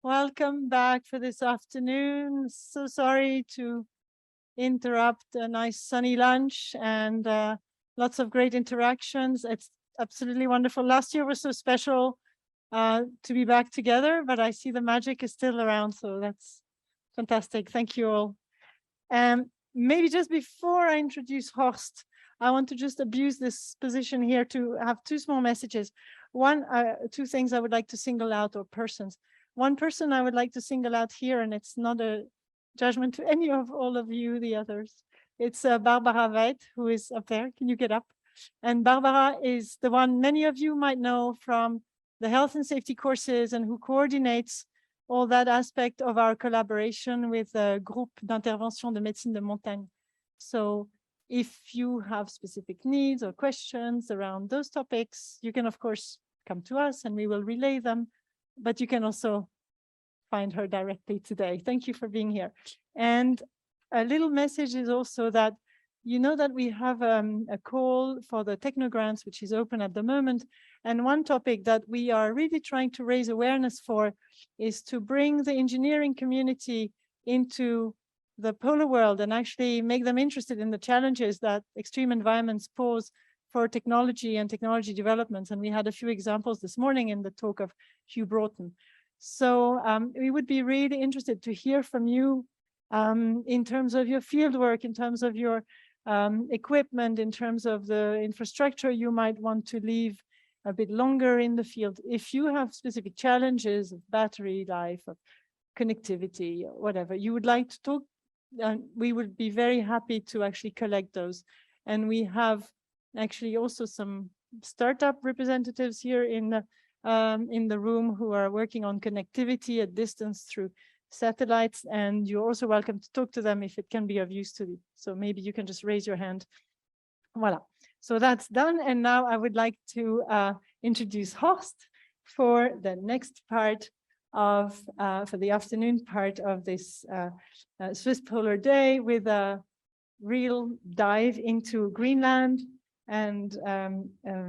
Welcome back for this afternoon. So sorry to interrupt a nice sunny lunch and lots of great interactions. It's absolutely wonderful. Last year was so special to be back together, but I see the magic is still around, so that's fantastic. Thank you all. Maybe just before I introduce Horst, I want to just abuse this position here to have two small messages. One, two things I would like to single out, or persons. One person I would like to single out here, and it's not a judgment to any of all of you, the others. It's Barbara Veit, who is up there. Can you get up? And Barbara is the one many of you might know from the health and safety courses, and who coordinates all that aspect of our collaboration with the Groupe d'Intervention de Médecine de Montagne. So if you have specific needs or questions around those topics, you can, of course, come to us and we will relay them, but you can also find her directly today. Thank you for being here. And a little message is also that you know that we have a call for the Technogrants, which is open at the moment. And one topic that we are really trying to raise awareness for is to bring the engineering community into the polar world and actually make them interested in the challenges that extreme environments pose for technology and technology developments. And we had a few examples this morning in the talk of Hugh Broughton. So we would be really interested to hear from you in terms of your field work, in terms of your equipment, in terms of the infrastructure you might want to leave a bit longer in the field. If you have specific challenges of battery life, of connectivity, or whatever you would like to talk, we would be very happy to actually collect those. And we have actually also some startup representatives here in the room who are working on connectivity at distance through satellites, and you're also welcome to talk to them if it can be of use to you. So maybe you can just raise your hand. Voila. So that's done. And now I would like to introduce Horst for the next part of, for the afternoon part of this Swiss Polar Day, with a real dive into Greenland and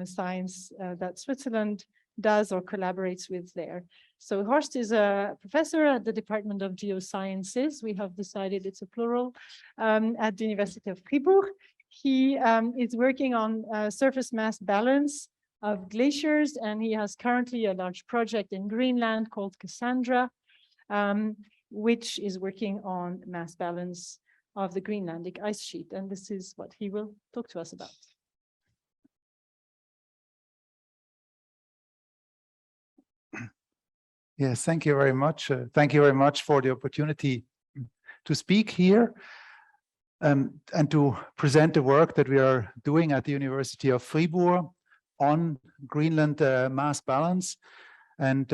science that Switzerland does or collaborates with there. So Horst is a professor at the Department of Geosciences. We have decided it's a plural at the University of Fribourg. He is working on surface mass balance of glaciers, and he has currently a large project in Greenland called Cassandra, which is working on mass balance of the Greenlandic ice sheet. And this is what he will talk to us about. Yes, thank you very much. Thank you very much for the opportunity to speak here and to present the work that we are doing at the University of Fribourg on Greenland mass balance. And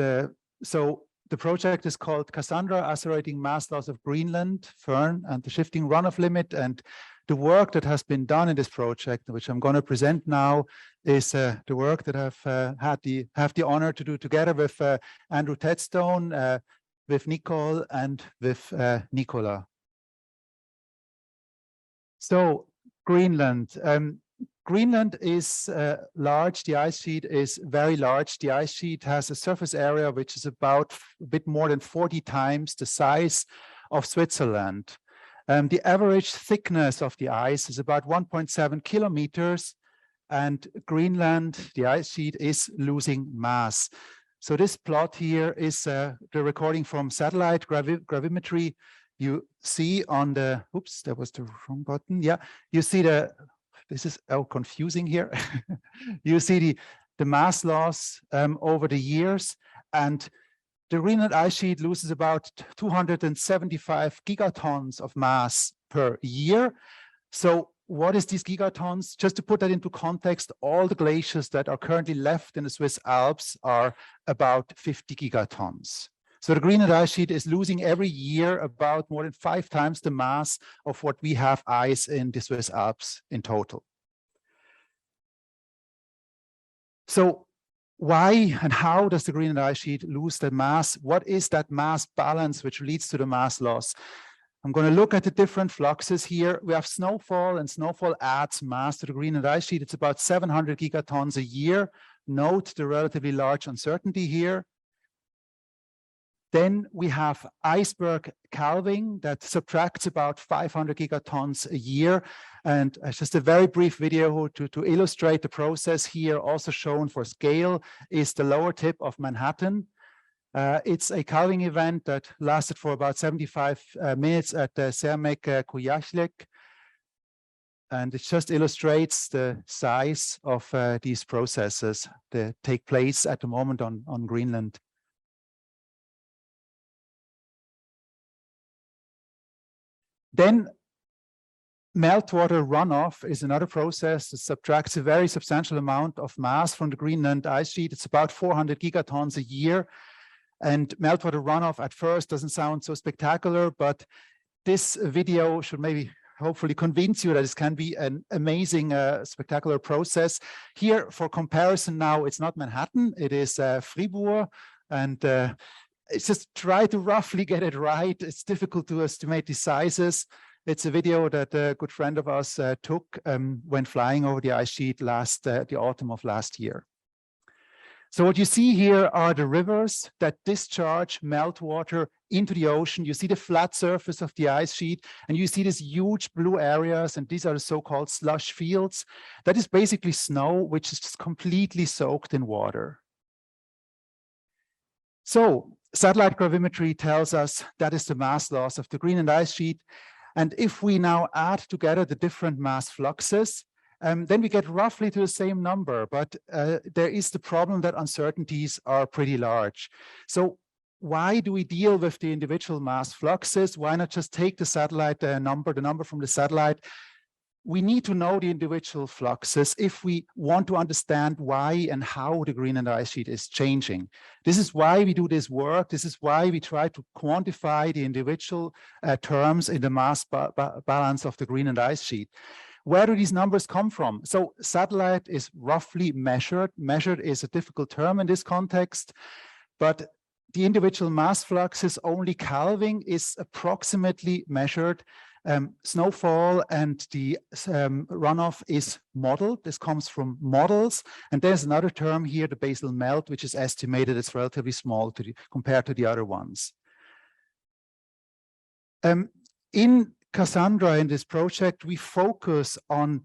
so the project is called Cassandra, Accelerating Mass Loss of Greenland, Firn, and the Shifting Runoff Limit. And the work that has been done in this project, which I'm going to present now, is the work that I've have the honor to do together with Andrew Tedstone, with Nicole, and with Nicola. So Greenland. Greenland is large. The ice sheet is very large. The ice sheet has a surface area which is about a bit more than 40 times the size of Switzerland. The average thickness of the ice is about 1.7 kilometers, and Greenland, the ice sheet, is losing mass. So this plot here is the recording from satellite gravimetry. You see on the, oops, that was the wrong button. Yeah, you see the, this is confusing here. You see the mass loss over the years, and the Greenland ice sheet loses about 275 gigatons of mass per year. So what is these gigatons? Just to put that into context, all the glaciers that are currently left in the Swiss Alps are about 50 gigatons. So the Greenland ice sheet is losing every year about more than 5 times the mass of what we have ice in the Swiss Alps in total. So why and how does the Greenland ice sheet lose the mass? What is that mass balance which leads to the mass loss? I'm going to look at the different fluxes here. We have snowfall, and snowfall adds mass to the Greenland ice sheet. It's about 700 gigatons a year. Note the relatively large uncertainty here. Then we have iceberg calving that subtracts about 500 gigatons a year. And just a very brief video to illustrate the process here, also shown for scale, is the lower tip of Manhattan. It's a calving event that lasted for about 75 minutes at the Cermek Kuyashlik. And it just illustrates the size of these processes that take place at the moment on Greenland. Then meltwater runoff is another process that subtracts a very substantial amount of mass from the Greenland ice sheet. It's about 400 gigatons a year. And meltwater runoff at first doesn't sound so spectacular, but this video should maybe hopefully convince you that this can be an amazing, spectacular process. Here, for comparison now, it's not Manhattan, it is Fribourg. And it's just try to roughly get it right. It's difficult to estimate the sizes. It's a video that a good friend of us took when flying over the ice sheet the autumn of last year. So what you see here are the rivers that discharge meltwater into the ocean. You see the flat surface of the ice sheet, and you see these huge blue areas, and these are the so-called slush fields. That is basically snow, which is just completely soaked in water. So satellite gravimetry tells us that is the mass loss of the Greenland ice sheet. And if we now add together the different mass fluxes, then we get roughly to the same number, but there is the problem that uncertainties are pretty large. So why do we deal with the individual mass fluxes? Why not just take the satellite number, the number from the satellite? We need to know the individual fluxes if we want to understand why and how the Greenland ice sheet is changing. This is why we do this work. This is why we try to quantify the individual terms in the mass balance of the Greenland ice sheet. Where do these numbers come from? So satellite is roughly measured. Measured is a difficult term in this context, but the individual mass fluxes, only calving is approximately measured. Snowfall and the runoff is modeled. This comes from models. And there's another term here, the basal melt, which is estimated as relatively small compared to the other ones. In Cassandra, in this project, we focus on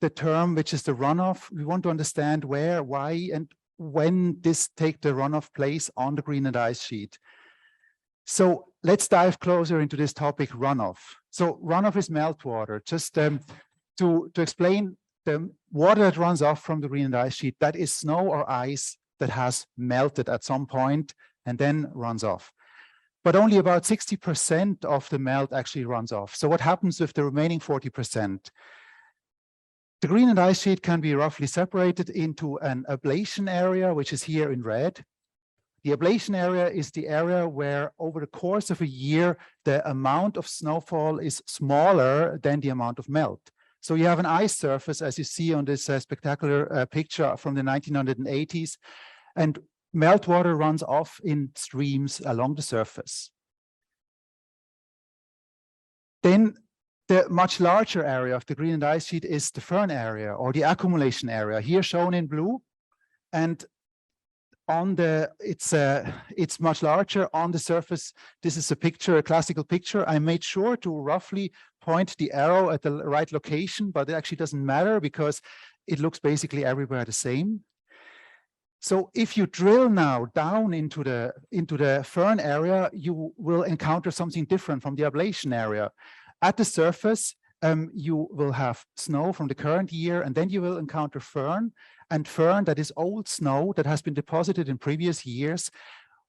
the term, which is the runoff. We want to understand where, why, and when this take the runoff place on the Greenland ice sheet. So let's dive closer into this topic, runoff. So runoff is meltwater. Just to explain, the water that runs off from the Greenland ice sheet, that is snow or ice that has melted at some point and then runs off. But only about 60% of the melt actually runs off. So what happens with the remaining 40%? The Greenland ice sheet can be roughly separated into an ablation area, which is here in red. The ablation area is the area where over the course of a year, the amount of snowfall is smaller than the amount of melt. So you have an ice surface, as you see on this spectacular picture from the 1980s, and meltwater runs off in streams along the surface. Then the much larger area of the Greenland ice sheet is the firn area or the accumulation area, here shown in blue. And on the, it's much larger on the surface. This is a picture, a classical picture. I made sure to roughly point the arrow at the right location, but it actually doesn't matter because it looks basically everywhere the same. So if you drill now down into the firn area, you will encounter something different from the ablation area. At the surface, you will have snow from the current year, and then you will encounter firn, and firn that is old snow that has been deposited in previous years,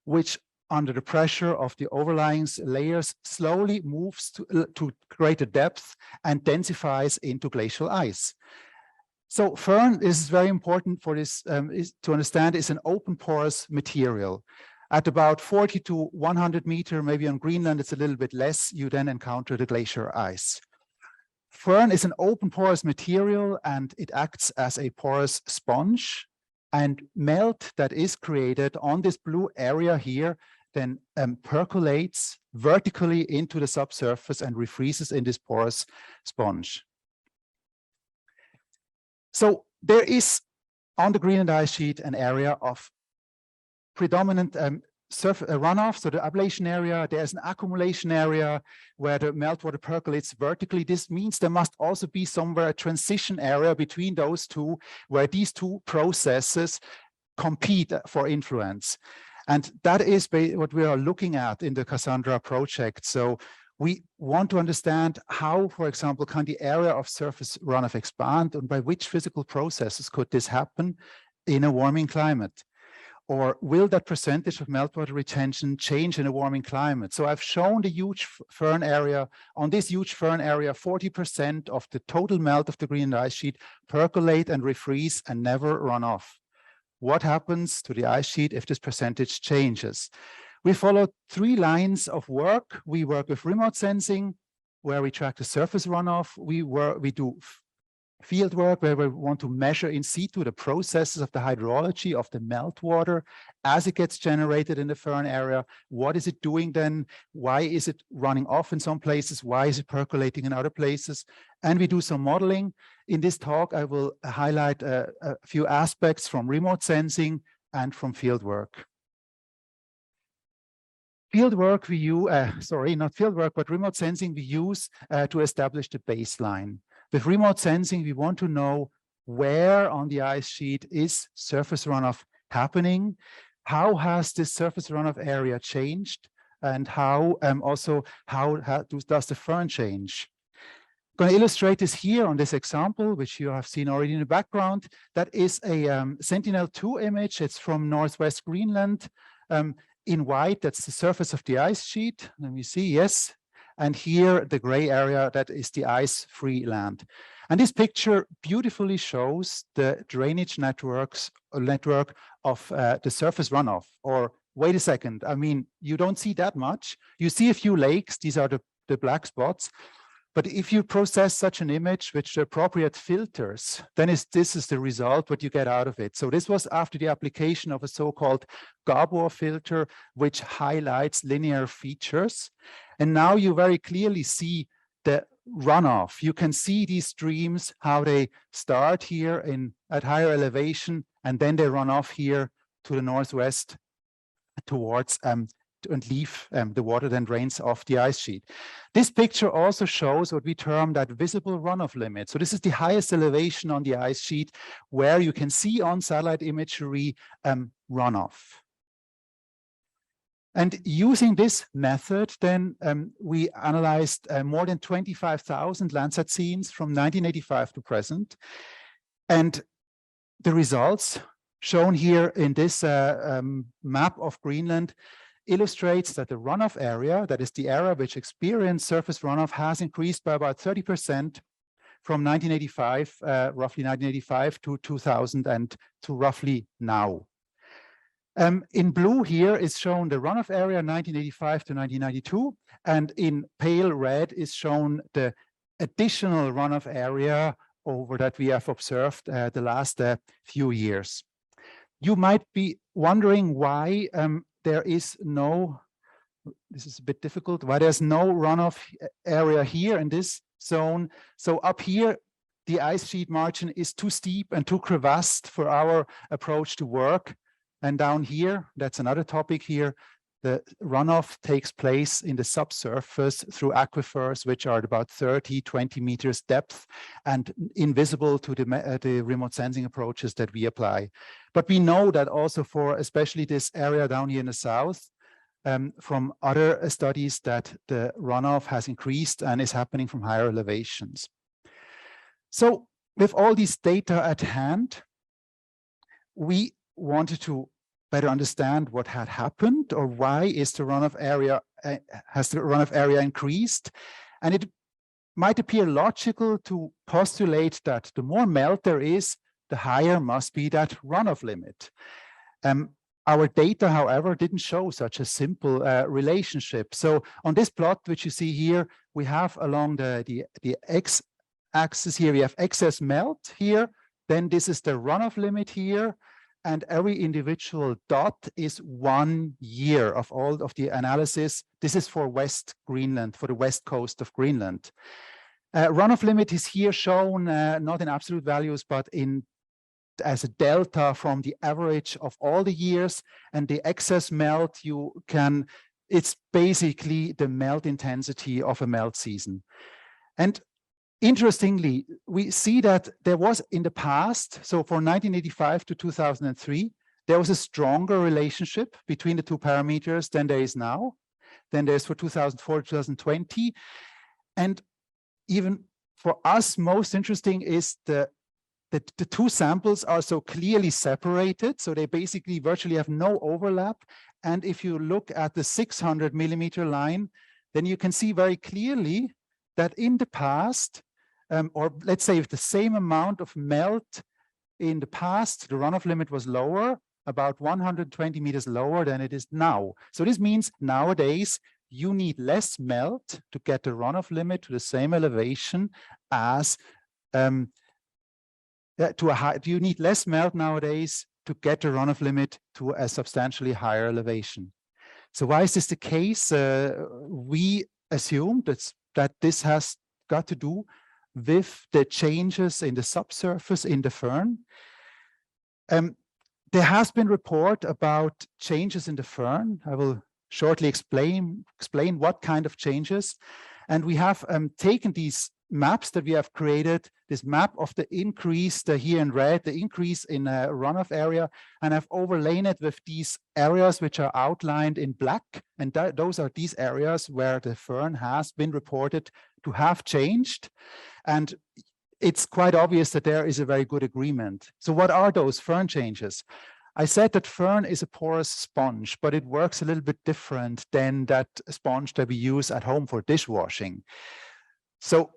which under the pressure of the overlying layers slowly moves to greater depth and densifies into glacial ice. So firn is very important for this to understand is an open porous material. At about 40 to 100 meter, maybe on Greenland, it's a little bit less, you then encounter the glacier ice. Firn is an open porous material and it acts as a porous sponge, and melt that is created on this blue area here then percolates vertically into the subsurface and refreezes in this porous sponge. So there is on the Greenland ice sheet an area of predominant runoff, so the ablation area, there's an accumulation area where the meltwater percolates vertically. This means there must also be somewhere a transition area between those two, where these two processes compete for influence. And that is what we are looking at in the Cassandra project. So we want to understand how, for example, can the area of surface runoff expand, and by which physical processes could this happen in a warming climate? Or will that percentage of meltwater retention change in a warming climate? So I've shown the huge firn area. On this huge firn area, 40% of the total melt of the Greenland ice sheet percolate and refreeze and never run off. What happens to the ice sheet if this percentage changes? We follow 3 lines of work. We work with remote sensing, where we track the surface runoff. We do field work where we want to measure in situ the processes of the hydrology of the meltwater as it gets generated in the firn area. What is it doing then? Why is it running off in some places? Why is it percolating in other places? And we do some modeling. In this talk, I will highlight a few aspects from remote sensing and from field work. Field work we use, sorry, not field work, but remote sensing we use to establish the baseline. With remote sensing, we want to know where on the ice sheet is surface runoff happening, how has this surface runoff area changed, and how does the firn change. I'm going to illustrate this here on this example, which you have seen already in the background. That is a Sentinel-2 image. It's from Northwest Greenland. In white, that's the surface of the ice sheet. Let me see, yes. And here, the gray area, that is the ice-free land. And this picture beautifully shows the drainage network of the surface runoff. Or wait a second, I mean, you don't see that much. You see a few lakes, these are the black spots. But if you process such an image with the appropriate filters, then this is the result, what you get out of it. So this was after the application of a so-called Gabor filter, which highlights linear features. And now you very clearly see the runoff. You can see these streams, how they start here at higher elevation, and then they run off here to the northwest towards and leave the water then drains off the ice sheet. This picture also shows what we term that visible runoff limit. So this is the highest elevation on the ice sheet where you can see on satellite imagery runoff. And using this method, then we analyzed more than 25,000 Landsat scenes from 1985 to present. And the results shown here in this map of Greenland illustrates that the runoff area, that is the area which experienced surface runoff, has increased by about 30% from 1985, roughly 1985 to 2000 and to roughly now. In blue here is shown the runoff area 1985 to 1992, and in pale red is shown the additional runoff area over that we have observed the last few years. You might be wondering why there is no, this is a bit difficult, why there's no runoff area here in this zone. So up here, the ice sheet margin is too steep and too crevassed for our approach to work. And down here, that's another topic here, the runoff takes place in the subsurface through aquifers, which are at about 30, 20 meters depth and invisible to the remote sensing approaches that we apply. But we know that also for especially this area down here in the south, from other studies, that the runoff has increased and is happening from higher elevations. So with all these data at hand, we wanted to better understand what had happened, or why is the runoff area, has the runoff area increased? And it might appear logical to postulate that the more melt there is, the higher must be that runoff limit. Our data, however, didn't show such a simple relationship. So on this plot, which you see here, we have along the x-axis here, we have excess melt here, then this is the runoff limit here, and every individual dot is 1 year of all of the analysis. This is for West Greenland, for the west coast of Greenland. Runoff limit is here shown not in absolute values, but in as a delta from the average of all the years, and the excess melt it's basically the melt intensity of a melt season. And interestingly, we see that there was in the past, so for 1985 to 2003, there was a stronger relationship between the two parameters than there is now, than there is for 2004 to 2020. And even for us, most interesting is the two samples are so clearly separated, so they basically virtually have no overlap. And if you look at the 600 millimeter line, then you can see very clearly that in the past, or let's say if the same amount of melt in the past, the runoff limit was lower, about 120 meters lower than it is now. So this means nowadays you need less melt to get the runoff limit to the same elevation as you need less melt nowadays to get the runoff limit to a substantially higher elevation. So why is this the case? We assume that this has got to do with the changes in the subsurface in the firn. There has been report about changes in the firn. I will shortly explain what kind of changes. And we have taken these maps that we have created, this map of the increase, here in red, the increase in a runoff area, and I've overlain it with these areas which are outlined in black. And those are these areas where the firn has been reported to have changed. And it's quite obvious that there is a very good agreement. So what are those firn changes? I said that firn is a porous sponge, but it works a little bit different than that sponge that we use at home for dishwashing. So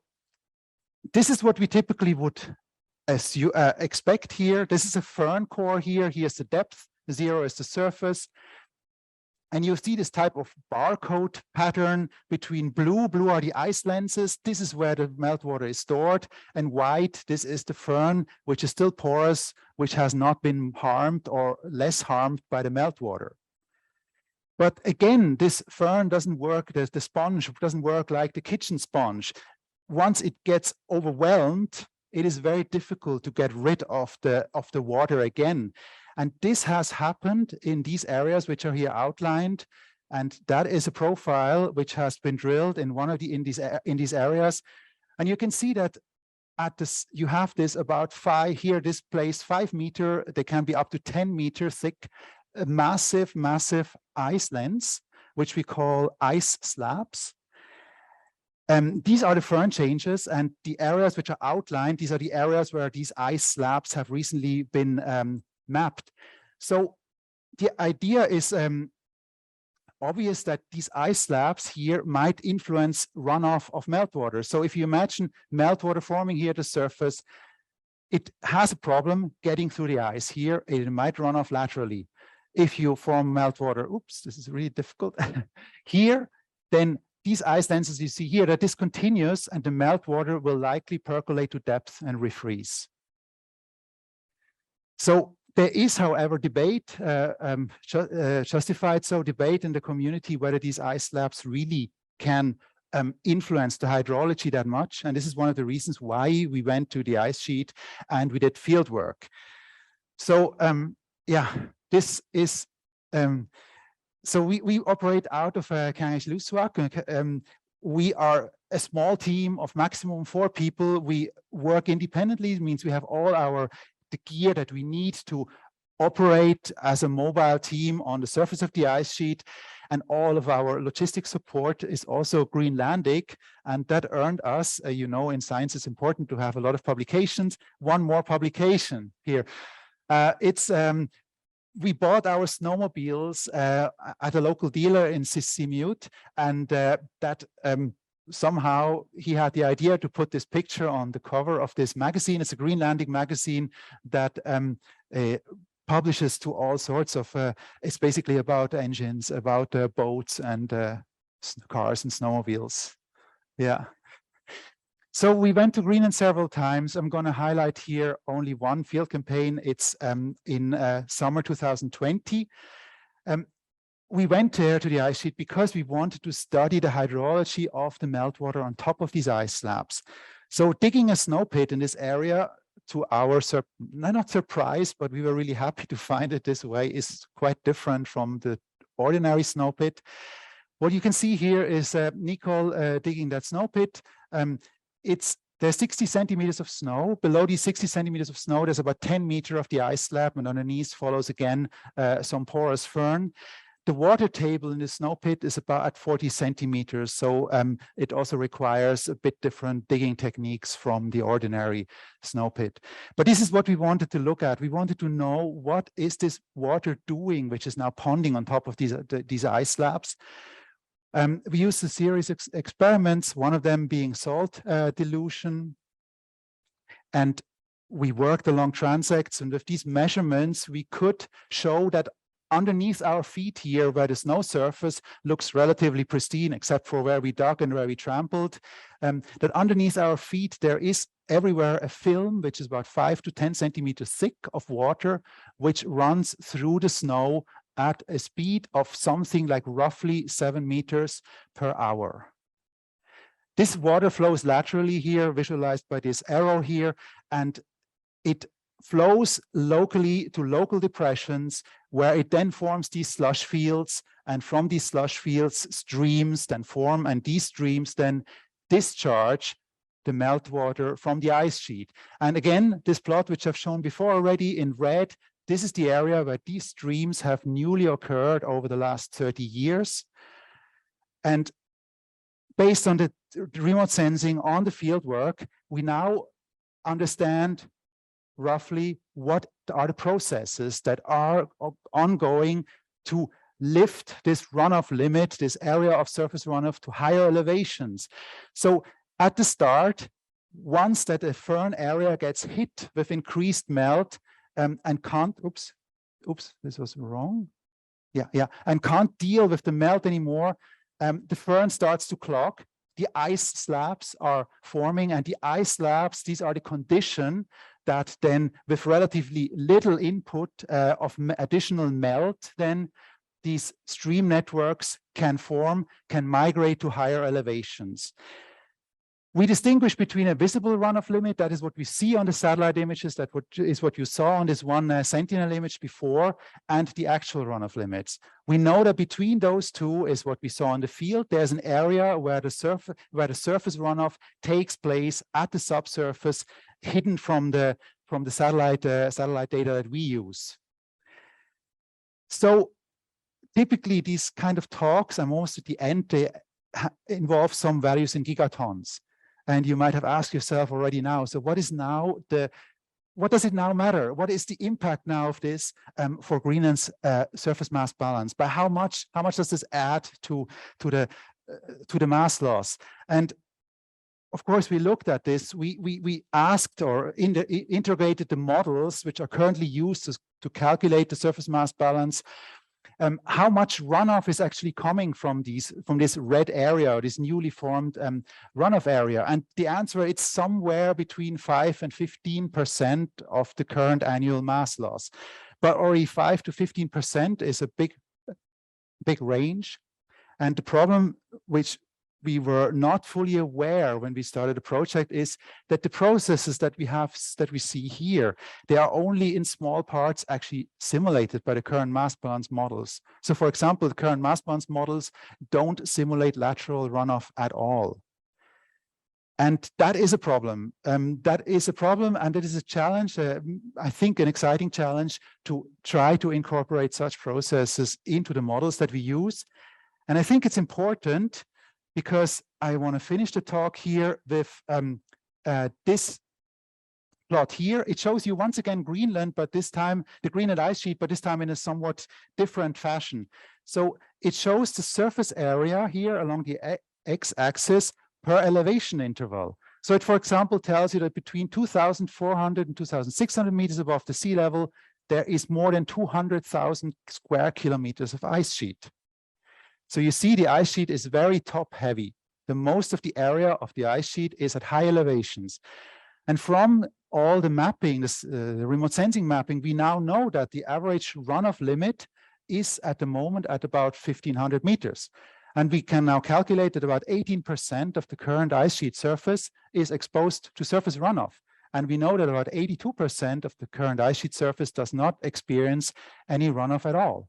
this is what we typically would expect here. This is a firn core here. Here's the depth. 0 is the surface. And you see this type of barcode pattern between blue. Blue are the ice lenses. This is where the meltwater is stored. And white, this is the firn, which is still porous, which has not been harmed or less harmed by the meltwater. But again, this firn doesn't work, the sponge doesn't work like the kitchen sponge. Once it gets overwhelmed, it is very difficult to get rid of the water again. And this has happened in these areas which are here outlined. And that is a profile which has been drilled in one of in these areas. And you can see that at this, you have this about 5 here, this place 5 meter, they can be up to 10 meter thick, massive ice lens, which we call ice slabs. These are the firn changes, and the areas which are outlined, these are the areas where these ice slabs have recently been mapped. So the idea is obvious that these ice slabs here might influence runoff of meltwater. So if you imagine meltwater forming here at the surface, it has a problem getting through the ice here. It might run off laterally. If you form meltwater, oops, this is really difficult, here, then these ice lenses you see here, that is continuous, and the meltwater will likely percolate to depth and refreeze. So there is, however, debate, justified debate in the community whether these ice slabs really can influence the hydrology that much. And this is one of the reasons why we went to the ice sheet and we did field work. So yeah, this is, so we operate out of Kaingerslusswag. We are a small team of maximum 4 people. We work independently. It means we have all the gear that we need to operate as a mobile team on the surface of the ice sheet. And all of our logistic support is also Greenlandic. And that earned us, you know, in science, it's important to have a lot of publications. One more publication here. We bought our snowmobiles at a local dealer in Sisimiut, and somehow he had the idea to put this picture on the cover of this magazine. It's a Greenlandic magazine that publishes to all sorts of, it's basically about engines, about boats and cars and snowmobiles. Yeah. So we went to Greenland several times. I'm going to highlight here only one field campaign. It's in summer 2020. We went there to the ice sheet because we wanted to study the hydrology of the meltwater on top of these ice slabs. So digging a snow pit in this area to our, not surprise, but we were really happy to find it this way, is quite different from the ordinary snow pit. What you can see here is Nicole digging that snow pit. There's 60 centimeters of snow. Below these 60 centimeters of snow, there's about 10 meters of the ice slab, and underneath follows again some porous fern. The water table in the snow pit is about at 40 centimeters, so it also requires a bit different digging techniques from the ordinary snow pit. But this is what we wanted to look at. We wanted to know, what is this water doing, which is now ponding on top of these ice slabs. We used a series of experiments, one of them being salt dilution. And we worked along transects, and with these measurements, we could show that underneath our feet here, where the snow surface looks relatively pristine, except for where we dug and where we trampled, that underneath our feet, there is everywhere a film, which is about 5 to 10 centimeters thick of water, which runs through the snow at a speed of something like roughly 7 meters per hour. This water flows laterally here, visualized by this arrow here, and it flows locally to local depressions, where it then forms these slush fields, and from these slush fields, streams then form, and these streams then discharge the meltwater from the ice sheet. And again, this plot, which I've shown before already in red, this is the area where these streams have newly occurred over the last 30 years. And based on the remote sensing on the field work, we now understand roughly what are the processes that are ongoing to lift this runoff limit, this area of surface runoff, to higher elevations. So at the start, once that a fern area gets hit with increased melt, and can't, this was wrong. And can't deal with the melt anymore, the fern starts to clog. The ice slabs are forming, and the ice slabs, these are the condition that then, with relatively little input of additional melt, then these stream networks can form, can migrate to higher elevations. We distinguish between a visible runoff limit, that is what we see on the satellite images, that is what you saw on this one Sentinel image before, and the actual runoff limits. We know that between those two is what we saw on the field. There's an area where the surface runoff takes place at the subsurface, hidden from the satellite data that we use. So typically these kind of talks, I'm almost at the end, they involve some values in gigatons. And you might have asked yourself already now, so what does it now matter? What is the impact now of this for Greenland's surface mass balance? By how much does this add to the mass loss? And of course, we looked at this. We asked or integrated the models which are currently used to calculate the surface mass balance. How much runoff is actually coming from this red area, this newly formed runoff area? And the answer, it's somewhere between 5 and 15% of the current annual mass loss. But already 5 to 15% is a big range. And the problem, which we were not fully aware when we started the project, is that the processes that we see here, they are only in small parts actually simulated by the current mass balance models. So for example, the current mass balance models don't simulate lateral runoff at all. And that is a problem. That is a problem, and it is a challenge, I think an exciting challenge, to try to incorporate such processes into the models that we use. And I think it's important, because I want to finish the talk here with this plot here. It shows you once again Greenland, but this time the Greenland ice sheet, but this time in a somewhat different fashion. So it shows the surface area here along the x-axis per elevation interval. So it, for example, tells you that between 2,400 and 2,600 meters above the sea level, there is more than 200,000 square kilometers of ice sheet. So you see the ice sheet is very top heavy. The most of the area of the ice sheet is at high elevations. And from all the mapping, the remote sensing mapping, we now know that the average runoff limit is at the moment at about 1,500 meters. And we can now calculate that about 18% of the current ice sheet surface is exposed to surface runoff. And we know that about 82% of the current ice sheet surface does not experience any runoff at all.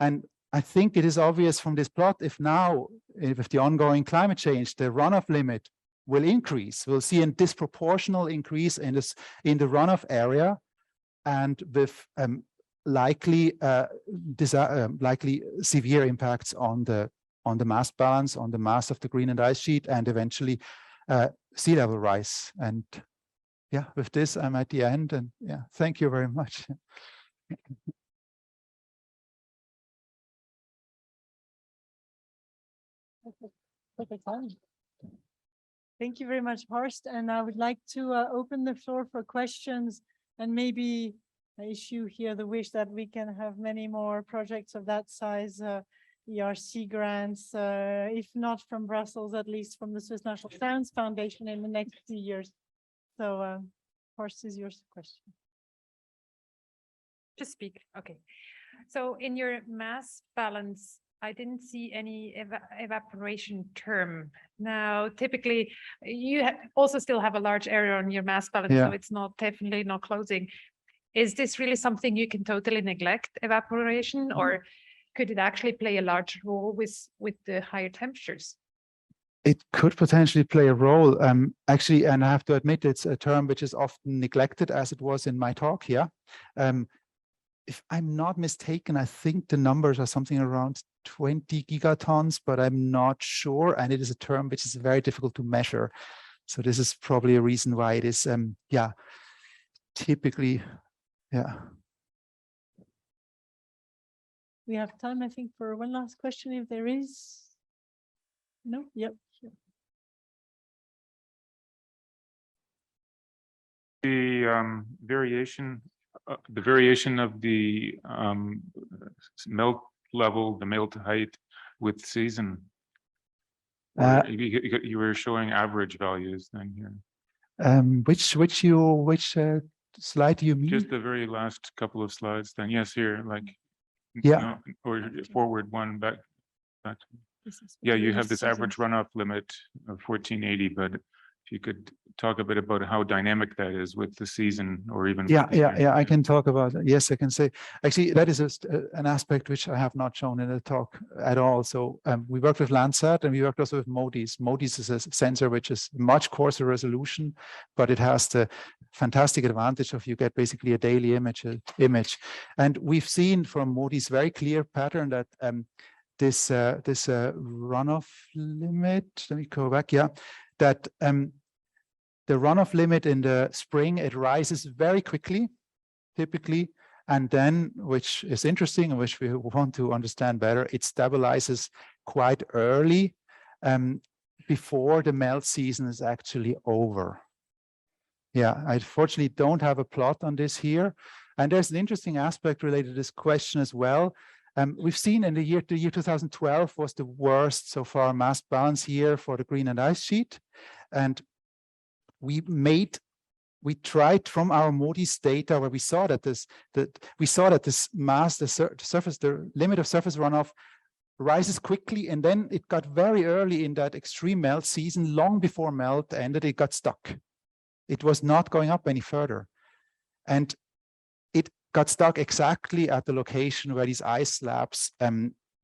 And I think it is obvious from this plot, if with the ongoing climate change, the runoff limit will increase, we'll see a disproportional increase in the runoff area, and with likely severe impacts on the mass balance, on the mass of the Greenland ice sheet, and eventually sea level rise. And yeah, with this, I'm at the end, and yeah, thank you very much. Perfect time. Thank you very much, Horst. And I would like to open the floor for questions, and maybe issue here the wish that we can have many more projects of that size, ERC grants, if not from Brussels, at least from the Swiss National Science Foundation in the next few years. So, Horst, is your question. To speak, okay. So in your mass balance, I didn't see any evaporation term. Now, typically, you also still have a large area on your mass balance, so it's definitely not closing. Is this really something you can totally neglect, evaporation, or could it actually play a large role with the higher temperatures? It could potentially play a role, actually, and I have to admit it's a term which is often neglected, as it was in my talk here. If I'm not mistaken, I think the numbers are something around 20 gigatons, but I'm not sure. And it is a term which is very difficult to measure. So this is probably a reason why it is, typically, We have time, I think, for one last question, if there is. No? Yep. Sure. The variation of the melt level, the melt height with season. You were showing average values then here. Which slide do you mean? Just the very last couple of slides then. Yes, here, like, yeah, no, or forward one back. Yeah, you have this average runoff limit of 1480, but if you could talk a bit about how dynamic that is with the season, or even. Yeah, I can talk about it. Yes, I can say, actually, that is an aspect which I have not shown in the talk at all. So we worked with Landsat, and we worked also with MODIS. MODIS is a sensor which is much coarser resolution, but it has the fantastic advantage of you get basically a daily image. And we've seen from MODIS very clear pattern that this runoff limit, let me go back, that the runoff limit in the spring, it rises very quickly, typically, and then, which is interesting and which we want to understand better, it stabilizes quite early before the melt season is actually over. Yeah, I fortunately don't have a plot on this here. And there's an interesting aspect related to this question as well. We've seen in the year 2012 was the worst so far mass balance year for the Greenland ice sheet. And we tried from our MODIS data where we saw that the limit of surface runoff rises quickly, and then it got very early in that extreme melt season, long before melt ended, it got stuck. It was not going up any further. And it got stuck exactly at the location where these ice slabs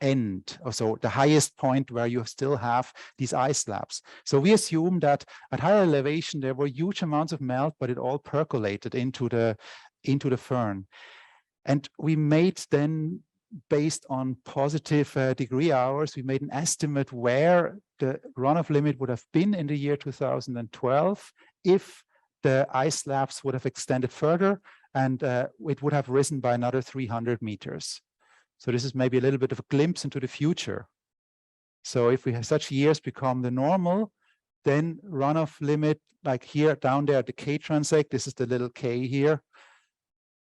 end, or so the highest point where you still have these ice slabs. So we assume that at higher elevation there were huge amounts of melt, but it all percolated into the firn. And we made then, based on positive degree hours, we made an estimate where the runoff limit would have been in the year 2012 if the ice slabs would have extended further, and it would have risen by another 300 meters. So this is maybe a little bit of a glimpse into the future. So if we have such years become the normal, then runoff limit, like here down there at the K transect, this is the little K here,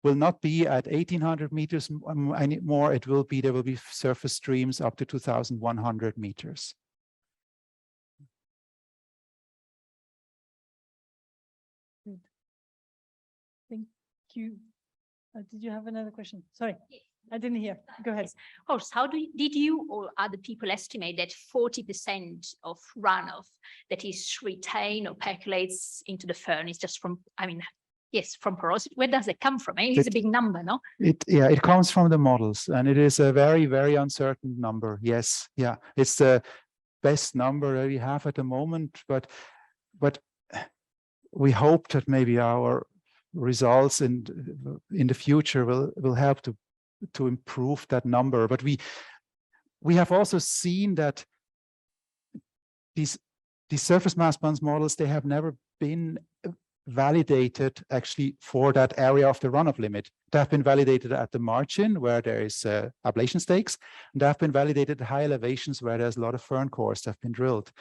will not be at 1800 meters anymore. It will be, there will be surface streams up to 2100 meters. Good. Thank you. Did you have another question? Sorry. I didn't hear. Go ahead. Horst, how did you or other people estimate that 40% of runoff that is retained or percolates into the furnace just from, I mean, yes, from porosity? Where does it come from? It's a big number, no? It comes from the models, and it is a very, very uncertain number. Yes, yeah, it's the best number that we have at the moment, but we hope that maybe our results in the future will help to improve that number. But we have also seen that these surface mass balance models, they have never been validated actually for that area of the runoff limit. They have been validated at the margin where there is ablation stakes, and they have been validated at high elevations where there's a lot of fern cores that have been drilled.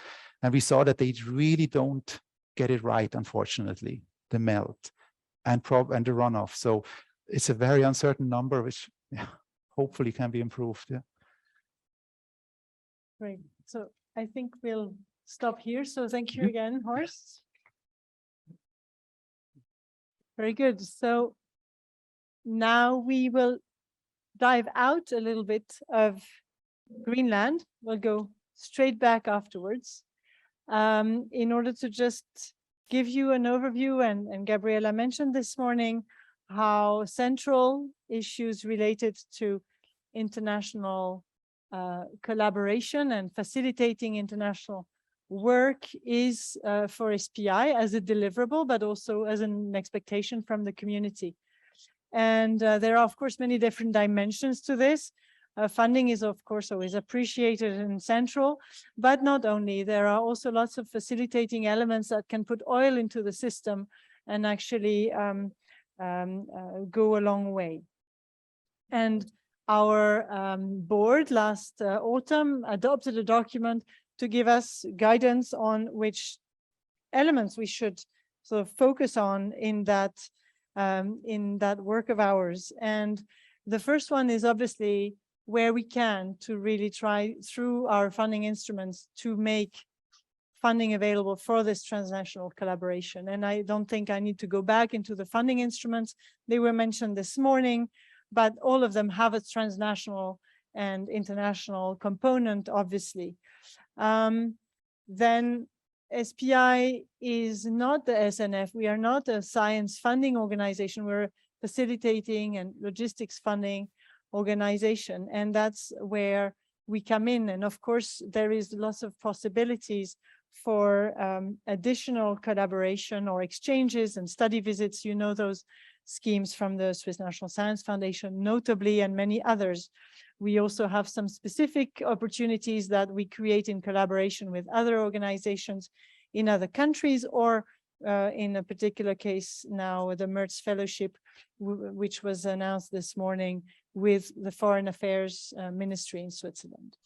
And we saw that they really don't get it right, unfortunately, the melt and the runoff. So it's a very uncertain number, which hopefully can be improved. Yeah. Great. So I think we'll stop here. So thank you again, Horst. Very good. So now we will dive out a little bit of Greenland. We'll go straight back afterwards in order to just give you an overview. And Gabriela mentioned this morning how central issues related to international collaboration and facilitating international work is for SPI as a deliverable, but also as an expectation from the community. And there are, of course, many different dimensions to this. Funding is, of course, always appreciated and central, but not only. There are also lots of facilitating elements that can put oil into the system and actually go a long way. And our board last autumn adopted a document to give us guidance on which elements we should sort of focus on in that work of ours. And the first one is obviously where we can to really try through our funding instruments to make funding available for this transnational collaboration. And I don't think I need to go back into the funding instruments. They were mentioned this morning, but all of them have a transnational and international component, obviously. Then SPI is not the SNF. We are not a science funding organization. We're a facilitating and logistics funding organization. And that's where we come in. And of course, there is lots of possibilities for additional collaboration or exchanges and study visits. You know those schemes from the Swiss National Science Foundation, notably, and many others. We also have some specific opportunities that we create in collaboration with other organizations in other countries, or in a particular case now, the Merz Fellowship, which was announced this morning with the Foreign Affairs Ministry in Switzerland.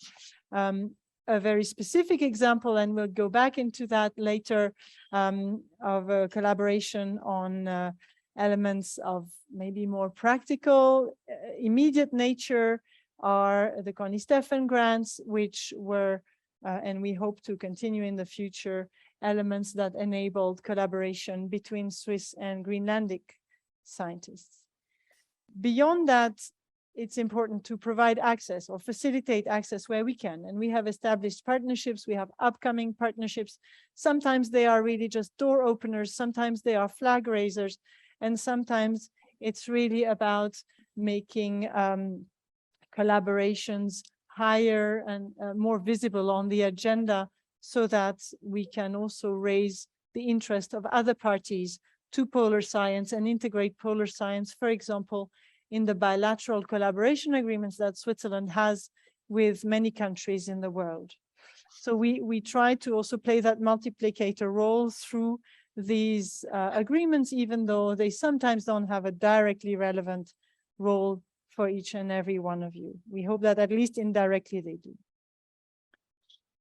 A very specific example, and we'll go back into that later, of a collaboration on elements of maybe more practical, immediate nature, are the Connie Stephan grants, which were, and we hope to continue in the future, elements that enabled collaboration between Swiss and Greenlandic scientists. Beyond that, it's important to provide access or facilitate access where we can. And we have established partnerships. We have upcoming partnerships. Sometimes they are really just door openers. Sometimes they are flag raisers. And sometimes it's really about making collaborations higher and more visible on the agenda, so that we can also raise the interest of other parties to polar science and integrate polar science, for example, in the bilateral collaboration agreements that Switzerland has with many countries in the world. So we try to also play that multiplicator role through these agreements, even though they sometimes don't have a directly relevant role for each and every one of you. We hope that at least indirectly they do.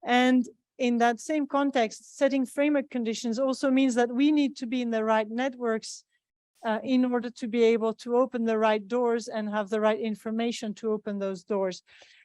And in that same context, setting framework conditions also means that we need to be in the right networks in order to be able to open the right doors and have the right information to open those doors.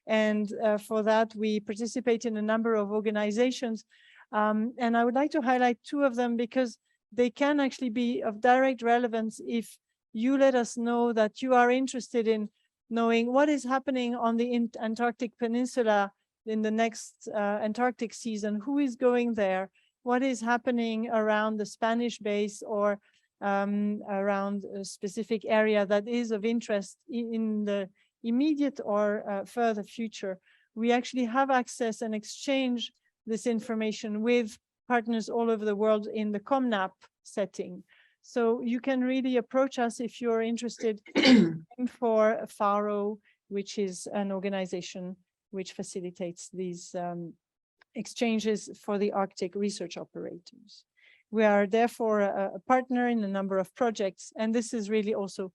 And for that, we participate in a number of organizations. And I would like to highlight two of them because they can actually be of direct relevance if you let us know that you are interested in knowing what is happening on the Antarctic Peninsula in the next Antarctic season, who is going there, what is happening around the Spanish base or around a specific area that is of interest in the immediate or further future. We actually have access and exchange this information with partners all over the world in the COMNAP setting. So you can really approach us if you're interested for FARO, which is an organization which facilitates these exchanges for the Arctic research operators. We are therefore a partner in a number of projects, and this is really also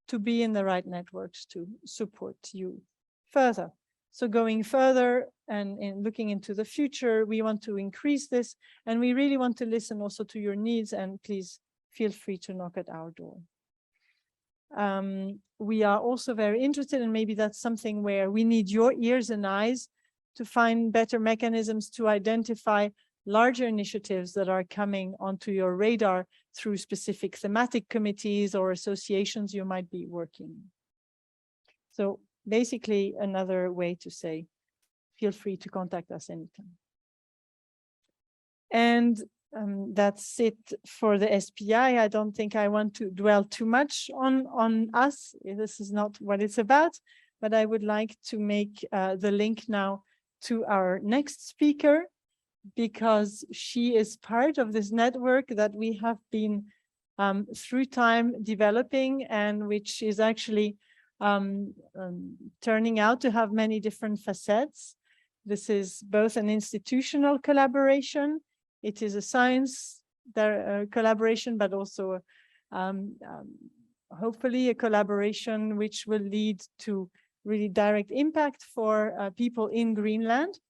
to be in the right networks to support you further. So going further and in looking into the future, we want to increase this, and we really want to listen also to your needs, and please feel free to knock at our door. We are also very interested, and maybe that's something where we need your ears and eyes to find better mechanisms to identify larger initiatives that are coming onto your radar through specific thematic committees or associations you might be working. So basically another way to say, feel free to contact us anytime. And that's it for the SPI. I don't think I want to dwell too much on us. This is not what it's about, but I would like to make the link now to our next speaker, because she is part of this network that we have been through time developing, and which is actually turning out to have many different facets. This is both an institutional collaboration, it is a science collaboration, but also hopefully a collaboration which will lead to really direct impact for people in Greenland.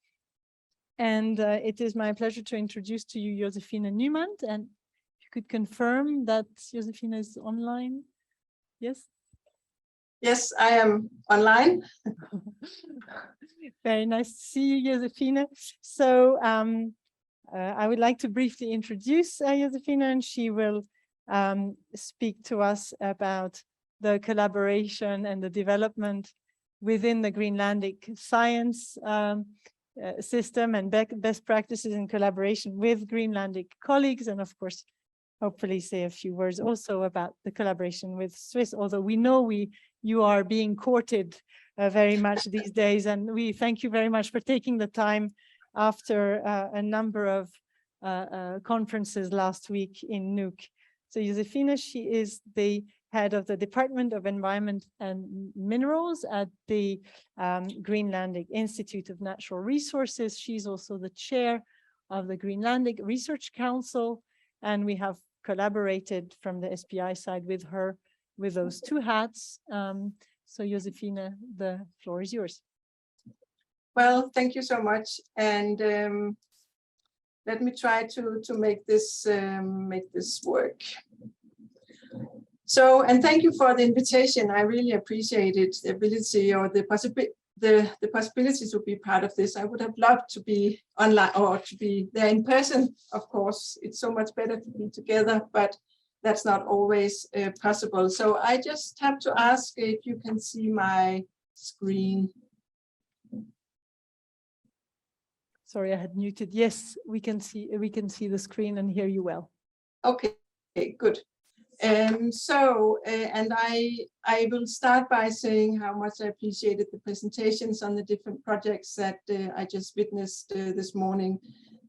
And it is my pleasure to introduce to you Josefine Neumann, and you could confirm that Josefine is online. Yes? Yes, I am online. Very nice to see you, Josefine. So I would like to briefly introduce Josefine, and she will speak to us about the collaboration and the development within the Greenlandic science system and best practices in collaboration with Greenlandic colleagues, and of course, hopefully say a few words also about the collaboration with Swiss, although we know you are being courted very much these days, and we thank you very much for taking the time after a number of conferences last week in Nuuk. So Josefine, she is the head of the Department of Environment and Minerals at the Greenlandic Institute of Natural Resources. She's also the chair of the Greenlandic Research Council, and we have collaborated from the SPI side with her with those two hats. So Josefine, the floor is yours. Well, thank you so much. And let me try to make this work. So, and thank you for the invitation. I really appreciate it, the ability or the possibility to be part of this. I would have loved to be online or to be there in person. Of course, it's so much better to be together, but that's not always possible. So I just have to ask if you can see my screen. Sorry, I had muted. Yes, we can see the screen and hear you well. Okay, good. And I will start by saying how much I appreciated the presentations on the different projects that I just witnessed this morning.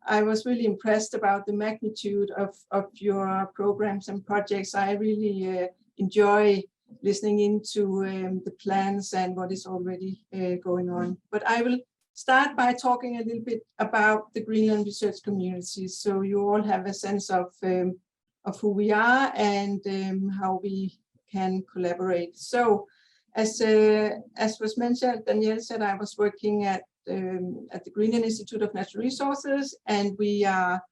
I was really impressed about the magnitude of your programs and projects. I really enjoy listening into the plans and what is already going on. But I will start by talking a little bit about the Greenland research community, so you all have a sense of who we are and how we can collaborate. So, as was mentioned, Danielle said I was working at the Greenland Institute of Natural Resources, and we are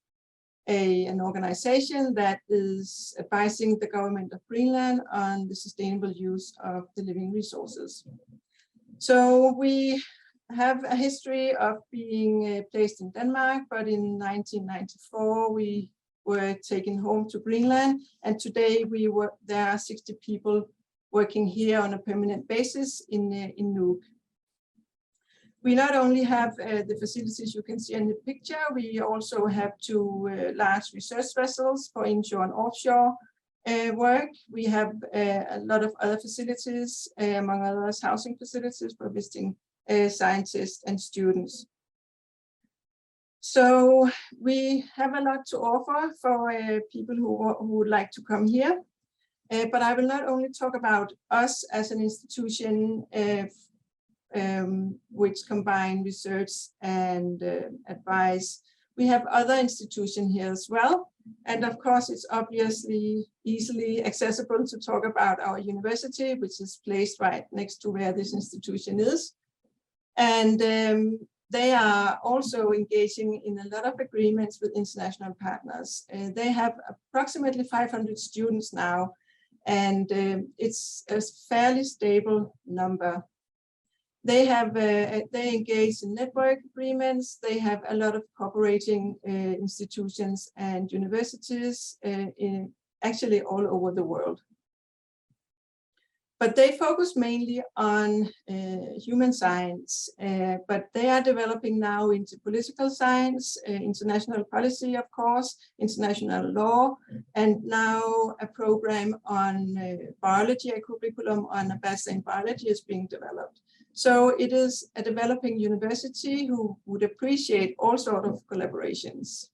an organization that is advising the government of Greenland on the sustainable use of the living resources. So we have a history of being placed in Denmark, but in 1994 we were taken home to Greenland, and today there are 60 people working here on a permanent basis in Nuuk. We not only have the facilities you can see in the picture, we also have two large research vessels for inshore and offshore work. We have a lot of other facilities, among others housing facilities for visiting scientists and students. So we have a lot to offer for people who would like to come here. But I will not only talk about us as an institution which combine research and advice. We have other institutions here as well. And of course, it's obviously easily accessible to talk about our university, which is placed right next to where this institution is. And they are also engaging in a lot of agreements with international partners. They have approximately 500 students now, and it's a fairly stable number. They have they engage in network agreements. They have a lot of cooperating institutions and universities actually all over the world. But they focus mainly on human science, but they are developing now into political science, international policy, of course, international law, and now a program on biology, a curriculum on a bachelor in biology is being developed. So it is a developing university who would appreciate all sorts of collaborations.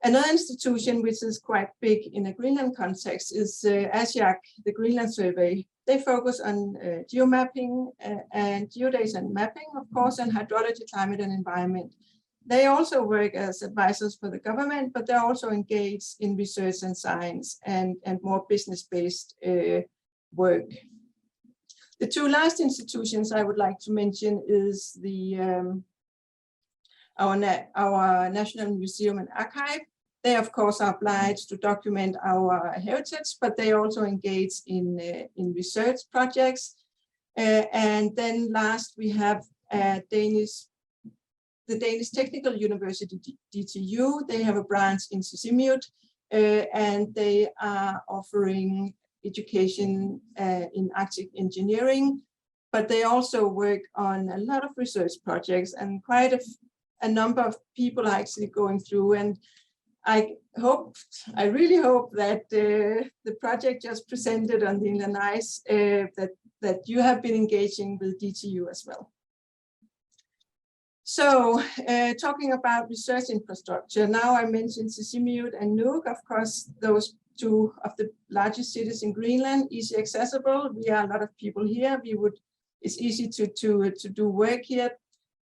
Another institution which is quite big in a Greenland context is ASIAC, the Greenland Survey. They focus on geomapping and geodata and mapping, of course, and hydrology, climate and environment. They also work as advisors for the government, but they're also engaged in research and science and more business-based work. The two last institutions I would like to mention is the our National Museum and Archive. They, of course, are obliged to document our heritage, but they also engage in research projects. And then last, we have the Danish Technical University, DTU. They have a branch in Sisimiut, and they are offering education in Arctic engineering, but they also work on a lot of research projects, and quite a number of people are actually going through. And I really hope that the project just presented on the Inland Ice, that you have been engaging with DTU as well. So talking about research infrastructure, now I mentioned Sisimiut and Nuuk, of course, those two of the largest cities in Greenland, easy accessible. We are a lot of people here. It's easy to do work here,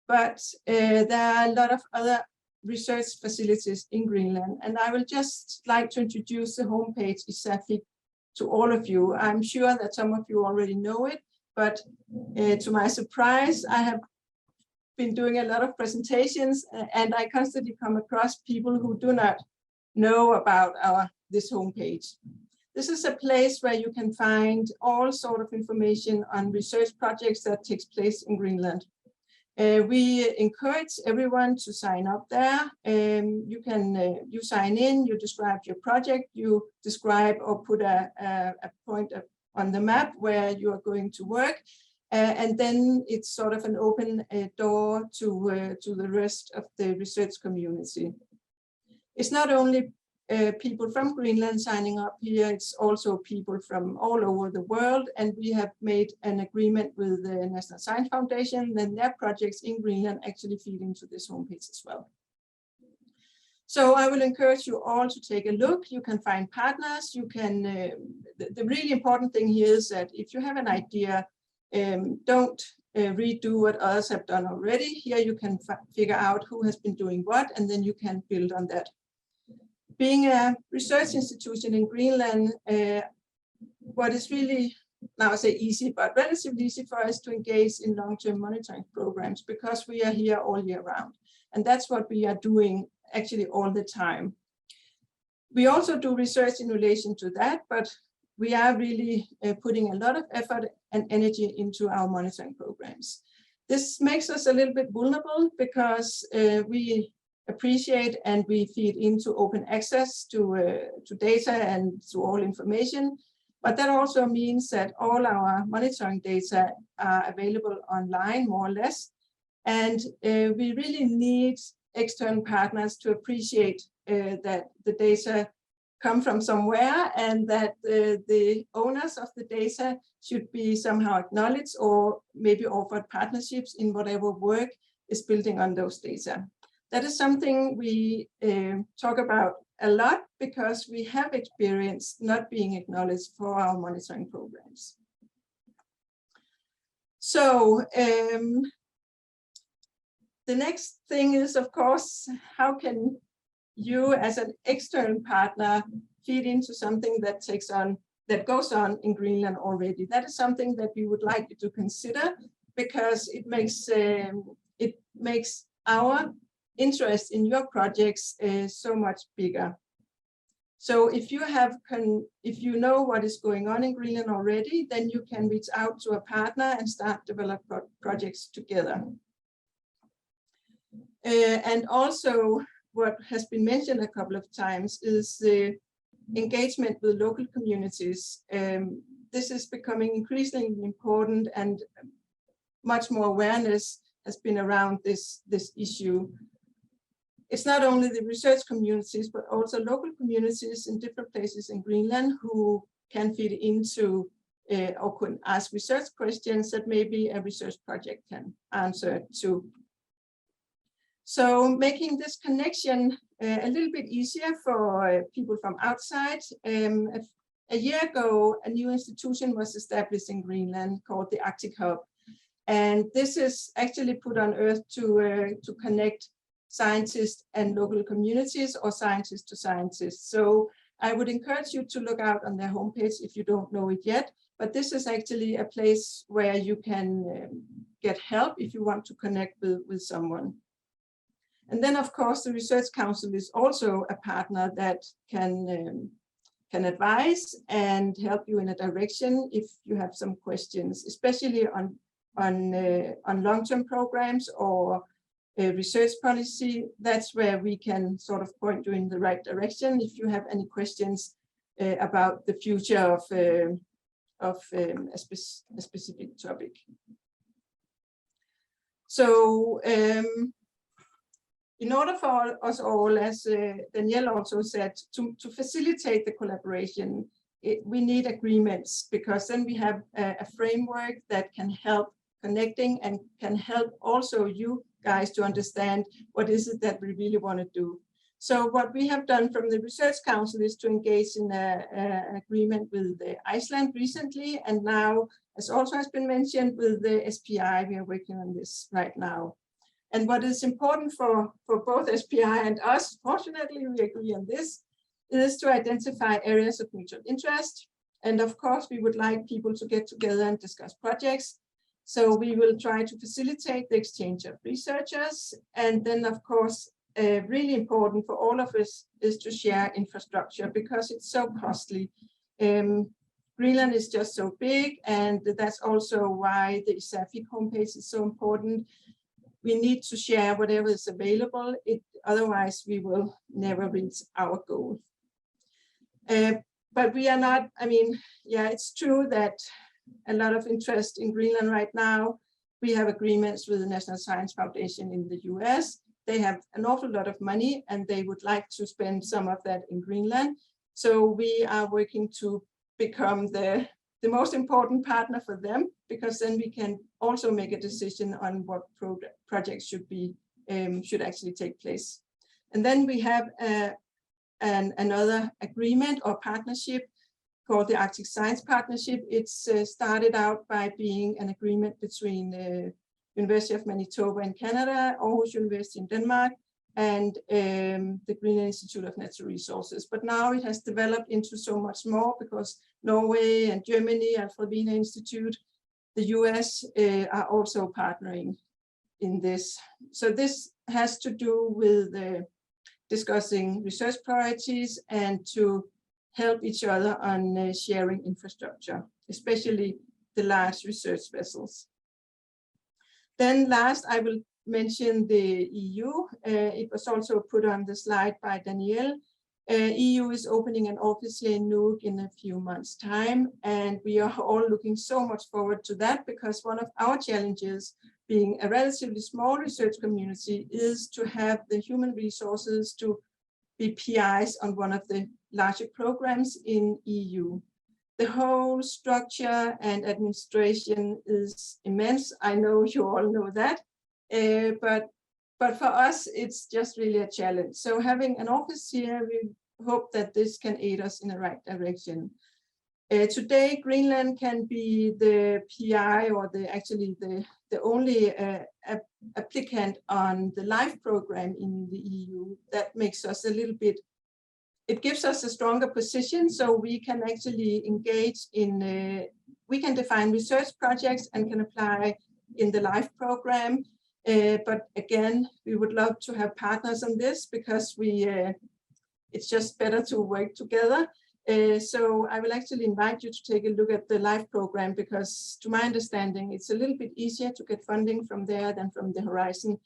but there are a lot of other research facilities in Greenland. And I will just like to introduce the homepage ISAFIC to all of you. I'm sure that some of you already know it, but to my surprise, I have been doing a lot of presentations and I constantly come across people who do not know about this homepage. This is a place where you can find all sort of information on research projects that takes place in Greenland. We encourage everyone to sign up there. You sign in, you describe your project, you describe or put a point on the map where you are going to work. And then it's sort of an open door to the rest of the research community. It's not only people from Greenland signing up here, it's also people from all over the world. And we have made an agreement with the National Science Foundation, and their projects in Greenland actually feed into this homepage as well. So I will encourage you all to take a look. You can find partners. You can, the really important thing here is that if you have an idea, don't redo what others have done already. Here you can figure out who has been doing what, and then you can build on that. Being a research institution in Greenland, what is really, now I say easy, but relatively easy for us to engage in long-term monitoring programs because we are here all year round. And that's what we are doing actually all the time. We also do research in relation to that, but we are really putting a lot of effort and energy into our monitoring programs. This makes us a little bit vulnerable because we appreciate and we feed into open access to data and to all information. But that also means that all our monitoring data are available online, more or less. And we really need external partners to appreciate that the data come from somewhere, and that the owners of the data should be somehow acknowledged or maybe offered partnerships in whatever work is building on those data. That is something we talk about a lot because we have experienced not being acknowledged for our monitoring programs. So the next thing is, of course, how can you as an external partner feed into something that goes on in Greenland already? That is something that we would like you to consider, because it makes our interest in your projects so much bigger. So if you know what is going on in Greenland already, then you can reach out to a partner and start develop projects together. And also, what has been mentioned a couple of times is the engagement with local communities. This is becoming increasingly important, and much more awareness has been around this issue. It's not only the research communities, but also local communities in different places in Greenland who can feed into or can ask research questions that maybe a research project can answer to. So making this connection a little bit easier for people from outside. A year ago, a new institution was established in Greenland called the Arctic Hub. And this is actually put on earth to connect scientists and local communities, or scientists to scientists. So I would encourage you to look out on their homepage if you don't know it yet. But this is actually a place where you can get help if you want to connect with someone. And then, of course, the Research Council is also a partner that can advise and help you in a direction if you have some questions, especially on long-term programs or research policy. That's where we can sort of point you in the right direction if you have any questions about the future of a specific topic. So in order for us all, as Danielle also said, to facilitate the collaboration, we need agreements, because then we have a framework that can help connecting and can help also you guys to understand what is it that we really want to do. So what we have done from the Research Council is to engage in an agreement with Iceland recently, and now, as also has been mentioned, with the SPI, we are working on this right now. And what is important for both SPI and us, fortunately we agree on this, is to identify areas of mutual interest. And of course, we would like people to get together and discuss projects. So we will try to facilitate the exchange of researchers. And then, of course, really important for all of us is to share infrastructure, because it's so costly. Greenland is just so big, and that's also why the ISAFIC homepage is so important. We need to share whatever is available. Otherwise, we will never reach our goal. But we are not, I mean, yeah, it's true that a lot of interest in Greenland right now. We have agreements with the National Science Foundation in the US. They have an awful lot of money, and they would like to spend some of that in Greenland. So we are working to become the most important partner for them, because then we can also make a decision on what projects should actually take place. And then we have another agreement or partnership called the Arctic Science Partnership. It's started out by being an agreement between the University of Manitoba in Canada, Aarhus University in Denmark, and the Greenland Institute of Natural Resources. But now it has developed into so much more, because Norway and Germany, Alfred Wegener Institute, the US are also partnering in this. So this has to do with discussing research priorities and to help each other on sharing infrastructure, especially the large research vessels. Then last, I will mention the EU. It was also put on the slide by Danielle. EU is opening an office here in Nuuk in a few months' time, and we are all looking so much forward to that, because one of our challenges, being a relatively small research community, is to have the human resources to be PIs on one of the larger programs in EU. The whole structure and administration is immense. I know you all know that, but for us, it's just really a challenge. So having an office here, we hope that this can aid us in the right direction. Today, Greenland can be the PI, or actually the only applicant on the LIFE program in the EU. That makes us a little bit, it gives us a stronger position, so we can actually engage in, we can define research projects and can apply in the LIFE program. But again, we would love to have partners on this, because it's just better to work together. So I will actually invite you to take a look at the LIFE program, because to my understanding, it's a little bit easier to get funding from there than from the Horizon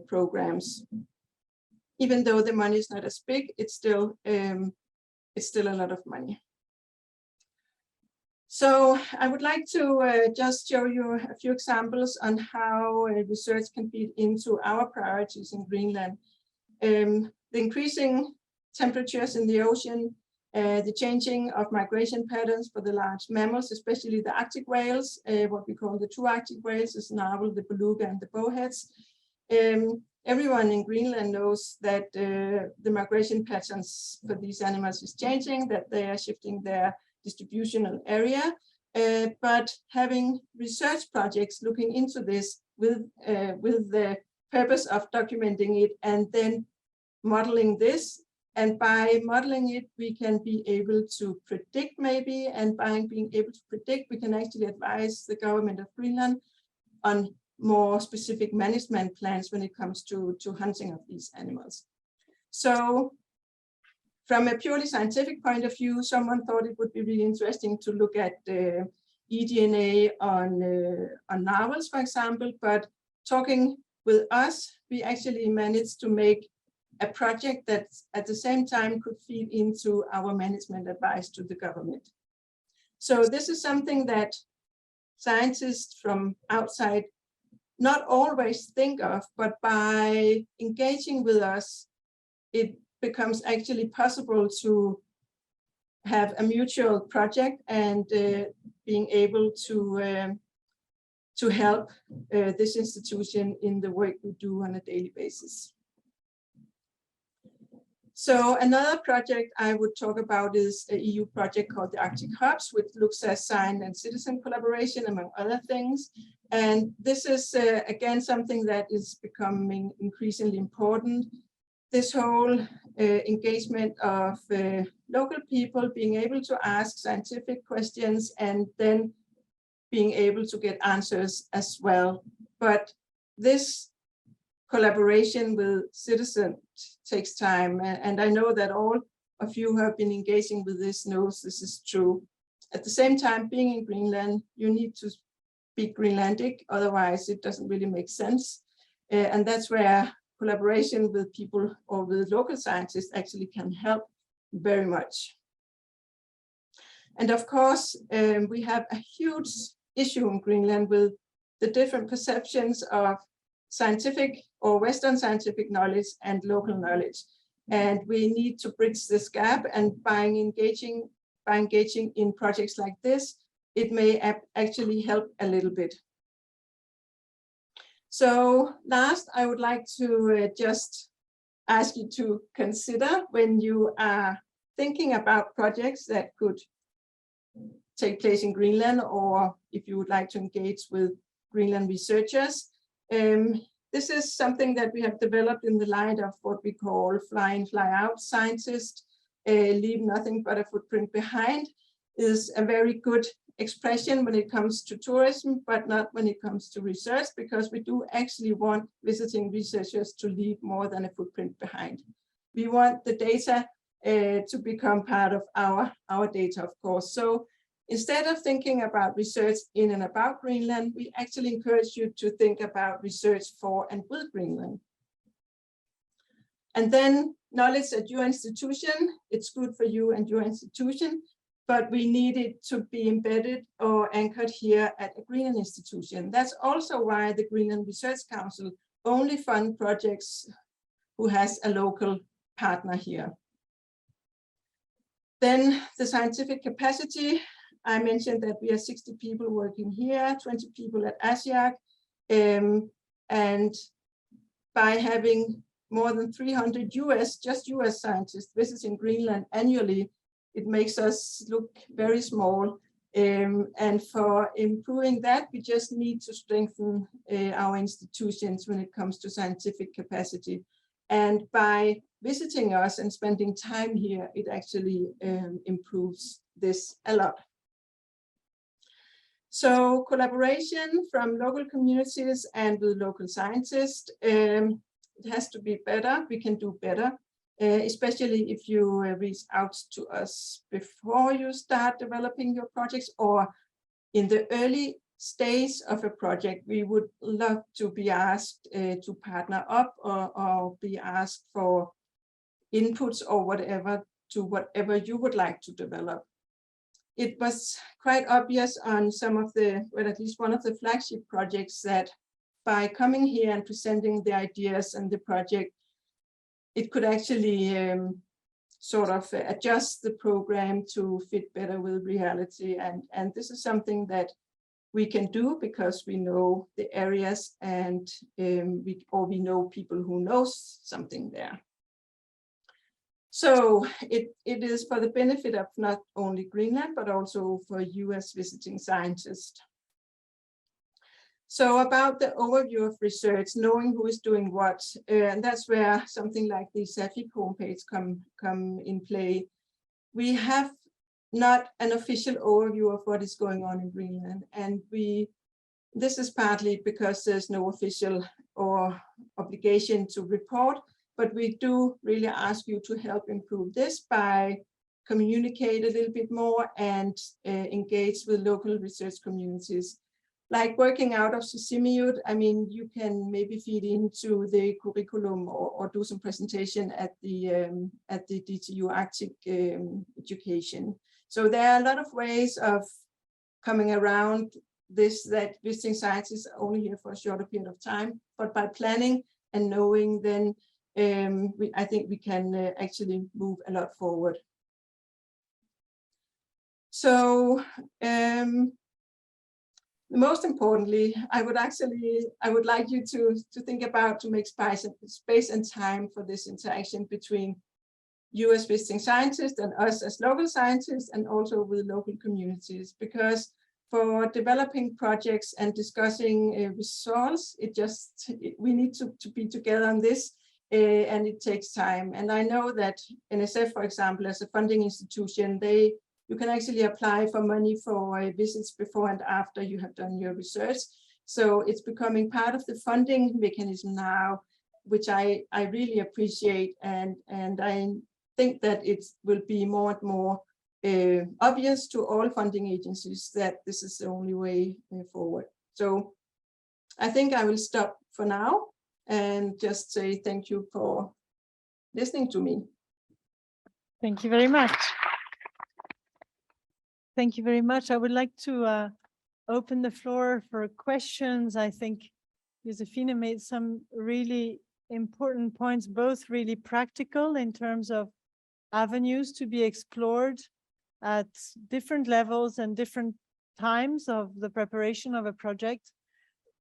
programs. Even though the money is not as big, it's still a lot of money. So I would like to just show you a few examples on how research can feed into our priorities in Greenland. The increasing temperatures in the ocean, the changing of migration patterns for the large mammals, especially the Arctic whales, what we call the two Arctic whales, the narwhal, the beluga, and the bowheads. Everyone in Greenland knows that the migration patterns for these animals is changing, that they are shifting their distributional area, but having research projects looking into this with the purpose of documenting it and then modeling this. And by modeling it, we can be able to predict maybe, and by being able to predict, we can actually advise the government of Greenland on more specific management plans when it comes to hunting of these animals. So from a purely scientific point of view, someone thought it would be really interesting to look at eDNA on narwhals, for example, but talking with us, we actually managed to make a project that at the same time could feed into our management advice to the government. So this is something that scientists from outside not always think of, but by engaging with us, it becomes actually possible to have a mutual project and being able to help this institution in the work we do on a daily basis. So another project I would talk about is an EU project called the Arctic Hubs, which looks at science and citizen collaboration, among other things. And this is, again, something that is becoming increasingly important. This whole engagement of local people being able to ask scientific questions and then being able to get answers as well. But this collaboration with citizens takes time. And I know that all of you who have been engaging with this knows this is true. At the same time, being in Greenland, you need to speak Greenlandic, otherwise it doesn't really make sense. And that's where collaboration with people or with local scientists actually can help very much. And of course, we have a huge issue in Greenland with the different perceptions of scientific or Western scientific knowledge and local knowledge. And we need to bridge this gap, and by engaging in projects like this, it may actually help a little bit. So last, I would like to just ask you to consider, when you are thinking about projects that could take place in Greenland, or if you would like to engage with Greenland researchers, this is something that we have developed in the light of what we call fly in, fly out scientists, leave nothing but a footprint behind, is a very good expression when it comes to tourism, but not when it comes to research, because we do actually want visiting researchers to leave more than a footprint behind. We want the data to become part of our data, of course. So instead of thinking about research in and about Greenland, we actually encourage you to think about research for and with Greenland. And then knowledge at your institution. It's good for you and your institution, but we need it to be embedded or anchored here at a Greenland institution. That's also why the Greenland Research Council only fund projects who has a local partner here. Then the scientific capacity. I mentioned that we are 60 people working here, 20 people at ASIAC, and by having more than 300 US scientists visiting Greenland annually, it makes us look very small. And for improving that, we just need to strengthen our institutions when it comes to scientific capacity. And by visiting us and spending time here, it actually improves this a lot. So collaboration from local communities and with local scientists, it has to be better. We can do better, especially if you reach out to us before you start developing your projects or in the early stage of a project. We would love to be asked to partner up or be asked for inputs or whatever to whatever you would like to develop. It was quite obvious on some of the, well, at least one of the flagship projects, that by coming here and presenting the ideas and the project, it could actually sort of adjust the program to fit better with reality. And this is something that we can do because we know the areas and we know people who know something there. So it is for the benefit of not only Greenland, but also for US visiting scientists. So about the overview of research, knowing who is doing what, and that's where something like the SAFIC homepage come in play. We have not an official overview of what is going on in Greenland, and this is partly because there's no official or obligation to report. But we do really ask you to help improve this by communicate a little bit more and engage with local research communities. Like working out of Sisimiut, I mean, you can maybe feed into the curriculum or do some presentation at the DTU Arctic education. So there are a lot of ways of coming around this, that visiting scientists are only here for a shorter period of time, but by planning and knowing, then I think we can actually move a lot forward. So most importantly, I would like you to think about to make space and time for this interaction between US visiting scientists and us as local scientists, and also with local communities, because for developing projects and discussing results, we need to be together on this. And it takes time. And I know that NSF, for example, as a funding institution, you can actually apply for money for visits before and after you have done your research. So it's becoming part of the funding mechanism now, which I really appreciate. And I think that it will be more and more obvious to all funding agencies that this is the only way forward. So I think I will stop for now and just say thank you for listening to me. Thank you very much. Thank you very much. I would like to open the floor for questions. I think Josefina made some really important points, both really practical in terms of avenues to be explored at different levels and different times of the preparation of a project,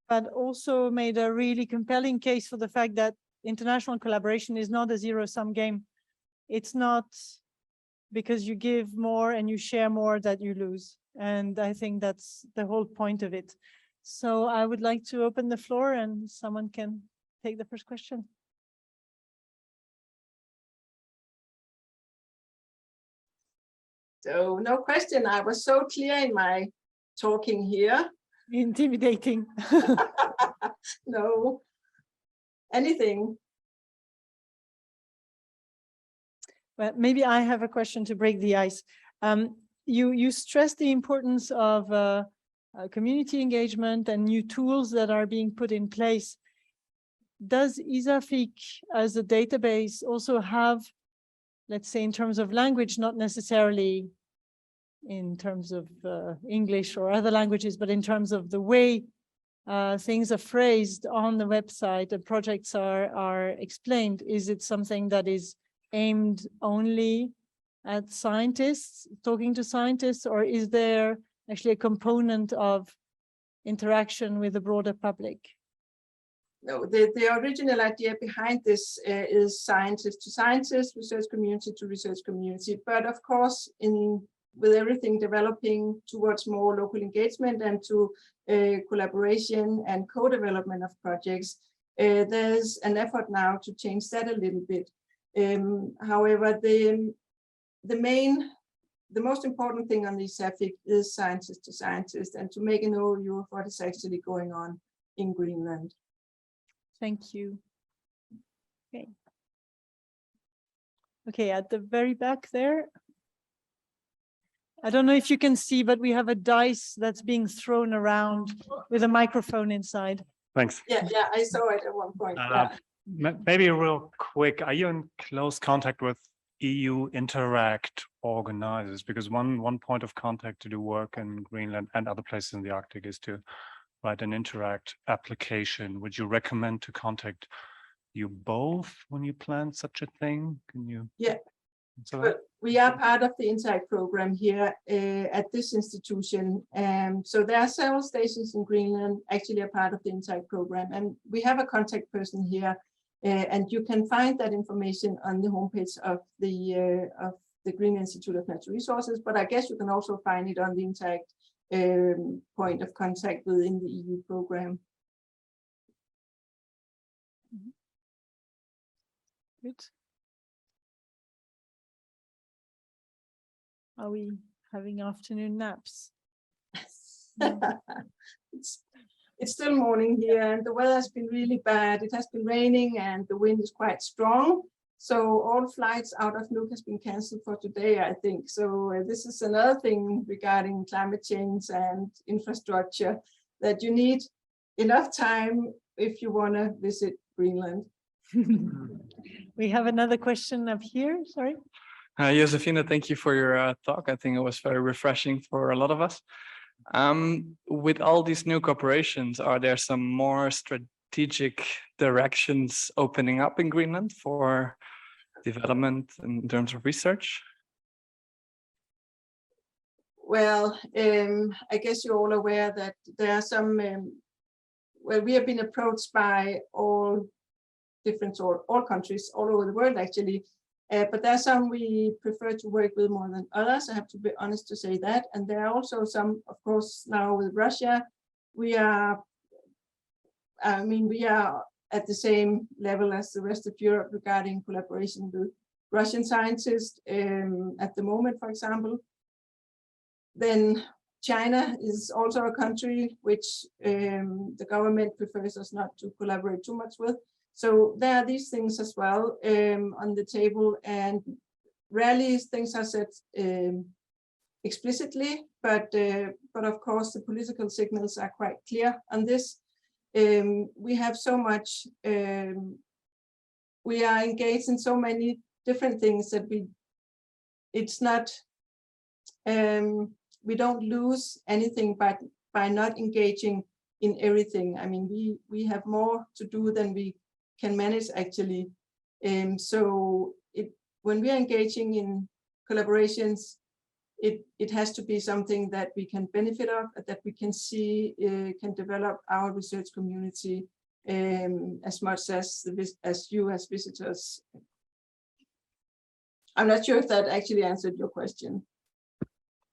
but also made a really compelling case for the fact that international collaboration is not a zero-sum game. It's not because you give more and you share more that you lose. And I think that's the whole point of it. So I would like to open the floor and someone can take the first question. So no question, I was so clear in my talking here. Intimidating. No, anything. Well, maybe I have a question to break the ice. You stress the importance of community engagement and new tools that are being put in place. does ISAFIC as a database also have, let's say, in terms of language, not necessarily in terms of English or other languages, but in terms of the way things are phrased on the website, the projects are explained? Is it something that is aimed only at scientists, talking to scientists, or is there actually a component of interaction with the broader public? No, the original idea behind this is scientist to scientist, research community to research community. But of course, with everything developing towards more local engagement and to collaboration and co-development of projects, there's an effort now to change that a little bit. However, the most important thing on the ISAFIC is scientist to scientist, and to make an overview of what is actually going on in Greenland. Thank you. Okay. Okay, at the very back there. I don't know if you can see, but we have a dice that's being thrown around with a microphone inside. Thanks. Yeah, I saw it at one point. Yeah. Maybe real quick, are you in close contact with EU Interact organizers? Because one point of contact to do work in Greenland and other places in the Arctic is to write an Interact application. Would you recommend to contact you both when you plan such a thing? Can you? Yeah. So But we are part of the Interact program here at this institution. So there are several stations in Greenland actually a part of the Interact program, and we have a contact person here, and you can find that information on the homepage of the Greenland Institute of Natural Resources. But I guess you can also find it on the Interact point of contact within the EU program. Good. Are we having afternoon naps? It's still morning here, and the weather has been really bad. It has been raining and the wind is quite strong. So all flights out of Nuuk has been cancelled for today, I think. So this is another thing regarding climate change and infrastructure, that you need enough time if you want to visit Greenland. We have another question up here, sorry. Josefina, thank you for your talk. I think it was very refreshing for a lot of us. With all these new corporations, are there some more strategic directions opening up in Greenland for development in terms of research? Well, I guess you're all aware that there are some, well, we have been approached by all countries all over the world, actually. But there are some we prefer to work with more than others. I have to be honest to say that. And there are also some, of course, now with Russia, we are at the same level as the rest of Europe regarding collaboration with Russian scientists at the moment, for example. Then China is also a country which the government prefers us not to collaborate too much with. So there are these things as well on the table, and rarely things are said explicitly, but of course the political signals are quite clear on this. We have so much, we are engaged in so many different things that it's not, we don't lose anything by not engaging in everything. I mean, we have more to do than we can manage, actually. So when we are engaging in collaborations, it has to be something that we can benefit of, that we can see can develop our research community as much as you as visitors. I'm not sure if that actually answered your question.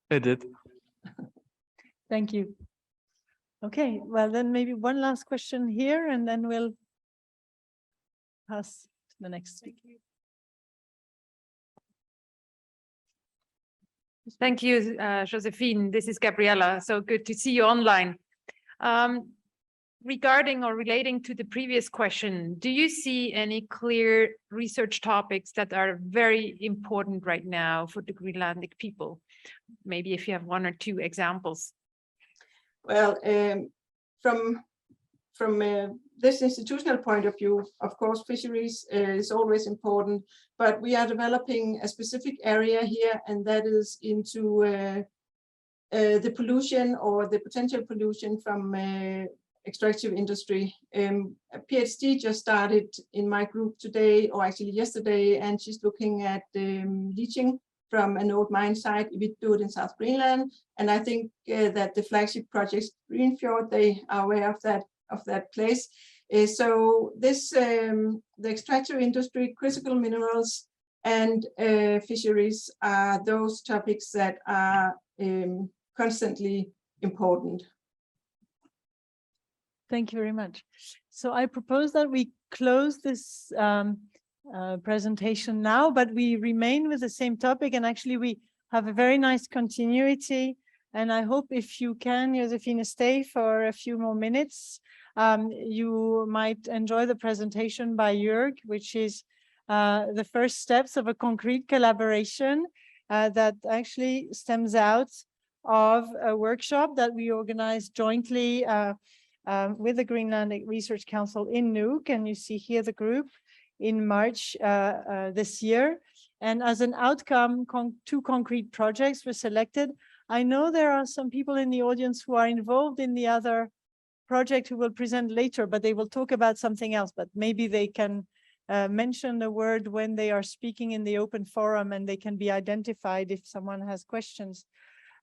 It did. Thank you. Okay, well then maybe one last question here, and then we'll pass to the next speaker. Thank you, Josephine. This is Gabriella. So good to see you online. Regarding or relating to the previous question, do you see any clear research topics that are very important right now for the Greenlandic people? Maybe if you have one or two examples. Well, this institutional point of view, of course, fisheries is always important, but we are developing a specific area here, and that is into the pollution or the potential pollution from extractive industry. A PhD just started in my group today, or actually yesterday, and she's looking at leaching from an old mine site. We do it in South Greenland, and I think that the flagship project Greenfjord, they are aware of that place. So this the extractive industry, critical minerals, and fisheries are those topics that are constantly important. Thank you very much. So I propose that we close this presentation now, but we remain with the same topic, and actually we have a very nice continuity. And I hope if you can, Josephine, stay for a few more minutes. You might enjoy the presentation by Jörg, which is the first steps of a concrete collaboration that actually stems out of a workshop that we organized jointly with the Greenland Research Council in Nuuk. And you see here the group in March this year. And as an outcome, two concrete projects were selected. I know there are some people in the audience who are involved in the other project who will present later, but they will talk about something else, but maybe they can mention the word when they are speaking in the open forum, and they can be identified if someone has questions.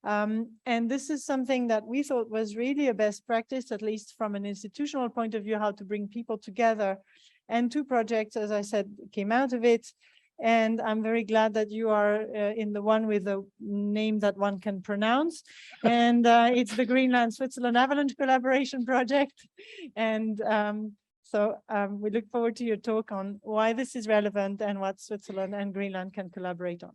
And this is something that we thought was really a best practice, at least from an institutional point of view, how to bring people together. And two projects, as I said, came out of it. And I'm very glad that you are in the one with a name that one can pronounce. And it's the Greenland Switzerland Avalanche Collaboration Project. And so we look forward to your talk on why this is relevant and what Switzerland and Greenland can collaborate on.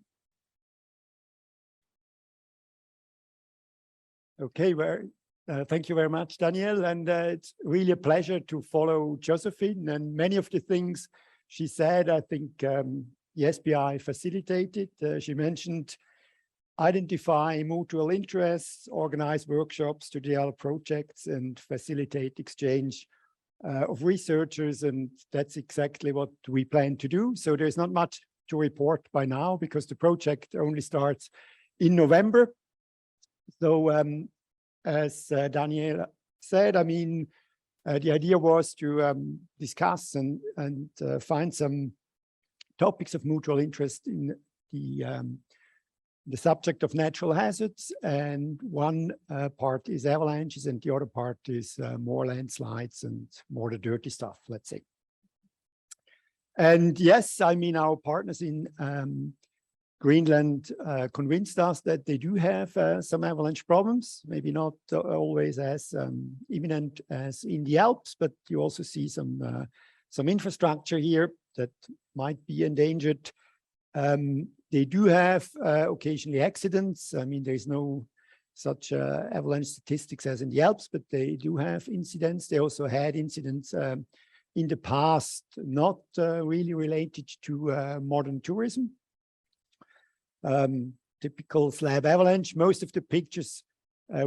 Okay, well, thank you very much, Danielle. And it's really a pleasure to follow Josephine, and many of the things she said, I think the SBI facilitated. She mentioned identify mutual interests, organize workshops to develop projects, and facilitate exchange of researchers. And that's exactly what we plan to do. So there's not much to report by now because the project only starts in November. So as Danielle said, I mean, the idea was to discuss and find some topics of mutual interest in the subject of natural hazards. And one part is avalanches, and the other part is more landslides and more the dirty stuff, let's say. And yes, I mean, our partners in Greenland convinced us that they do have some avalanche problems, maybe not always as imminent as in the Alps, but you also see some infrastructure here that might be endangered. They do have occasionally accidents. I mean, there's no such avalanche statistics as in the Alps, but they do have incidents. They also had incidents in the past, not really related to modern tourism. Typical slab avalanche. Most of the pictures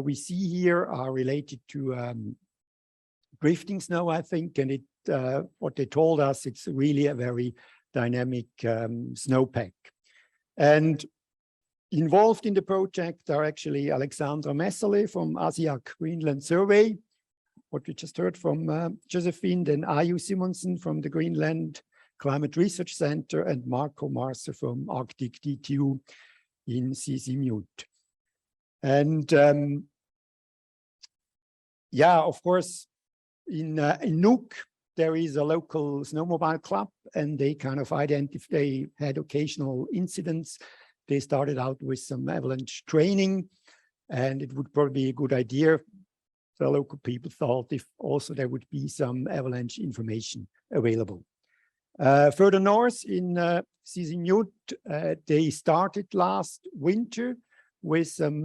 we see here are related to drifting snow, I think, and what they told us, it's really a very dynamic snowpack. And involved in the project are actually Alexandra Messerle from ASIAC Greenland Survey, what we just heard from Josephine, then Ayu Simonsen from the Greenland Climate Research Center, and Marco Marcer from Arctic DTU in Sisimiut. And yeah, of course, in Nuuk, there is a local snowmobile club, and they kind of they had occasional incidents. They started out with some avalanche training, and it would probably be a good idea. The local people thought if also there would be some avalanche information available. Further north in Sisimiut, they started last winter with some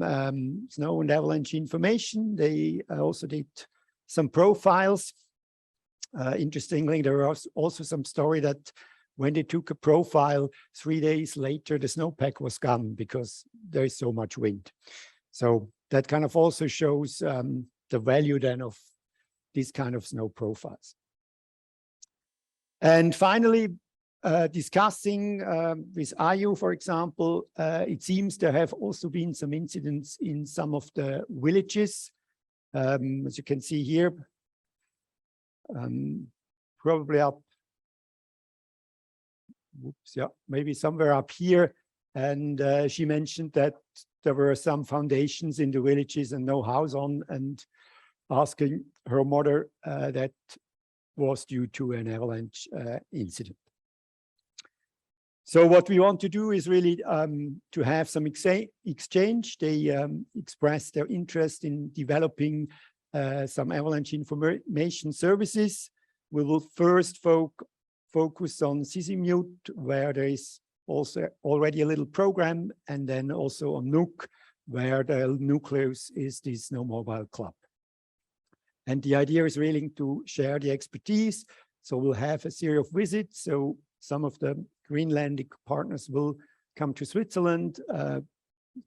snow and avalanche information. They also did some profiles. Interestingly, there was also some story that when they took a profile, 3 days later, the snowpack was gone because there is so much wind. So that kind of also shows the value then of these kind of snow profiles. And finally, discussing with IU, for example, it seems there have also been some incidents in some of the villages. As you can see here, probably up, whoops, yeah, maybe somewhere up here. And she mentioned that there were some foundations in the villages and no house on, and asking her mother that was due to an avalanche incident. So what we want to do is really to have some exchange. They expressed their interest in developing some avalanche information services. We will first focus on Sisimiut, where there is also already a little program, and then also on Nuuk, where the nucleus is the Snowmobile Club. And the idea is really to share the expertise. So we'll have a series of visits. So some of the Greenlandic partners will come to Switzerland,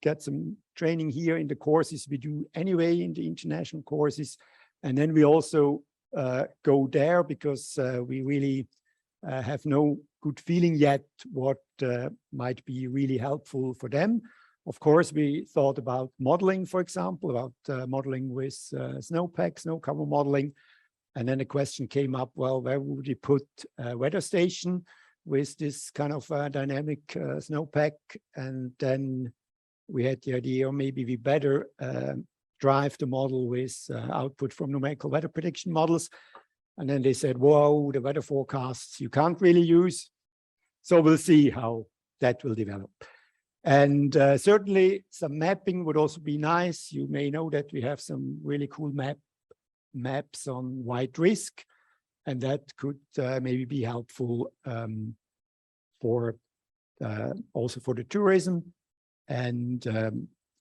get some training here in the courses we do anyway in the international courses. And then we also go there because we really have no good feeling yet what might be really helpful for them. Of course, we thought about modeling, for example, about modeling with snowpack, snow cover modeling. And then the question came up, well, where would you put a weather station with this kind of dynamic snowpack? And then we had the idea, or maybe we better drive the model with output from numerical weather prediction models. And then they said, whoa, the weather forecasts you can't really use. So we'll see how that will develop. And certainly some mapping would also be nice. You may know that we have some really cool maps on white risk, and that could maybe be helpful for also for the tourism. And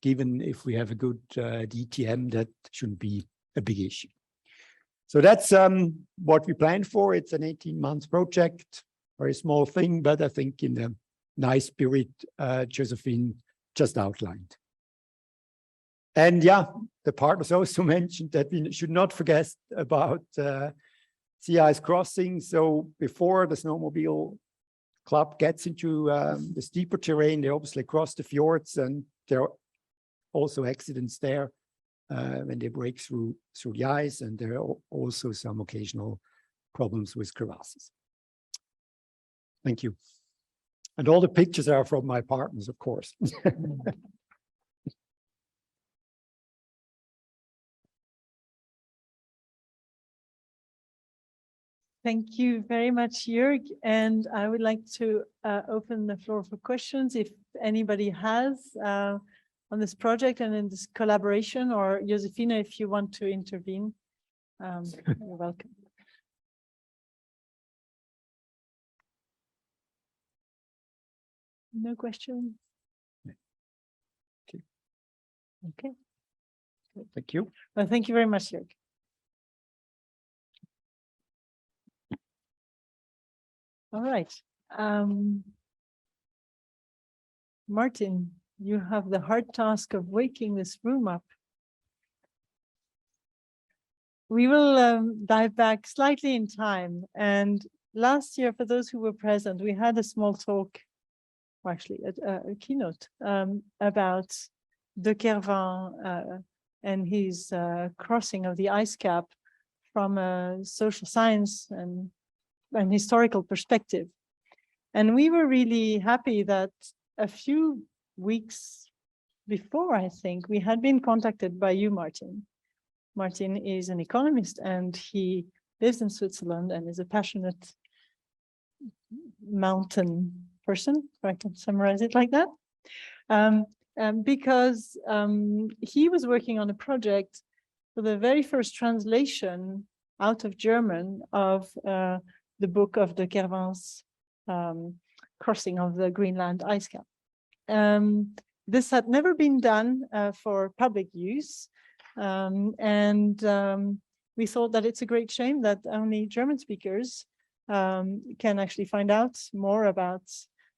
given if we have a good DTM, that shouldn't be a big issue. So that's what we planned for. It's an 18-month project, very small thing, but I think in the nice spirit Josephine just outlined. And yeah, the partners also mentioned that we should not forget about sea ice crossing. So before the snowmobile club gets into the steeper terrain, they obviously cross the fjords, and there are also accidents there when they break through the ice, and there are also some occasional problems with crevasses. Thank you. And all the pictures are from my partners, of course. Thank you very much, Jörg. And I would like to open the floor for questions if anybody has on this project and in this collaboration, or Josefina, if you want to intervene, you're welcome. No questions? Okay. Okay. Thank you. Well, thank you very much, Jörg. All right. Martin, you have the hard task of waking this room up. We will dive back slightly in time. And last year, for those who were present, we had a small talk, or actually a keynote about de Kervin and his crossing of the ice cap from a social science and an historical perspective. And we were really happy that a few weeks before, I think, we had been contacted by you, Martin. Martin is an economist, and he lives in Switzerland and is a passionate mountain person, if I can summarize it like that. Because he was working on a project for the very first translation out of German of the book of de Kervin's crossing of the Greenland ice cap. This had never been done for public use. We thought that it's a great shame that only German speakers can actually find out more about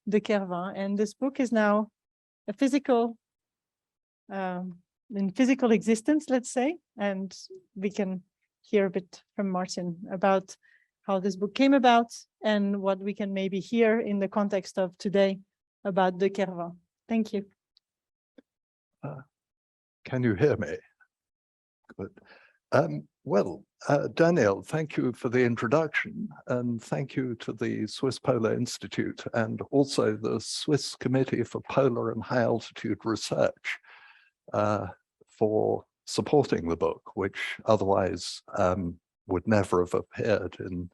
de Kervin. And this book is now a physical, in physical existence, let's say, and we can hear a bit from Martin about how this book came about and what we can maybe hear in the context of today about De Kerven. Thank you. Can you hear me? Good. Well, Daniel, thank you for the introduction, and thank you to the Swiss Polar Institute and also the Swiss Committee for Polar and High Altitude Research for supporting the book, which otherwise would never have appeared in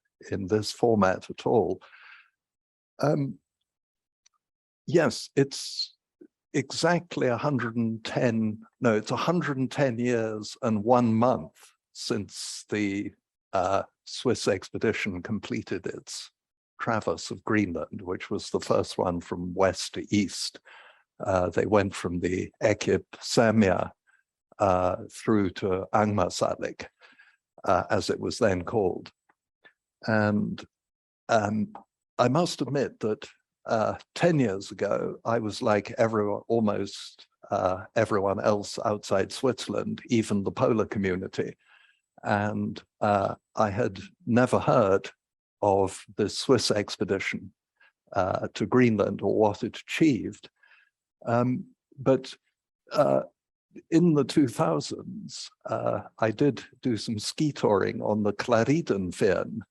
this format at all. Yes, it's exactly 110 years and 1 month since the Swiss expedition completed its traverse of Greenland, which was the first one from west to east. They went from the Ekip Samja through to Angmarsalik, as it was then called. And I must admit that 10 years ago, I was like everyone, almost everyone else outside Switzerland, even the polar community. And I had never heard of the Swiss expedition to Greenland or what it achieved. But in the 2000s, I did do some ski touring on the Claridenfjärden,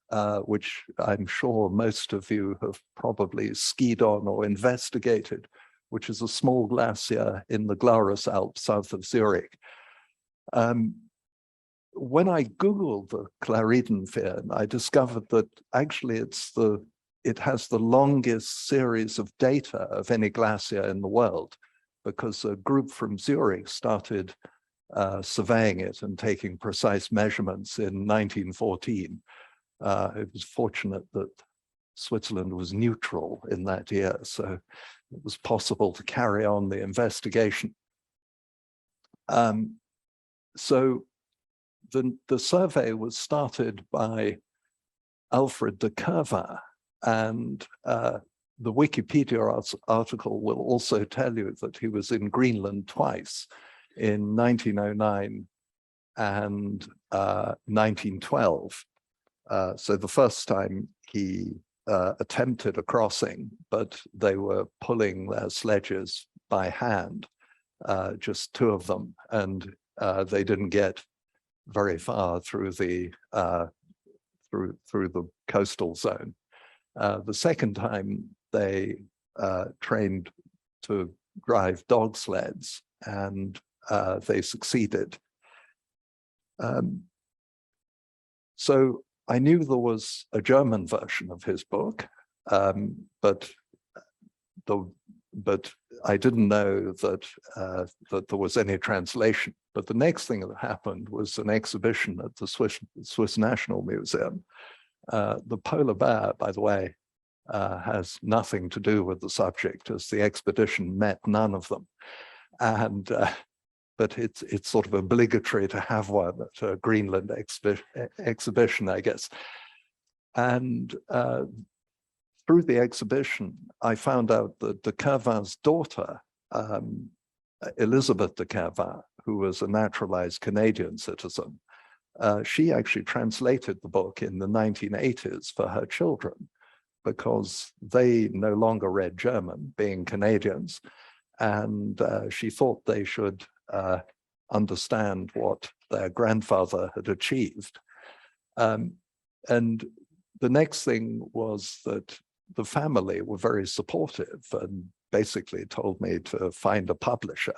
which I'm sure most of you have probably skied on or investigated, which is a small glacier in the Glarus Alps south of Zurich. When I Googled the Claridenfjärden, I discovered that actually it has the longest series of data of any glacier in the world, because a group from Zurich started surveying it and taking precise measurements in 1914. It was fortunate that Switzerland was neutral in that year, so it was possible to carry on the investigation. So the survey was started by Alfred de Kerven, and the Wikipedia article will also tell you that he was in Greenland twice, in 1909 and 1912. So the first time he attempted a crossing, but they were pulling their sledges by hand, just two of them, and they didn't get very far through the through the coastal zone. The second time they trained to drive dog sleds, and they succeeded. So I knew there was a German version of his book, but I didn't know that that there was any translation. But the next thing that happened was an exhibition at the Swiss National Museum. The polar bear, by the way, has nothing to do with the subject, as the expedition met none of them. And but it's sort of obligatory to have one at a Greenland exhibition, I guess. And through the exhibition, I found out that de Kerven's daughter, Elizabeth de Kerven, who was a naturalized Canadian citizen, she actually translated the book in the 1980s for her children, because they no longer read German, being Canadians, and she thought they should understand what their grandfather had achieved. And the next thing was that the family were very supportive and basically told me to find a publisher.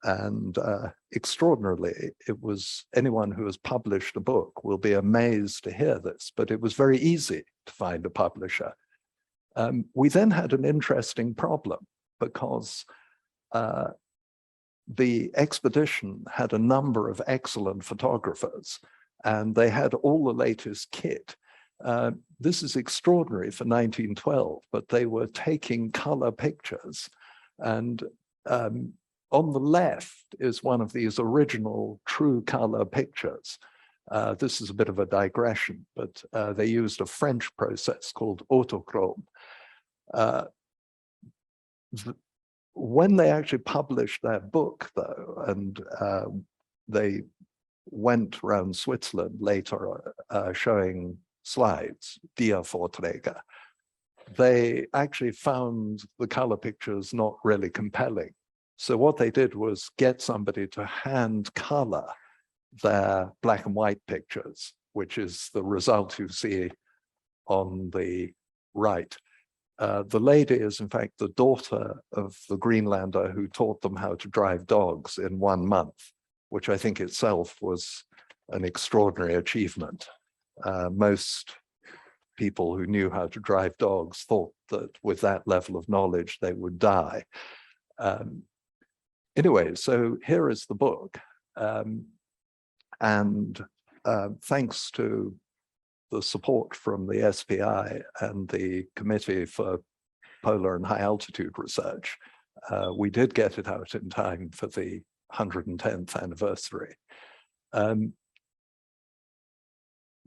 And extraordinarily, it was anyone who has published a book will be amazed to hear this, but it was very easy to find a publisher. We then had an interesting problem, because the expedition had a number of excellent photographers, and they had all the latest kit. This is extraordinary for 1912, but they were taking color pictures. And on the left is one of these original true color pictures. This is a bit of a digression, but they used a French process called autochrome. When they actually published their book, though, and they went around Switzerland later showing slides, Dia-Vorträge, they actually found the color pictures not really compelling. So what they did was get somebody to hand color their black and white pictures, which is the result you see on the right. The lady is in fact the daughter of the Greenlander who taught them how to drive dogs in 1 month, which I think itself was an extraordinary achievement. Most people who knew how to drive dogs thought that with that level of knowledge, they would die. Anyway, so here is the book. Thanks to the support from the SPI and the Committee for Polar and High Altitude Research, we did get it out in time for the 110th anniversary.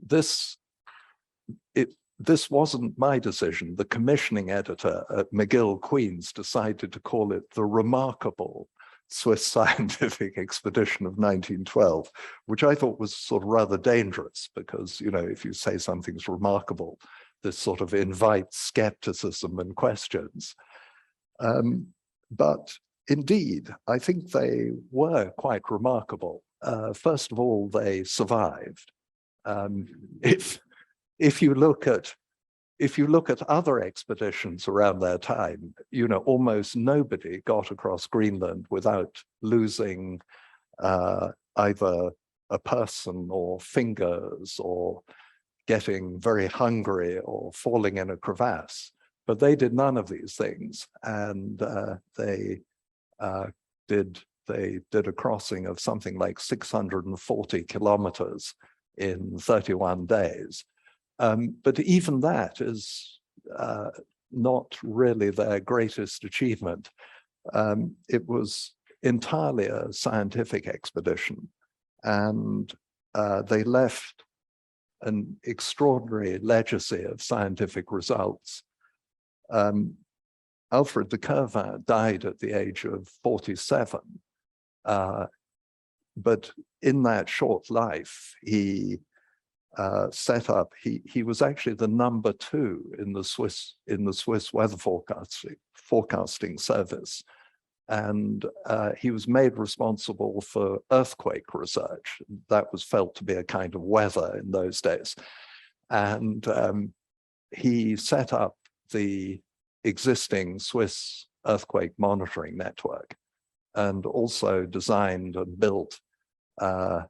This wasn't my decision. The commissioning editor at McGill Queen's decided to call it the Remarkable Swiss Scientific Expedition of 1912, which I thought was sort of rather dangerous because, you know, if you say something's remarkable, this sort of invites skepticism and questions. But indeed, I think they were quite remarkable. First of all, they survived. If you look at other expeditions around their time, you know, almost nobody got across Greenland without losing either a person or fingers or getting very hungry or falling in a crevasse. But they did none of these things, and they did a crossing of something like 640 kilometers in 31 days. But even that is not really their greatest achievement. It was entirely a scientific expedition, and they left an extraordinary legacy of scientific results. Alfred de Quervain died at the age of 47, but in that short life, he set up, he was actually the #2 in the Swiss weather forecasting service. And he was made responsible for earthquake research. That was felt to be a kind of weather in those days. And he set up the existing Swiss earthquake monitoring network and also designed and built a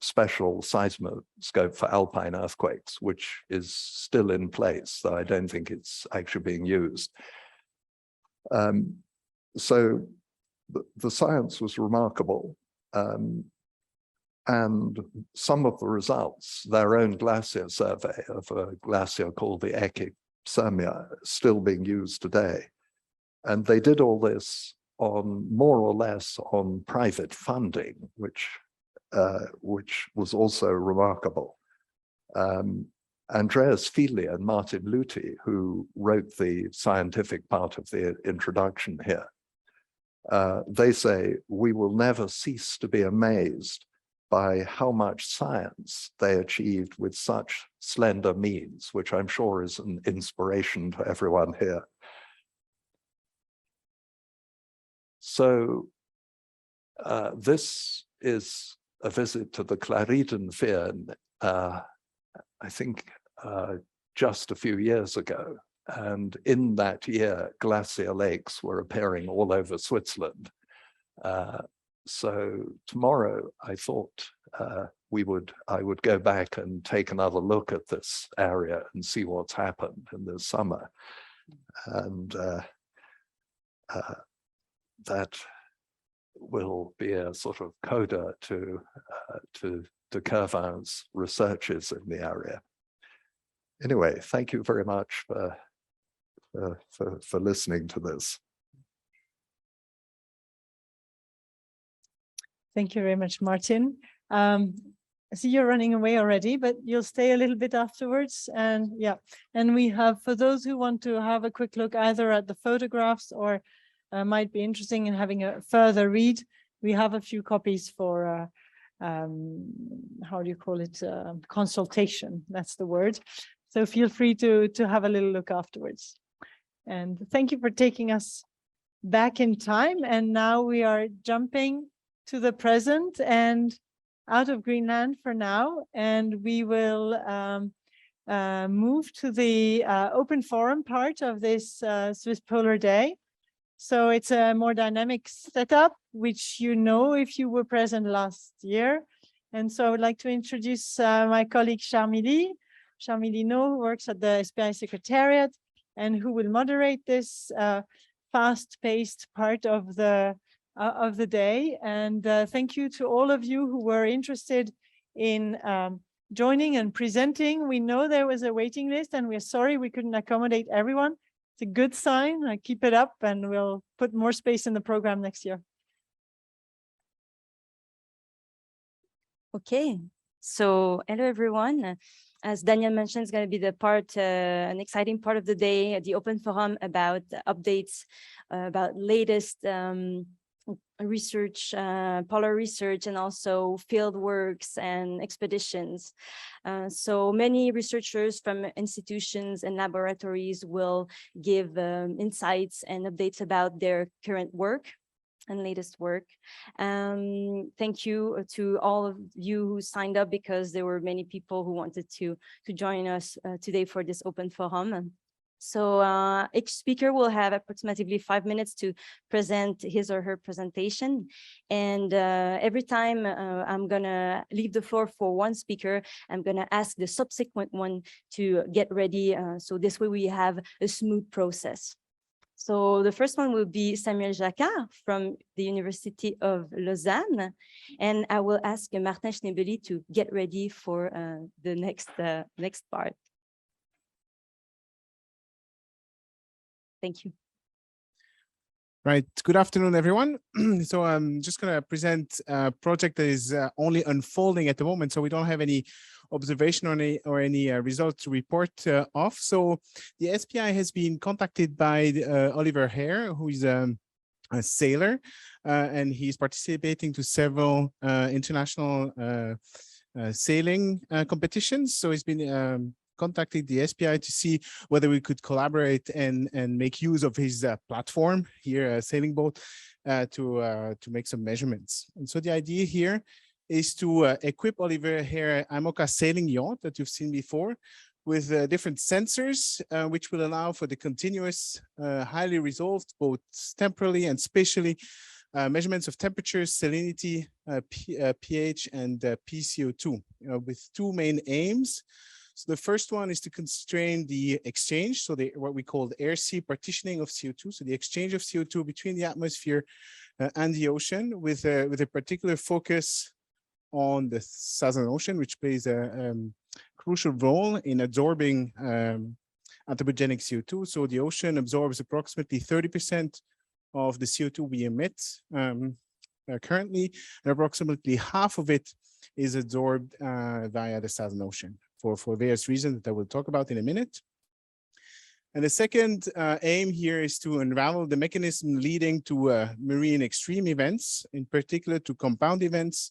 special seismoscope for alpine earthquakes, which is still in place, though I don't think it's actually being used. So the science was remarkable. And some of the results, their own glacier survey of a glacier called the Ecke Sirmia, still being used today. And they did all this on more or less on private funding, which was also remarkable. Andreas Fili and Martin Luthi, who wrote the scientific part of the introduction here, they say, we will never cease to be amazed by how much science they achieved with such slender means, which I'm sure is an inspiration to everyone here. So this is a visit to the Clariden-Fehr, I think just a few years ago. And in that year, glacier lakes were appearing all over Switzerland. So tomorrow, I thought I would go back and take another look at this area and see what's happened in the summer. And that will be a sort of coda to de Quervain's researches in the area. Anyway, thank you very much for listening to this. Thank you very much, Martin. I see you're running away already, but you'll stay a little bit afterwards. And yeah, and we have, for those who want to have a quick look either at the photographs or might be interesting in having a further read, we have a few copies for, how do you call it, consultation, that's the word. So feel free to have a little look afterwards. And thank you for taking us back in time. And now we are jumping to the present and out of Greenland for now. And we will move to the open forum part of this Swiss Polar Day. So it's a more dynamic setup, which you know if you were present last year. And so I would like to introduce my colleague Charmily No, who works at the SPI Secretariat and who will moderate this fast-paced part of the day. And thank you to all of you who were interested in joining and presenting. We know there was a waiting list and we're sorry we couldn't accommodate everyone. It's a good sign. Keep it up and we'll put more space in the program next year. Okay, so hello everyone. As Daniel mentioned, it's going to be the part, an exciting part of the day, the open forum about updates, about latest research, polar research, and also field works and expeditions. So many researchers from institutions and laboratories will give insights and updates about their current work and latest work. Thank you to all of you who signed up, because there were many people who wanted to join us today for this open forum. So each speaker will have approximately 5 minutes to present his or her presentation. And every time I'm gonna leave the floor for one speaker, I'm gonna ask the subsequent one to get ready. So this way we have a smooth process. So the first one will be Samuel Jacquard from the University of Lausanne. And I will ask Martin Schnebeli to get ready for the next part. Thank you. Right. Good afternoon, everyone. So I'm just going to present a project that is only unfolding at the moment. So we don't have any observation or any results to report off. So the SPI has been contacted by Oliver Hare, who is a sailor, and he's participating to several international sailing competitions. So he's been contacted the SPI to see whether we could collaborate and make use of his platform here, a sailing boat, to make some measurements. And so the idea here is to equip Oliver Hare IMOCA sailing yacht that you've seen before with different sensors, which will allow for the continuous, highly resolved, both temporally and spatially, measurements of temperature, salinity, pH, and PCO2, with two main aims. So the first one is to constrain the exchange, so what we call the air-sea partitioning of CO2, so the exchange of CO2 between the atmosphere and the ocean, with a particular focus on the Southern Ocean, which plays a crucial role in absorbing anthropogenic CO2. So the ocean absorbs approximately 30% of the CO2 we emit currently, and approximately half of it is absorbed via the Southern Ocean for various reasons that I will talk about in a minute. And the second aim here is to unravel the mechanism leading to marine extreme events, in particular to compound events,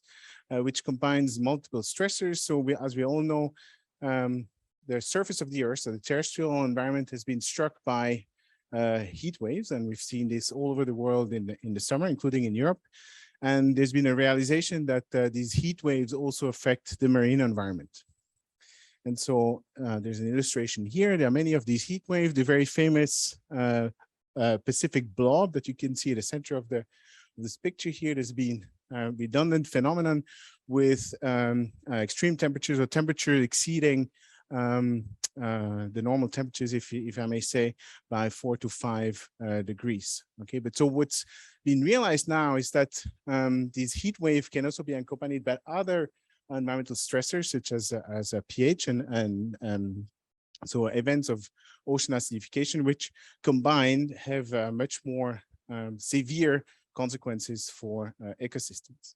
which combines multiple stressors. So as we all know, the surface of the Earth, so the terrestrial environment, has been struck by heat waves, and we've seen this all over the world in the summer, including in Europe. And there's been a realization that these heat waves also affect the marine environment. And so there's an illustration here. There are many of these heat waves. The very famous Pacific blob that you can see at the center of this picture here. There's been a redundant phenomenon with extreme temperatures, or temperature exceeding the normal temperatures, if I may say, by 4 to 5 degrees. Okay, but so what's been realized now is that these heat waves can also be accompanied by other environmental stressors, such as pH and so events of ocean acidification, which combined have much more severe consequences for ecosystems.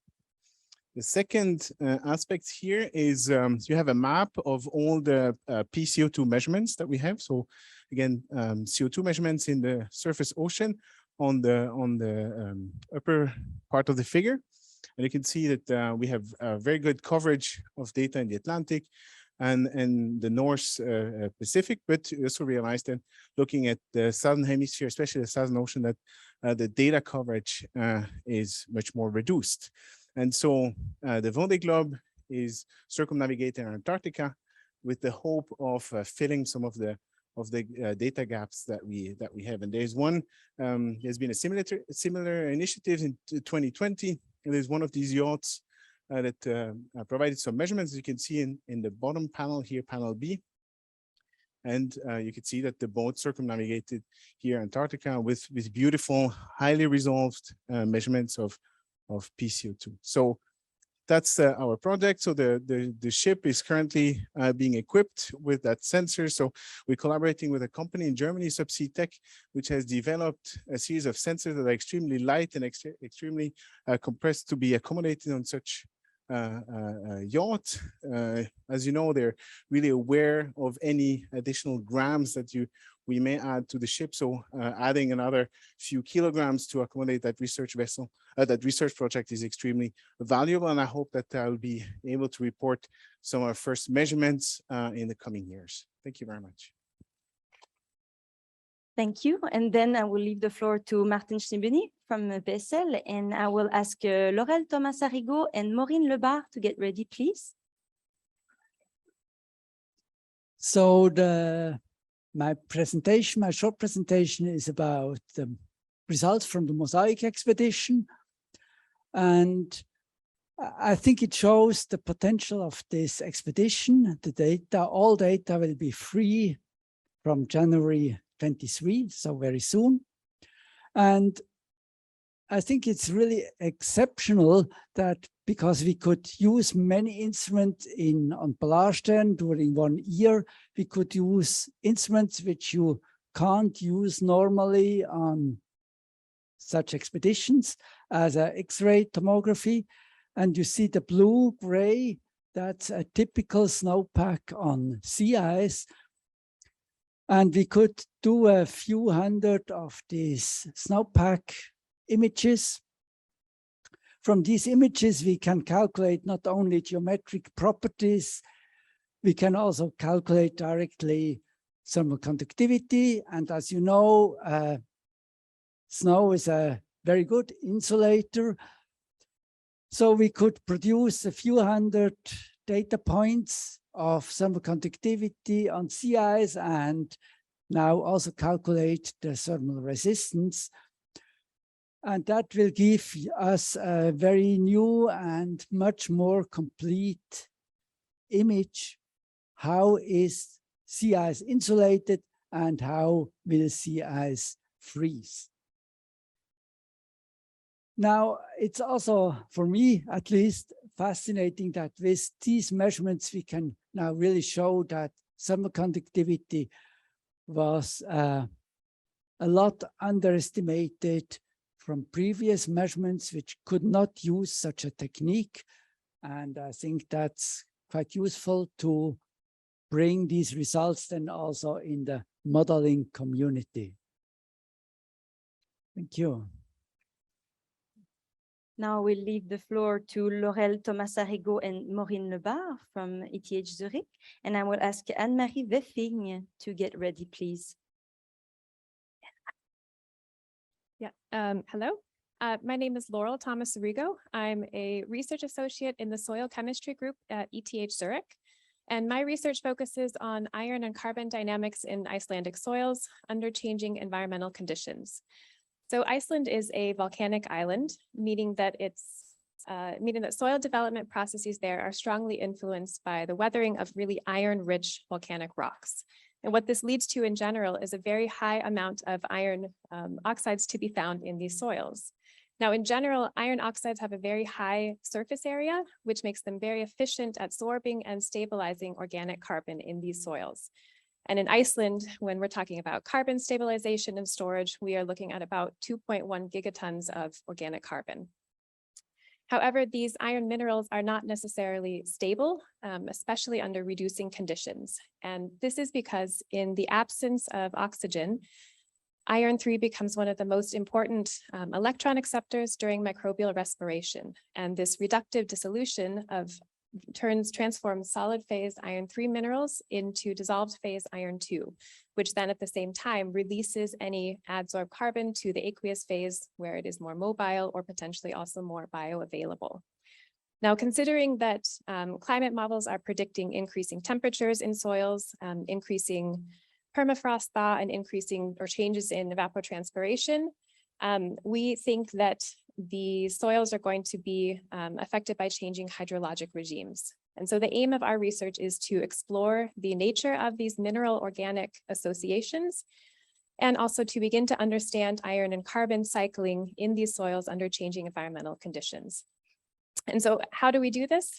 The second aspect here is you have a map of all the PCO2 measurements that we have. So again, CO2 measurements in the surface ocean on the upper part of the figure. And you can see that we have very good coverage of data in the Atlantic and the North Pacific, but you also realize that looking at the Southern Hemisphere, especially the Southern Ocean, that the data coverage is much more reduced. And so the Vendée Globe is circumnavigating Antarctica with the hope of filling some of the data gaps that we have. And there's one, there's been a similar initiative in 2020. And there's one of these yachts that provided some measurements. You can see in the bottom panel here, panel B. And you can see that the boat circumnavigated here Antarctica with beautiful, highly resolved measurements of PCO2. So that's our project. So the ship is currently being equipped with that sensor. So we're collaborating with a company in Germany, Subsea Tech, which has developed a series of sensors that are extremely light and extremely compressed to be accommodated on such yacht. As you know, they're really aware of any additional grams that we may add to the ship. So adding another few kilograms to accommodate that research vessel, that research project is extremely valuable. And I hope that I'll be able to report some of our first measurements in the coming years. Thank you very much. Thank you. And then I will leave the floor to Martin Schneebeni from BSL, and I will ask Laurel Thomas-Arrigo and Maureen Lebar to get ready, please. So my short presentation is about the results from the Mosaic expedition. And I think it shows the potential of this expedition. The data, all data will be free from January 23, so very soon. And I think it's really exceptional that because we could use many instruments on Polarstern during 1 year, we could use instruments which you can't use normally on such expeditions as a X-ray tomography. And you see the blue-gray, that's a typical snowpack on sea ice. And we could do a few hundred of these snowpack images. From these images, we can calculate not only geometric properties, we can also calculate directly thermal conductivity. And as you know, snow is a very good insulator. So we could produce a few hundred data points of thermal conductivity on sea ice and now also calculate the thermal resistance. And that will give us a very new and much more complete image. How is sea ice insulated and how will sea ice freeze? Now, it's also, for me at least, fascinating that with these measurements, we can now really show that thermal conductivity was a lot underestimated from previous measurements, which could not use such a technique. And I think that's quite useful to bring these results then also in the modeling community. Thank you. Now we'll leave the floor to Laurel Thomas-Arrigo and Maureen Lebar from ETH Zurich. And I will ask Anne-Marie Weffing to get ready, please. Yeah, hello. My name is Laurel Thomas-Arrigo. I'm a research associate in the soil chemistry group at ETH Zurich. And my research focuses on iron and carbon dynamics in Icelandic soils under changing environmental conditions. So Iceland is a volcanic island, meaning that soil development processes there are strongly influenced by the weathering of really iron-rich volcanic rocks. And what this leads to in general is a very high amount of iron oxides to be found in these soils. Now, in general, iron oxides have a very high surface area, which makes them very efficient at sorbing and stabilizing organic carbon in these soils. And in Iceland, when we're talking about carbon stabilization and storage, we are looking at about 2.1 gigatons of organic carbon. However, these iron minerals are not necessarily stable, especially under reducing conditions. And this is because in the absence of oxygen, Iron 3 becomes one of the most important electron acceptors during microbial respiration. And this reductive dissolution transforms solid phase iron 3 minerals into dissolved phase iron 2, which then at the same time releases any adsorbed carbon to the aqueous phase where it is more mobile or potentially also more bioavailable. Now, considering that climate models are predicting increasing temperatures in soils, increasing permafrost thaw and increasing or changes in evapotranspiration, we think that the soils are going to be affected by changing hydrologic regimes. And so the aim of our research is to explore the nature of these mineral organic associations and also to begin to understand iron and carbon cycling in these soils under changing environmental conditions. And so how do we do this?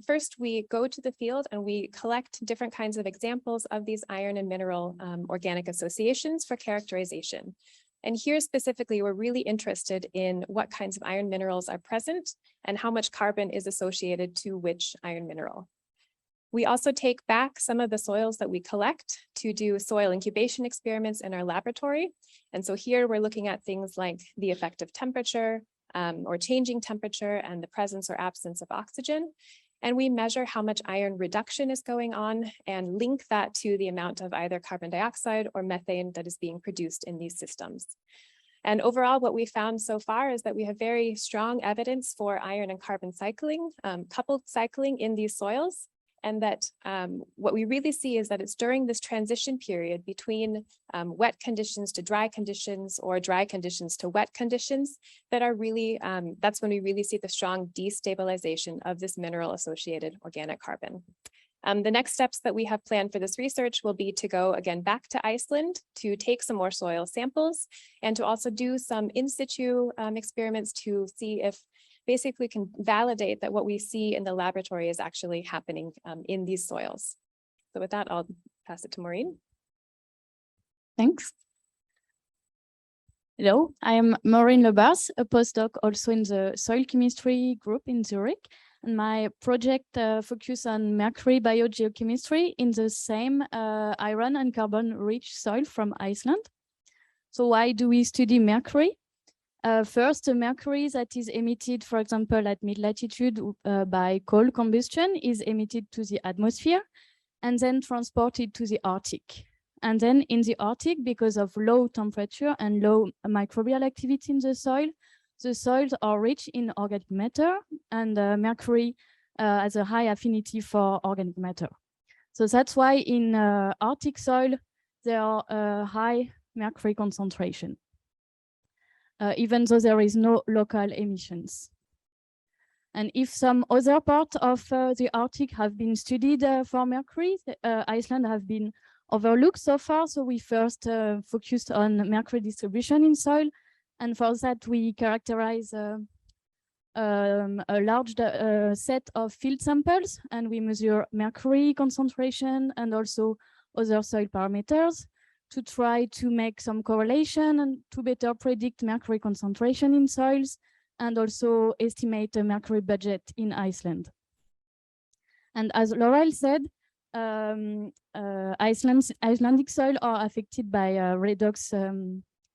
First, we go to the field and we collect different kinds of examples of these iron and mineral organic associations for characterization. And here specifically, we're really interested in what kinds of iron minerals are present and how much carbon is associated to which iron mineral. We also take back some of the soils that we collect to do soil incubation experiments in our laboratory. And so here we're looking at things like the effect of temperature, or changing temperature and the presence or absence of oxygen. And we measure how much iron reduction is going on and link that to the amount of either carbon dioxide or methane that is being produced in these systems. And overall, what we found so far is that we have very strong evidence for iron and carbon cycling, coupled cycling in these soils. And that what we really see is that it's during this transition period between wet conditions to dry conditions or dry conditions to wet conditions that are really, that's when we really see the strong destabilization of this mineral associated organic carbon. The next steps that we have planned for this research will be to go again back to Iceland to take some more soil samples and to also do some in situ experiments to see if basically can validate that what we see in the laboratory is actually happening in these soils. So with that, I'll pass it to Maureen. Thanks. Hello, I am Maureen Lebars, a postdoc also in the soil chemistry group in Zurich. And my project focuses on mercury biogeochemistry in the same iron and carbon rich soil from Iceland. So why do we study mercury? First, the mercury that is emitted, for example, at mid-latitude by coal combustion is emitted to the atmosphere and then transported to the Arctic. And then in the Arctic, because of low temperature and low microbial activity in the soils are rich in organic matter, and mercury has a high affinity for organic matter. So that's why in Arctic soil, there are high mercury concentration. Even though there is no local emissions. And if some other part of the Arctic have been studied for mercury, Iceland have been overlooked so far. So we first focused on mercury distribution in soil. And for that, we characterize a large set of field samples, and we measure mercury concentration and also other soil parameters to try to make some correlation and to better predict mercury concentration in soils and also estimate a mercury budget in Iceland. And as Laurel said, Icelandic soil are affected by redox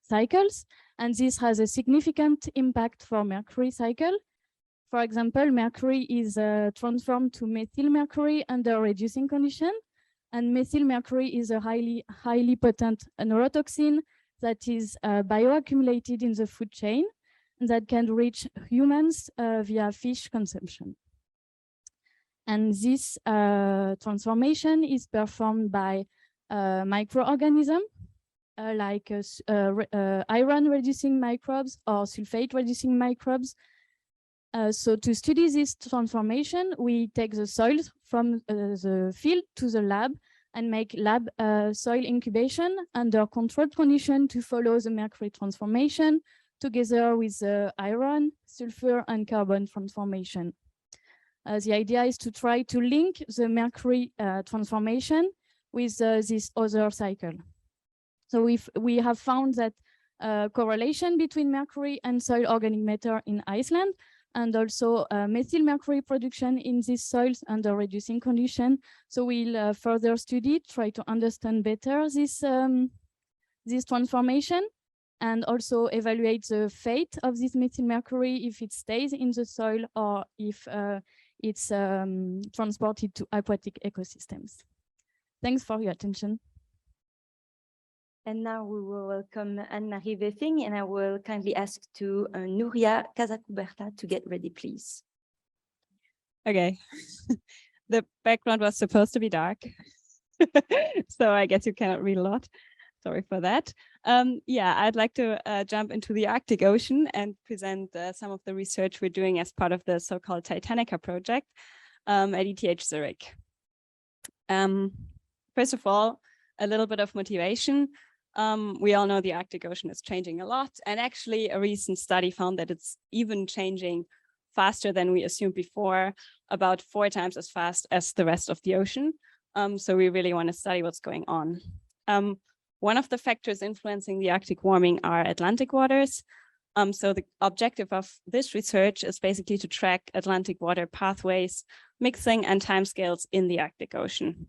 cycles, and this has a significant impact for mercury cycle. For example, mercury is transformed to methyl mercury under reducing condition. And methyl mercury is a highly potent neurotoxin that is bioaccumulated in the food chain that can reach humans via fish consumption. And this transformation is performed by microorganisms like iron-reducing microbes or sulfate-reducing microbes. So to study this transformation, we take the soils from the field to the lab and make lab soil incubation under controlled condition to follow the mercury transformation together with the iron, sulfur, and carbon transformation. The idea is to try to link the mercury transformation with this other cycle. So we have found that correlation between mercury and soil organic matter in Iceland, and also methyl mercury production in these soils under reducing condition. So we'll further study, try to understand better this transformation and also evaluate the fate of this methyl mercury if it stays in the soil or if it's transported to aquatic ecosystems. Thanks for your attention. And now we will welcome Anne-Marie Weffing, and I will kindly ask to Nuria Casacuberta to get ready, please. Okay, the background was supposed to be dark, so I guess you cannot read a lot. Sorry for that. Yeah, I'd like to jump into the Arctic Ocean and present some of the research we're doing as part of the so-called Titanica project at ETH Zurich. First of all, a little bit of motivation. We all know the Arctic Ocean is changing a lot, and actually a recent study found that it's even changing faster than we assumed before, about 4 times as fast as the rest of the ocean. So we really want to study what's going on. One of the factors influencing the Arctic warming are Atlantic waters. So the objective of this research is basically to track Atlantic water pathways, mixing and timescales in the Arctic Ocean.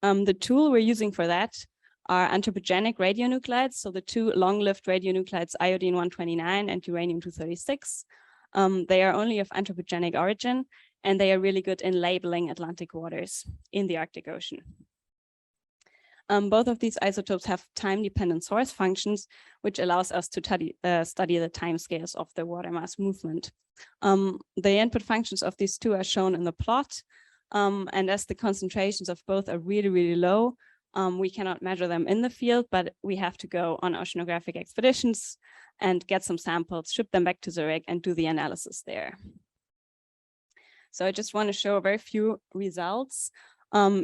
The tool we're using for that are anthropogenic radionuclides. So the 2 long-lived radionuclides, iodine-129 and uranium-236. They are only of anthropogenic origin, and they are really good in labeling Atlantic waters in the Arctic Ocean. Both of these isotopes have time-dependent source functions, which allows us to study the timescales of the water mass movement. The input functions of these 2 are shown in the plot, and as the concentrations of both are really, really low, we cannot measure them in the field, but we have to go on oceanographic expeditions and get some samples, ship them back to Zurich, and do the analysis there. So I just want to show a very few results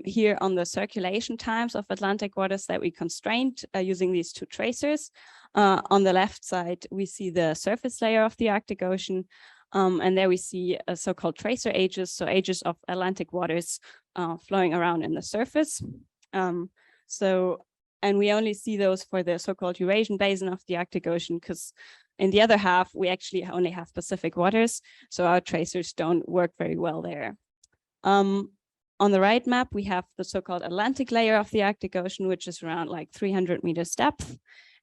here on the circulation times of Atlantic waters that we constrained using these 2 tracers. On the left side, we see the surface layer of the Arctic Ocean, and there we see a so-called tracer ages, so ages of Atlantic waters flowing around in the surface. And we only see those for the so-called Eurasian basin of the Arctic Ocean, because in the other half, we actually only have Pacific waters, so our tracers don't work very well there. On the right map, we have the so-called Atlantic layer of the Arctic Ocean, which is around like 300 meters depth.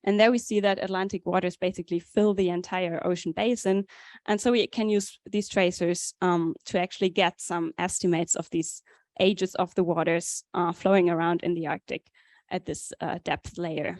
And there we see that Atlantic waters basically fill the entire ocean basin. And so we can use these tracers to actually get some estimates of these ages of the waters flowing around in the Arctic at this depth layer.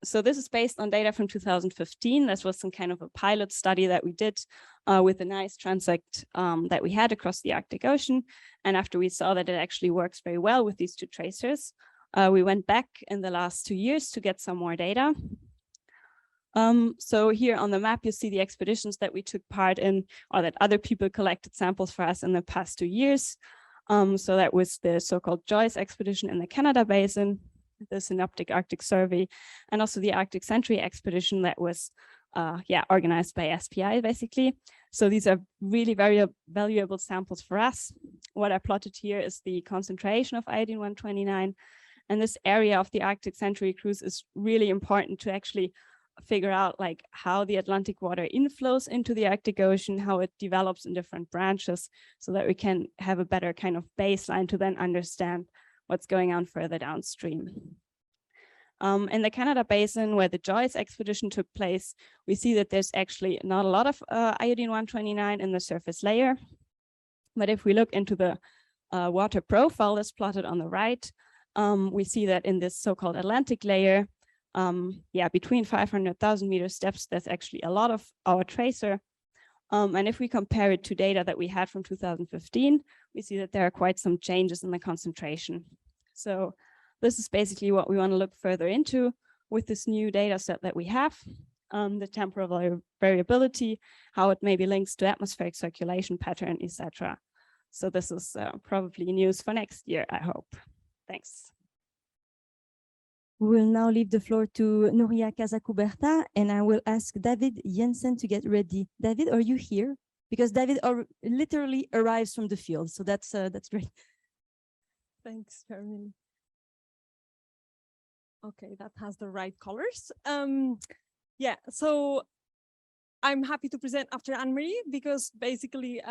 So this is based on data from 2015. This was some kind of a pilot study that we did with a nice transect that we had across the Arctic Ocean. And after we saw that it actually works very well with these 2 tracers, we went back in the last 2 years to get some more data. So here on the map, you see the expeditions that we took part in, or that other people collected samples for us in the past 2 years. So that was the so-called JOICE expedition in the Canada Basin, the Synoptic Arctic Survey, and also the Arctic Century expedition that was organized by SPI, basically. So these are really very valuable samples for us. What I plotted here is the concentration of iodine-129, and this area of the Arctic Century cruise is really important to actually figure out like how the Atlantic water inflows into the Arctic Ocean, how it develops in different branches, so that we can have a better kind of baseline to then understand what's going on further downstream. In the Canada Basin, where the JOICE expedition took place, we see that there's actually not a lot of iodine-129 in the surface layer. But if we look into the water profile that's plotted on the right, we see that in this so-called Atlantic layer, between 500,000 meters depth, there's actually a lot of our tracer. And if we compare it to data that we had from 2015, we see that there are quite some changes in the concentration. So this is basically what we want to look further into with this new data set that we have, the temporal variability, how it maybe links to atmospheric circulation pattern, etc. So this is probably news for next year, I hope. Thanks. We will now leave the floor to Nuria Casacuberta, and I will ask David Jensen to get ready. David, are you here? Because David literally arrives from the field, so that's great. Thanks, Carmen. Okay, that has the right colors. So I'm happy to present after Anne-Marie because basically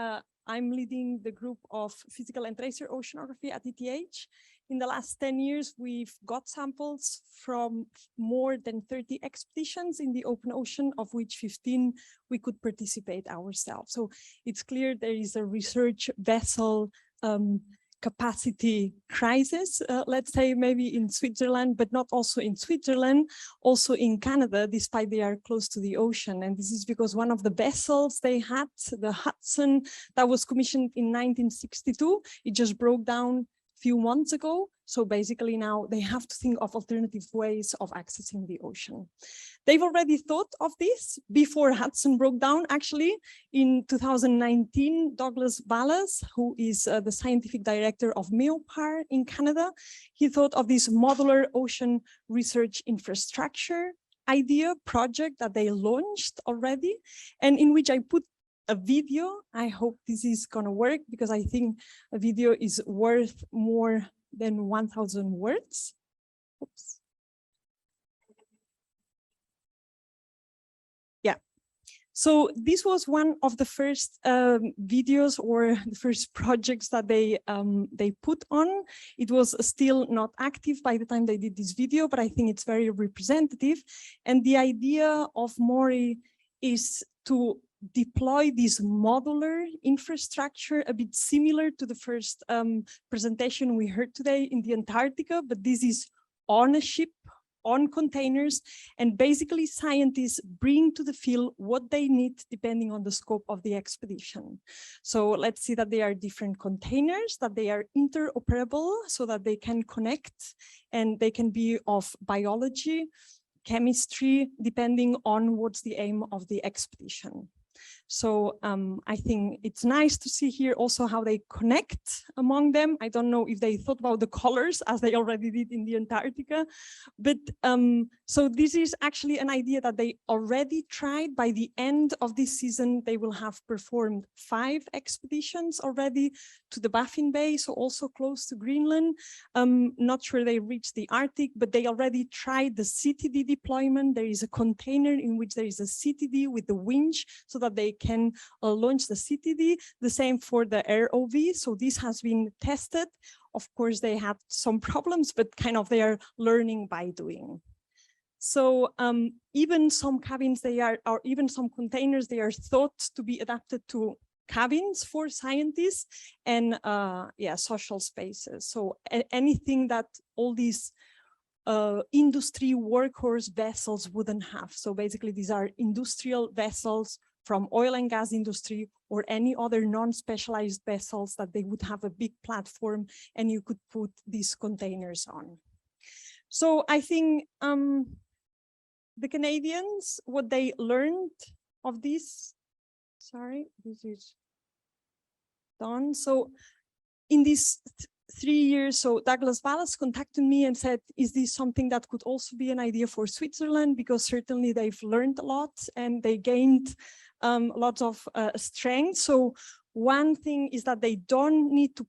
I'm leading the group of physical and tracer oceanography at ETH. in the last 10 years, we've got samples from more than 30 expeditions in the open ocean, of which 15 we could participate ourselves. So it's clear there is a research vessel capacity crisis, let's say maybe in Switzerland, but not also in Switzerland, also in Canada, despite they are close to the ocean. And this is because one of the vessels they had, the Hudson, that was commissioned in 1962, it just broke down a few months ago. So basically now they have to think of alternative ways of accessing the ocean. They've already thought of this before Hudson broke down. Actually, in 2019, Douglas Wallace, who is the scientific director of MEOPAR in Canada, he thought of this modular ocean research infrastructure project that they launched already, and in which I put a video. I hope this is going to work, because I think a video is worth more than 1,000 words. Oops. Yeah. So this was one of the first videos or the first projects that they put on. It was still not active by the time they did this video, but I think it's very representative. And the idea of MORI is to deploy this modular infrastructure, a bit similar to the first presentation we heard today in the Antarctica, but this is on a ship, on containers, and basically scientists bring to the field what they need depending on the scope of the expedition. So let's see that they are different containers, that they are interoperable so that they can connect, and they can be of biology, chemistry, depending on what's the aim of the expedition. So I think it's nice to see here also how they connect among them. I don't know if they thought about the colors as they already did in the Antarctica, but so this is actually an idea that they already tried. By the end of this season, they will have performed 5 expeditions already to the Baffin Bay, so also close to Greenland. Not sure they reached the Arctic, but they already tried the CTD deployment. There is a container in which there is a CTD with the winch so that they can launch the CTD. The same for the ROV. So this has been tested. Of course, they had some problems, but kind of they are learning by doing. So even some cabins, or even some containers, they are thought to be adapted to cabins for scientists and social spaces. So anything that all these industry workhorse vessels wouldn't have. So basically these are industrial vessels from oil and gas industry or any other non-specialized vessels that they would have a big platform and you could put these containers on. So I think the Canadians, what they learned of this, sorry, this is done. So in these 3 years, so Douglas Wallace contacted me and said, is this something that could also be an idea for Switzerland? Because certainly they've learned a lot and they gained lots of strength. So one thing is that they don't need to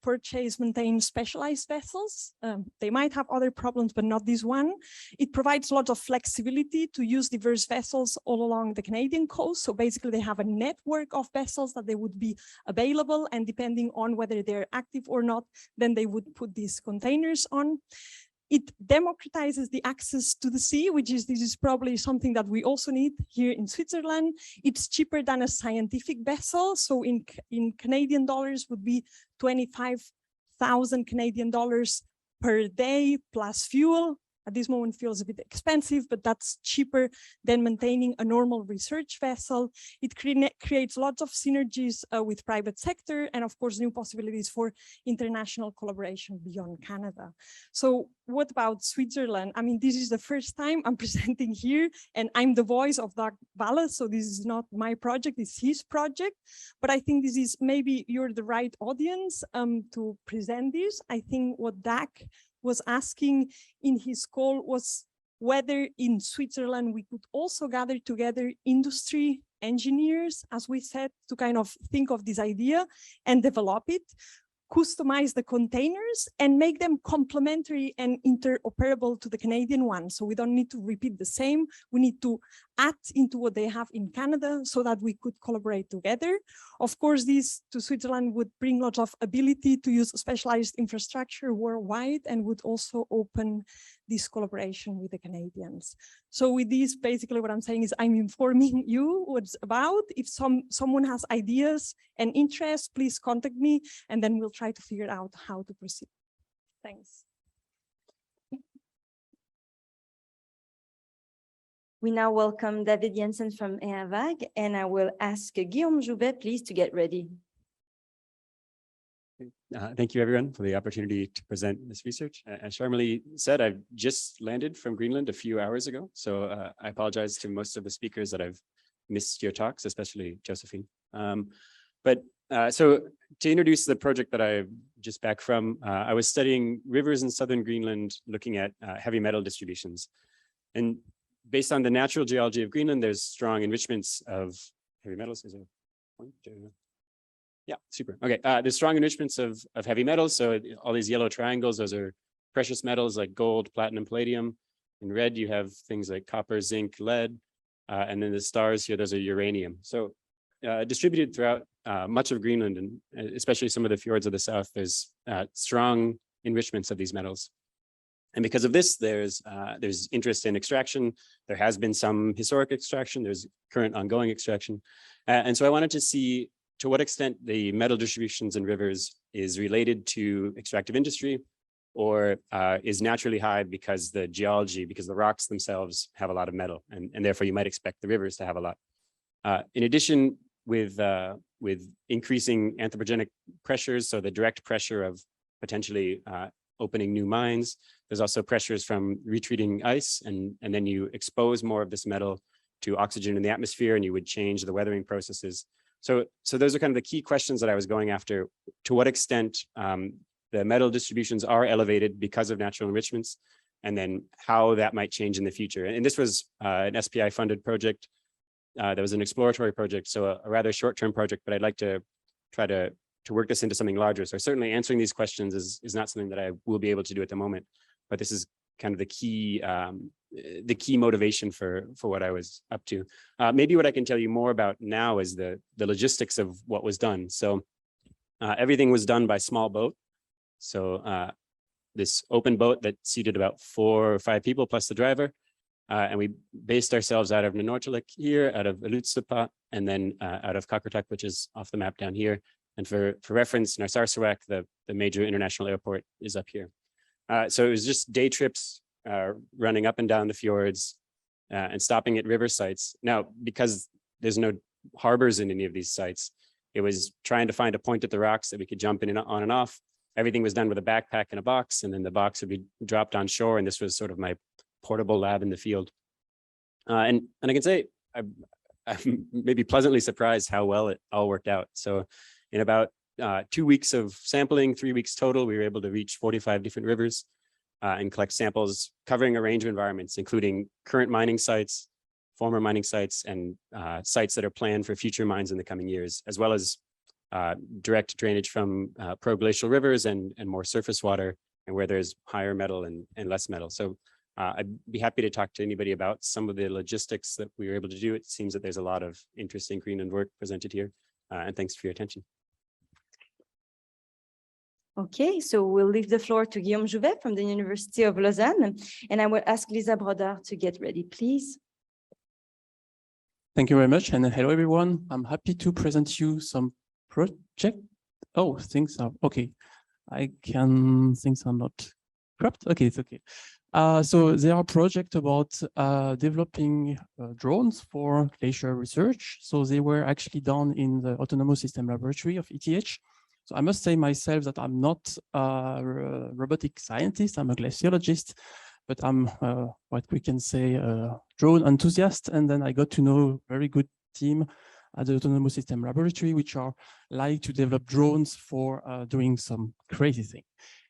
maintain specialized vessels. They might have other problems, but not this one. It provides a lot of flexibility to use diverse vessels all along the Canadian coast. So basically they have a network of vessels that they would be available, and depending on whether they're active or not, then they would put these containers on. It democratizes the access to the sea, this is probably something that we also need here in Switzerland. It's cheaper than a scientific vessel. So in Canadian dollars would be 25,000 Canadian dollars per day plus fuel. At this moment feels a bit expensive, but that's cheaper than maintaining a normal research vessel. It creates lots of synergies with private sector and of course new possibilities for international collaboration beyond Canada. So what about Switzerland? I mean, this is the first time I'm presenting here and I'm the voice of Doug Wallace. So this is not my project, it's his project, but I think this is maybe you're the right audience to present this. I think what Doug was asking in his call was whether in Switzerland we could also gather together industry engineers, as we said, to kind of think of this idea and develop it, customize the containers and make them complementary and interoperable to the Canadian one. So we don't need to repeat the same. We need to add into what they have in Canada so that we could collaborate together. Of course, this to Switzerland would bring lots of ability to use specialized infrastructure worldwide and would also open this collaboration with the Canadians. So with this, basically what I'm saying is I'm informing you what's about. If someone has ideas and interests, please contact me and then we'll try to figure out how to proceed. Thanks. We now welcome David Jensen from EAVAG, and I will ask Guillaume Jouvet, please, to get ready. Thank you, everyone, for the opportunity to present this research. As Sharmili said, I've just landed from Greenland a few hours ago, so I apologize to most of the speakers that I've missed your talks, especially Josephine. So to introduce the project that I'm just back from, I was studying rivers in southern Greenland, looking at heavy metal distributions. And based on the natural geology of Greenland, there's strong enrichments of heavy metals. Is there a point? Yeah, super. Okay, there's strong enrichments of heavy metals. So all these yellow triangles, those are precious metals like gold, platinum, palladium. In red, you have things like copper, zinc, lead. And then the stars here, those are uranium. So distributed throughout much of Greenland, and especially some of the fjords of the south, there's strong enrichments of these metals. And because of this, there's interest in extraction. There has been some historic extraction. There's current ongoing extraction. And so I wanted to see to what extent the metal distributions in rivers is related to extractive industry or is naturally high because the geology, because the rocks themselves have a lot of metal, and therefore you might expect the rivers to have a lot. In addition, with increasing anthropogenic pressures, so the direct pressure of potentially opening new mines, there's also pressures from retreating ice, and then you expose more of this metal to oxygen in the atmosphere, and you would change the weathering processes. So those are kind of the key questions that I was going after. To what extent the metal distributions are elevated because of natural enrichments, and then how that might change in the future. And this was an SPI funded project. That was an exploratory project, so a rather short-term project, but I'd like to try to work this into something larger. So certainly answering these questions is not something that I will be able to do at the moment, but this is kind of the key motivation for what I was up to. Maybe what I can tell you more about now is the logistics of what was done. So everything was done by small boat. So this open boat that seated about 4 or 5 people plus the driver. And we based ourselves out of Nanortalik here, out of Ilulissat, and then out of Qaqortoq, which is off the map down here. And for reference, Narsarsuaq, the major international airport, is up here. So it was just day trips running up and down the fjords and stopping at river sites. Now, because there's no harbors in any of these sites, it was trying to find a point at the rocks that we could jump in and on and off. Everything was done with a backpack and a box, and then the box would be dropped on shore. And this was sort of my portable lab in the field. And I can say I'm maybe pleasantly surprised how well it all worked out. So in about 2 weeks of sampling, 3 weeks total, we were able to reach 45 different rivers and collect samples covering a range of environments, including current mining sites, former mining sites, and sites that are planned for future mines in the coming years, as well as direct drainage from proglacial rivers and more surface water, and where there's higher metal and less metal. So I'd be happy to talk to anybody about some of the logistics that we were able to do. It seems that there's a lot of interesting Greenland work presented here, and thanks for your attention. Okay, so we'll leave the floor to Guillaume Jouvet from the University of Lausanne, and I will ask Lisa Brodeur to get ready, please. Thank you very much, and hello everyone. I'm happy to present you some project. Oh, things are okay. Things are not cropped. Okay, it's okay. So there are projects about developing drones for glacier research. So they were actually done in the Autonomous System Laboratory of ETH. So I must say myself that I'm not a robotic scientist, I'm a glaciologist, but I'm what we can say a drone enthusiast. And then I got to know a very good team at the Autonomous System Laboratory, which are like to develop drones for doing some crazy thing.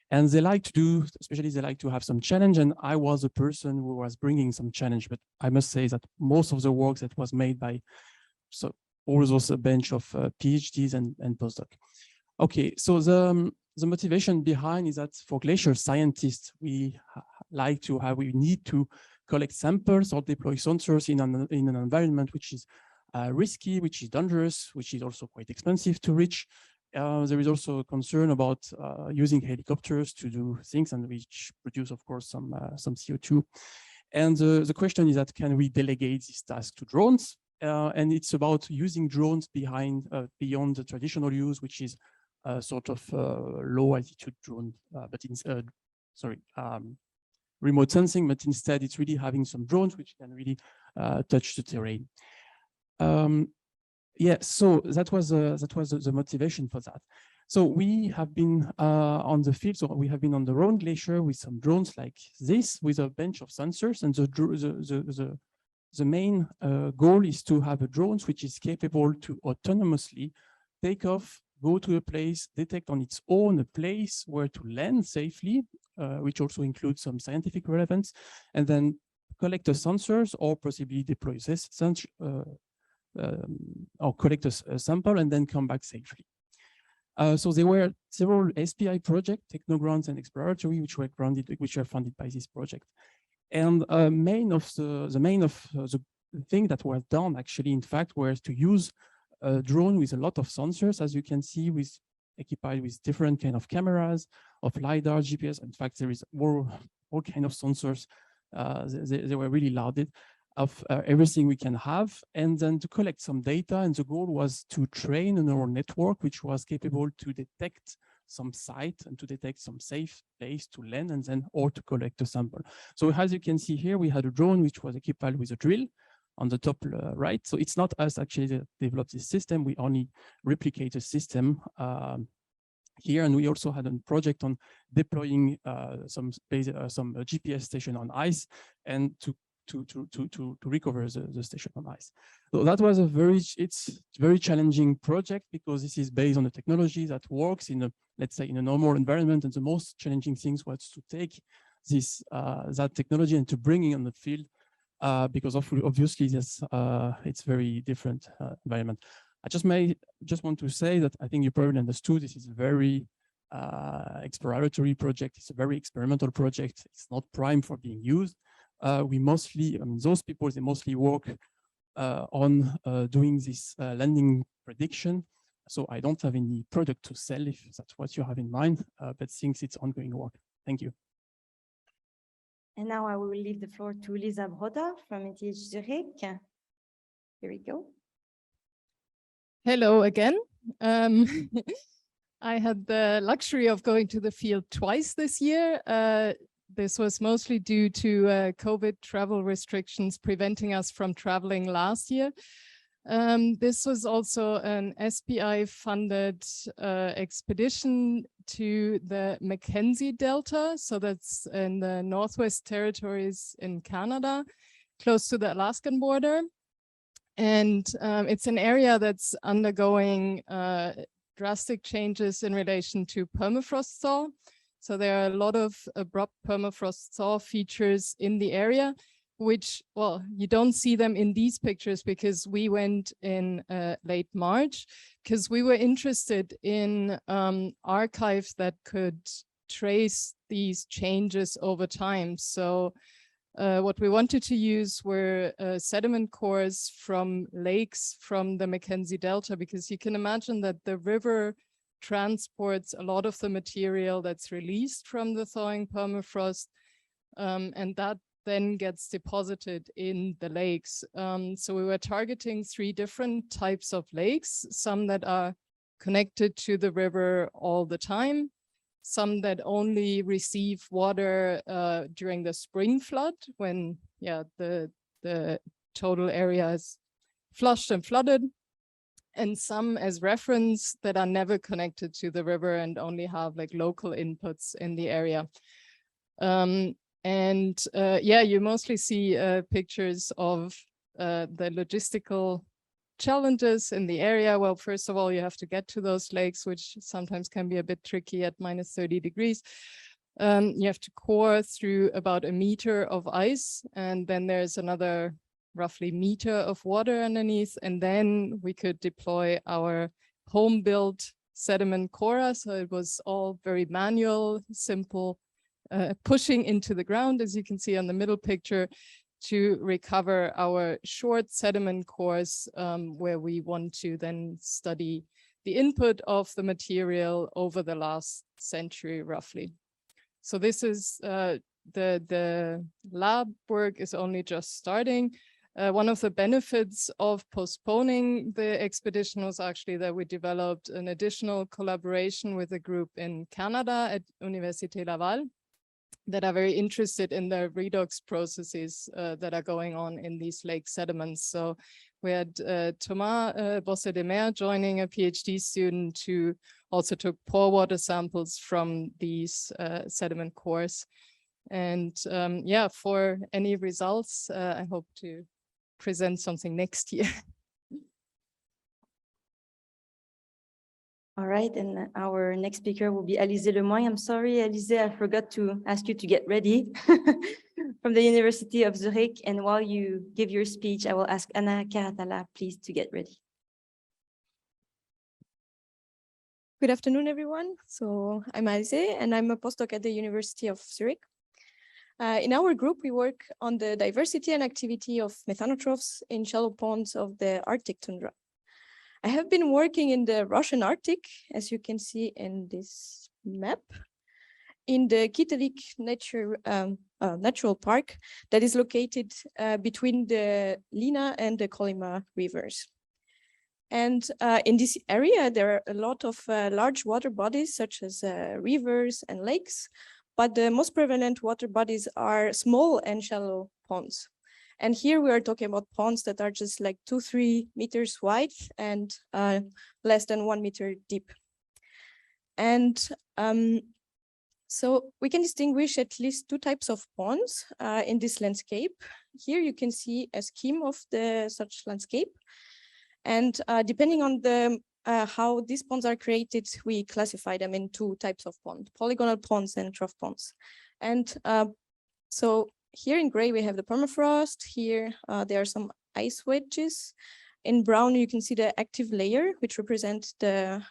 And they like to do, especially they like to have some challenge. And I was a person who was bringing some challenge, but I must say that most of the work that was made by all those a bench of PhDs and postdoc. Okay, so the motivation behind is that for glacier scientists, we need to collect samples or deploy sensors in an environment which is risky, which is dangerous, which is also quite expensive to reach. There is also a concern about using helicopters to do things, and which produce, of course, some CO2. And the question is that, can we delegate this task to drones? And it's about using drones beyond the traditional use, which is sort of low altitude drone, remote sensing, but instead it's really having some drones which can really touch the terrain. Yeah, so that was the motivation for that. So we have been on the field, so we have been on the Rhone Glacier with some drones like this, with a bunch of sensors, and the main goal is to have a drone which is capable to autonomously take off, go to a place, detect on its own a place where to land safely, which also includes some scientific relevance, and then collect the sensors or possibly deploy this sensor, or collect a sample and then come back safely. So there were several SPI projects, Technogrants and Exploratory, which were funded by this project. And the main of the thing that was done actually, in fact, were to use a drone with a lot of sensors, as you can see, equipped with different kind of cameras, of LiDAR, GPS. In fact, there is all kind of sensors. They were really loaded of everything we can have, and then to collect some data. And the goal was to train a neural network which was capable to detect some site and to detect some safe place to land, and then or to collect a sample. So as you can see here, we had a drone which was equipped with a drill on the top right. So it's not us actually that developed this system. We only replicate the system here, and we also had a project on deploying some GPS station on ice and to recover the station on ice. So that was it's very challenging project, because this is based on a technology that works in a, let's say, in a normal environment. And the most challenging things was to take this that technology and to bring it on the field, because obviously it's very different environment. I just want to say that I think you probably understood this is a very exploratory project. It's a very experimental project. It's not prime for being used. We mostly, those people, they mostly work on doing this landing prediction. So I don't have any product to sell if that's what you have in mind, but since it's ongoing work. Thank you. And now I will leave the floor to Lisa Broda from ETH Zurich. Here we go. Hello again. I had the luxury of going to the field twice this year. This was mostly due to COVID travel restrictions preventing us from traveling last year. This was also an SPI-funded expedition to the Mackenzie Delta. So that's in the Northwest Territories in Canada, close to the Alaskan border. And it's an area that's undergoing drastic changes in relation to permafrost thaw. So there are a lot of abrupt permafrost thaw features in the area, which, well, you don't see them in these pictures because we went in late March, because we were interested in archives that could trace these changes over time. So what we wanted to use were sediment cores from lakes from the Mackenzie Delta, because you can imagine that the river transports a lot of the material that's released from the thawing permafrost, and that then gets deposited in the lakes. So we were targeting 3 different types of lakes, some that are connected to the river all the time, some that only receive water during the spring flood, when the total area is flushed and flooded, and some as reference that are never connected to the river and only have like local inputs in the area. You mostly see pictures of the logistical challenges in the area. Well, first of all, you have to get to those lakes, which sometimes can be a bit tricky at minus 30 degrees. You have to core through about a meter of ice, and then there's another roughly meter of water underneath, and then we could deploy our home-built sediment core. So it was all very manual, simple pushing into the ground, as you can see on the middle picture, to recover our short sediment cores, where we want to then study the input of the material over the last century, roughly. So this is the lab work is only just starting. One of the benefits of postponing the expedition was actually that we developed an additional collaboration with a group in Canada at Université Laval that are very interested in the redox processes that are going on in these lake sediments. So we had Thomas Bosse-Demer joining, a PhD student who also took pore water samples from these sediment cores. And yeah, for any results, I hope to present something next year. All right, and our next speaker will be Alizé Lemoyne. I'm sorry, Alizé, I forgot to ask you to get ready from the University of Zurich. And while you give your speech, I will ask Anna Karatala, please, to get ready. Good afternoon, everyone. So I'm Alizé, and I'm a postdoc at the University of Zurich. In our group, we work on the diversity and activity of methanotrophs in shallow ponds of the Arctic tundra. I have been working in the Russian Arctic, as you can see in this map, in the Kitelik Natural Park that is located between the Lena and the Kolyma rivers. And in this area, there are a lot of large water bodies, such as rivers and lakes, but the most prevalent water bodies are small and shallow ponds. And here we are talking about ponds that are just like 2-3 meters wide and less than 1 meter deep. And so we can distinguish at least 2 types of ponds in this landscape. Here you can see a scheme of such landscape. And depending on the how these ponds are created, we classify them in 2 types of pond, polygonal ponds and trough ponds. And so here in gray, we have the permafrost. Here, there are some ice wedges. In brown, you can see the active layer, which represent the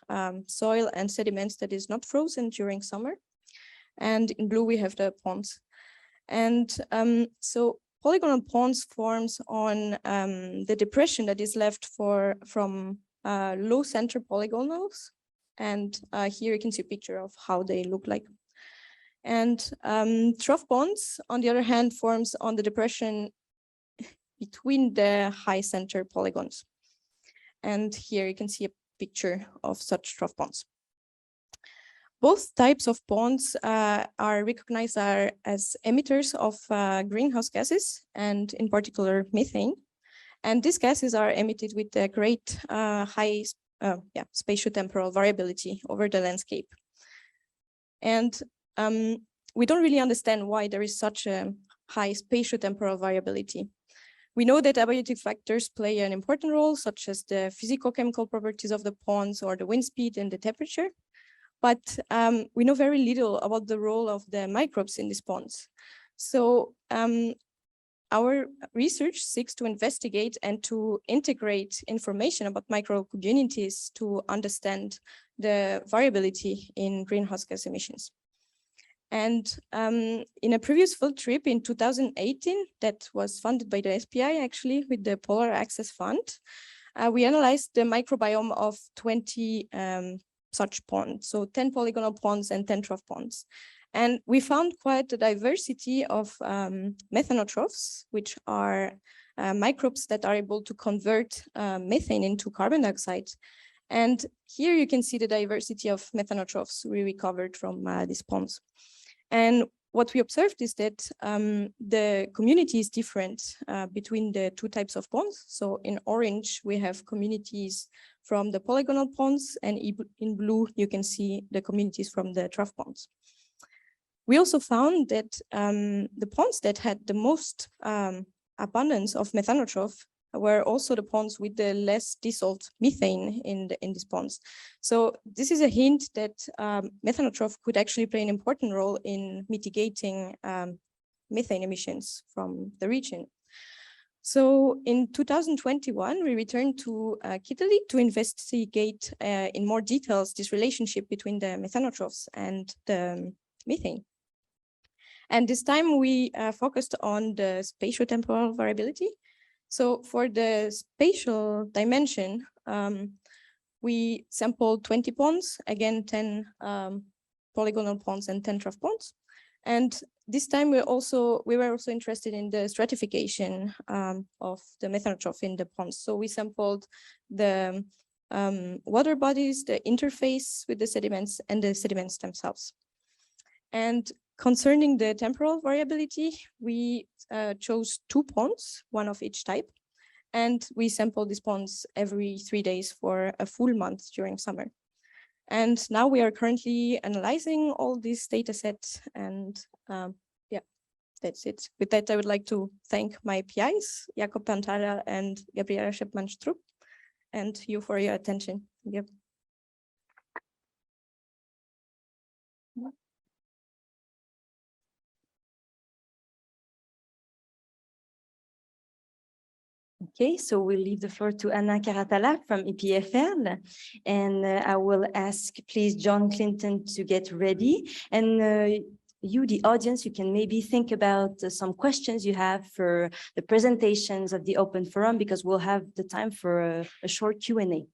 soil and sediments that is not frozen during summer. And in blue, we have the ponds. And so polygonal ponds forms on the depression that is left from low center polygonals. And here you can see a picture of how they look like. And trough ponds, on the other hand, forms on the depression between the high center polygons. And here you can see a picture of such trough ponds. Both types of ponds are recognized as emitters of greenhouse gases, and in particular methane. And these gases are emitted with a great high spatiotemporal variability over the landscape. And we don't really understand why there is such a high spatiotemporal variability. We know that abiotic factors play an important role, such as the physicochemical properties of the ponds or the wind speed and the temperature. But we know very little about the role of the microbes in these ponds. So our research seeks to investigate and to integrate information about microbe communities to understand the variability in greenhouse gas emissions. And in a previous field trip in 2018, that was funded by the SPI actually with the Polar Access Fund, we analyzed the microbiome of 20 such ponds, so 10 polygonal ponds and 10 trough ponds. And we found quite a diversity of methanotrophs, which are microbes that are able to convert methane into carbon dioxide. And here you can see the diversity of methanotrophs we recovered from these ponds. And what we observed is that the community is different between the 2 types of ponds. So in orange, we have communities from the polygonal ponds, and in blue, you can see the communities from the trough ponds. We also found that the ponds that had the most abundance of methanotroph were also the ponds with the less dissolved methane in these ponds. So this is a hint that methanotroph could actually play an important role in mitigating methane emissions from the region. So in 2021, we returned to Kitelik to investigate in more details this relationship between the methanotrophs and the methane. And this time we focused on the spatiotemporal variability. So for the spatial dimension, we sampled 20 ponds, again, 10 polygonal ponds and 10 trough ponds. And this time we were also interested in the stratification of the methanotroph in the ponds. So we sampled the water bodies, the interface with the sediments, and the sediments themselves. And concerning the temporal variability, we chose 2 ponds, one of each type. And we sampled these ponds every 3 days for a full month during summer. And now we are currently analyzing all these data sets. And yeah, that's it. With that, I would like to thank my PIs, Jakob Pantala and Gabriela Scheppmann-Strupp, and you for your attention. Yep. Okay, so we'll leave the floor to Anna Karatala from EPFL. And I will ask, please, John Clinton to get ready. And you, the audience, you can maybe think about some questions you have for the presentations of the Open Forum, because we'll have the time for a short Q&A.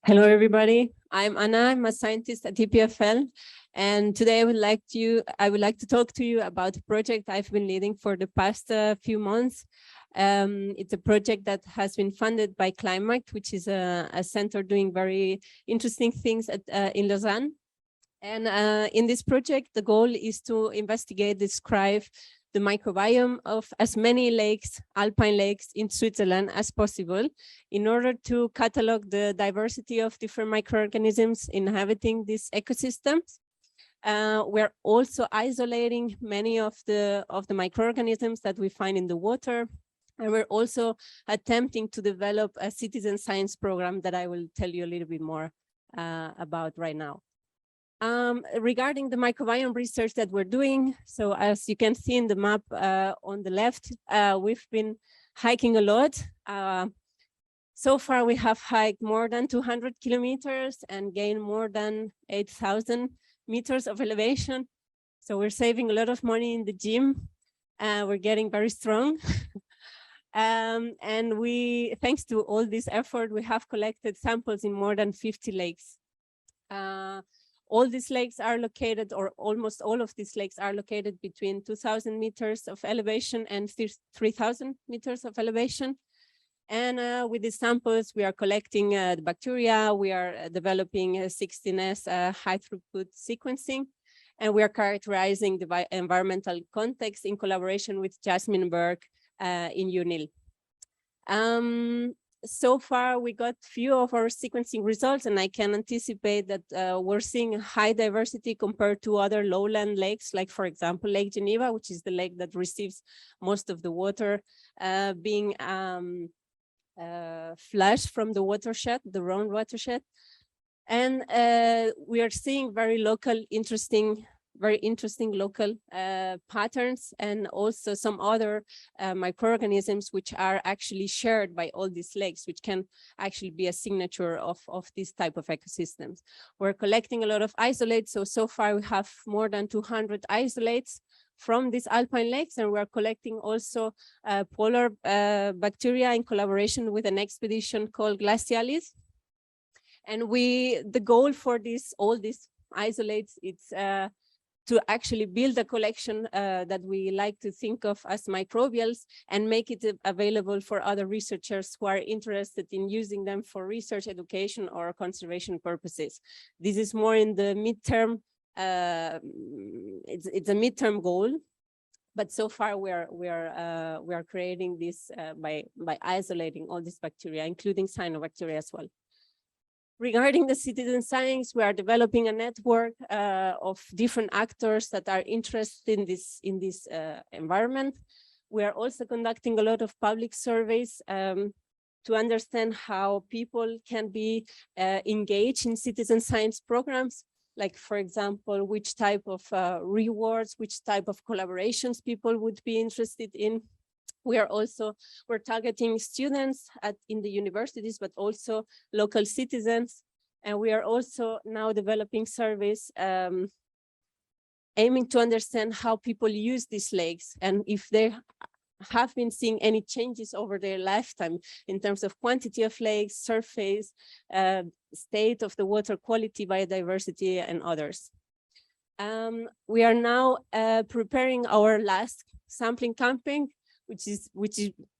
Hello, everybody. I'm Anna. I'm a scientist at EPFL. And today I would like to talk to you about a project I've been leading for the past few months. It's a project that has been funded by Climate, which is a center doing very interesting things in Lausanne. And in this project, the goal is to investigate, describe the microbiome of as many lakes, alpine lakes in Switzerland as possible, in order to catalog the diversity of different microorganisms inhabiting these ecosystems. We're also isolating many of the microorganisms that we find in the water. And we're also attempting to develop a citizen science program that I will tell you a little bit more about right now. Regarding the microbiome research that we're doing, so as you can see in the map on the left, we've been hiking a lot. So far, we have hiked more than 200 kilometers and gained more than 8,000 meters of elevation. So we're saving a lot of money in the gym. We're getting very strong. And thanks to all this effort, we have collected samples in more than 50 lakes. All these lakes are located, or almost all of these lakes are located between 2,000 meters of elevation and 3,000 meters of elevation. And with these samples, we are collecting the bacteria, we are developing 16S high throughput sequencing, and we are characterizing the environmental context in collaboration with Jasmine Berg in UNIL. So far, we got few of our sequencing results, and I can anticipate that we're seeing high diversity compared to other lowland lakes, like, for example, Lake Geneva, which is the lake that receives most of the water being flushed from the watershed, the Rhone watershed. And we are seeing very interesting local patterns, and also some other microorganisms which are actually shared by all these lakes, which can actually be a signature of this type of ecosystems. We're collecting a lot of isolates. So far we have more than 200 isolates from these alpine lakes, and we're collecting also polar bacteria in collaboration with an expedition called Glacialis. And the goal for all these isolates, it's to actually build a collection that we like to think of as microbials, and make it available for other researchers who are interested in using them for research, education, or conservation purposes. This is more in the midterm. It's a midterm goal, but so far we are creating this by isolating all these bacteria, including cyanobacteria as well. Regarding the citizen science, we are developing a network of different actors that are interested in this environment. We are also conducting a lot of public surveys to understand how people can be engaged in citizen science programs, like, for example, which type of rewards, which type of collaborations people would be interested in. We're targeting students in the universities, but also local citizens. And we are also now developing surveys aiming to understand how people use these lakes and if they have been seeing any changes over their lifetime in terms of quantity of lakes, surface, state of the water quality, biodiversity, and others. We are now preparing our last sampling campaign, which is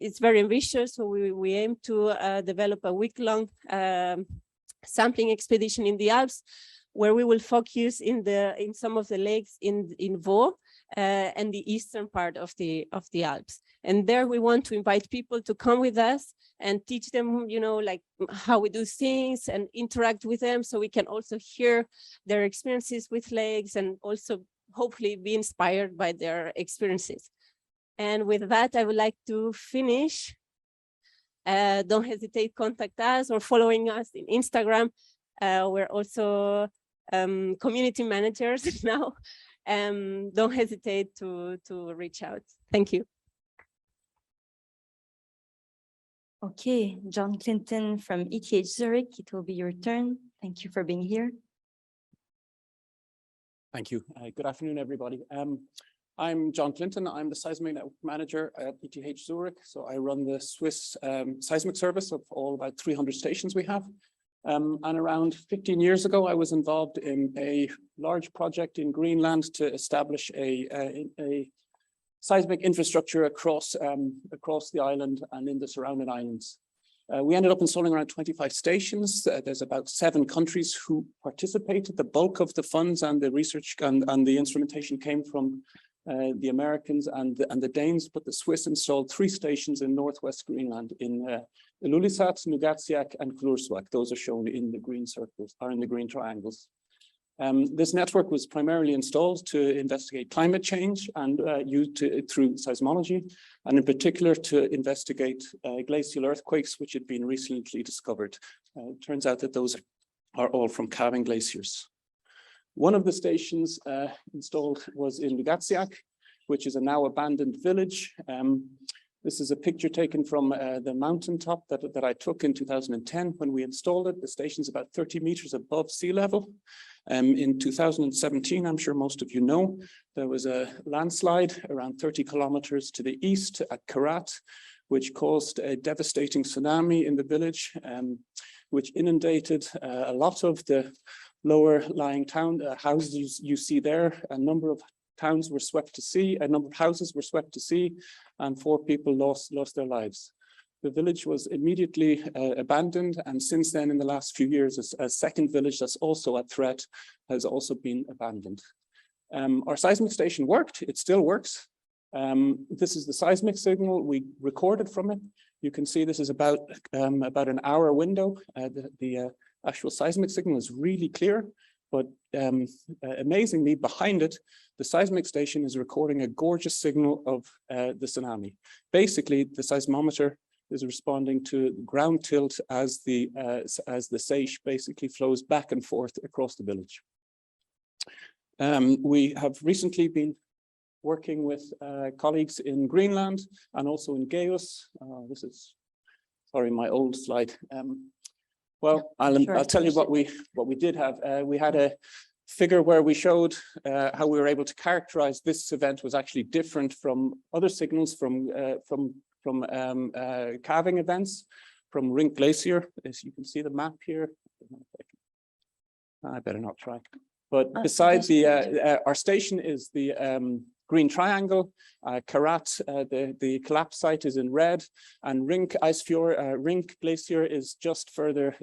it's very ambitious. So we aim to develop a week-long sampling expedition in the Alps, where we will focus in some of the lakes in Vaud and the eastern part of the Alps. And there we want to invite people to come with us and teach them, you know, like how we do things and interact with them, so we can also hear their experiences with lakes and also hopefully be inspired by their experiences. And with that, I would like to finish. Don't hesitate, contact us or following us in Instagram. We're also community managers now. Don't hesitate to reach out. Thank you. Okay, John Clinton from ETH Zurich, it will be your turn. Thank you for being here. Thank you. Good afternoon, everybody. I'm John Clinton. I'm the Seismic Network Manager at ETH Zurich. So I run the Swiss seismic service of all about 300 stations we have. And around 15 years ago, I was involved in a large project in Greenland to establish a seismic infrastructure across the island and in the surrounding islands. We ended up installing around 25 stations. There's about 7 countries who participated. The bulk of the funds and the research and the instrumentation came from the Americans and the Danes, but the Swiss installed 3 stations in northwest Greenland in Ilulissat, Nuugaatsiaq, and Kuursuaq. Those are shown in the green circles, or in the green triangles. This network was primarily installed to investigate climate change and used through seismology, and in particular to investigate glacial earthquakes, which had been recently discovered. It turns out that those are all from calving glaciers. One of the stations installed was in Nuugaatsiaq, which is a now abandoned village. This is a picture taken from the mountaintop that I took in 2010 when we installed it. The station's about 30 meters above sea level. In 2017, I'm sure most of you know, there was a landslide around 30 kilometers to the east at Karat, which caused a devastating tsunami in the village, which inundated a lot of the lower lying town houses you see there. A number of towns were swept to sea, a number of houses were swept to sea, and 4 people lost their lives. The village was immediately abandoned, and since then, in the last few years, a second village that's also at threat has also been abandoned. Our seismic station worked, it still works. This is the seismic signal we recorded from it. You can see this is about an hour window. The actual seismic signal is really clear, but amazingly behind it, the seismic station is recording a gorgeous signal of the tsunami. Basically, the seismometer is responding to ground tilt as the Seiche basically flows back and forth across the village. We have recently been working with colleagues in Greenland and also in Gaius. This is, sorry, my old slide. Well, I'll tell you what we did have. We had a figure where we showed how we were able to characterize this event was actually different from other signals from calving events from Rink Glacier. As you can see the map here. I better not try. But besides our station is the green triangle. Karat, the collapse site is in red, and Rink Glacier is just further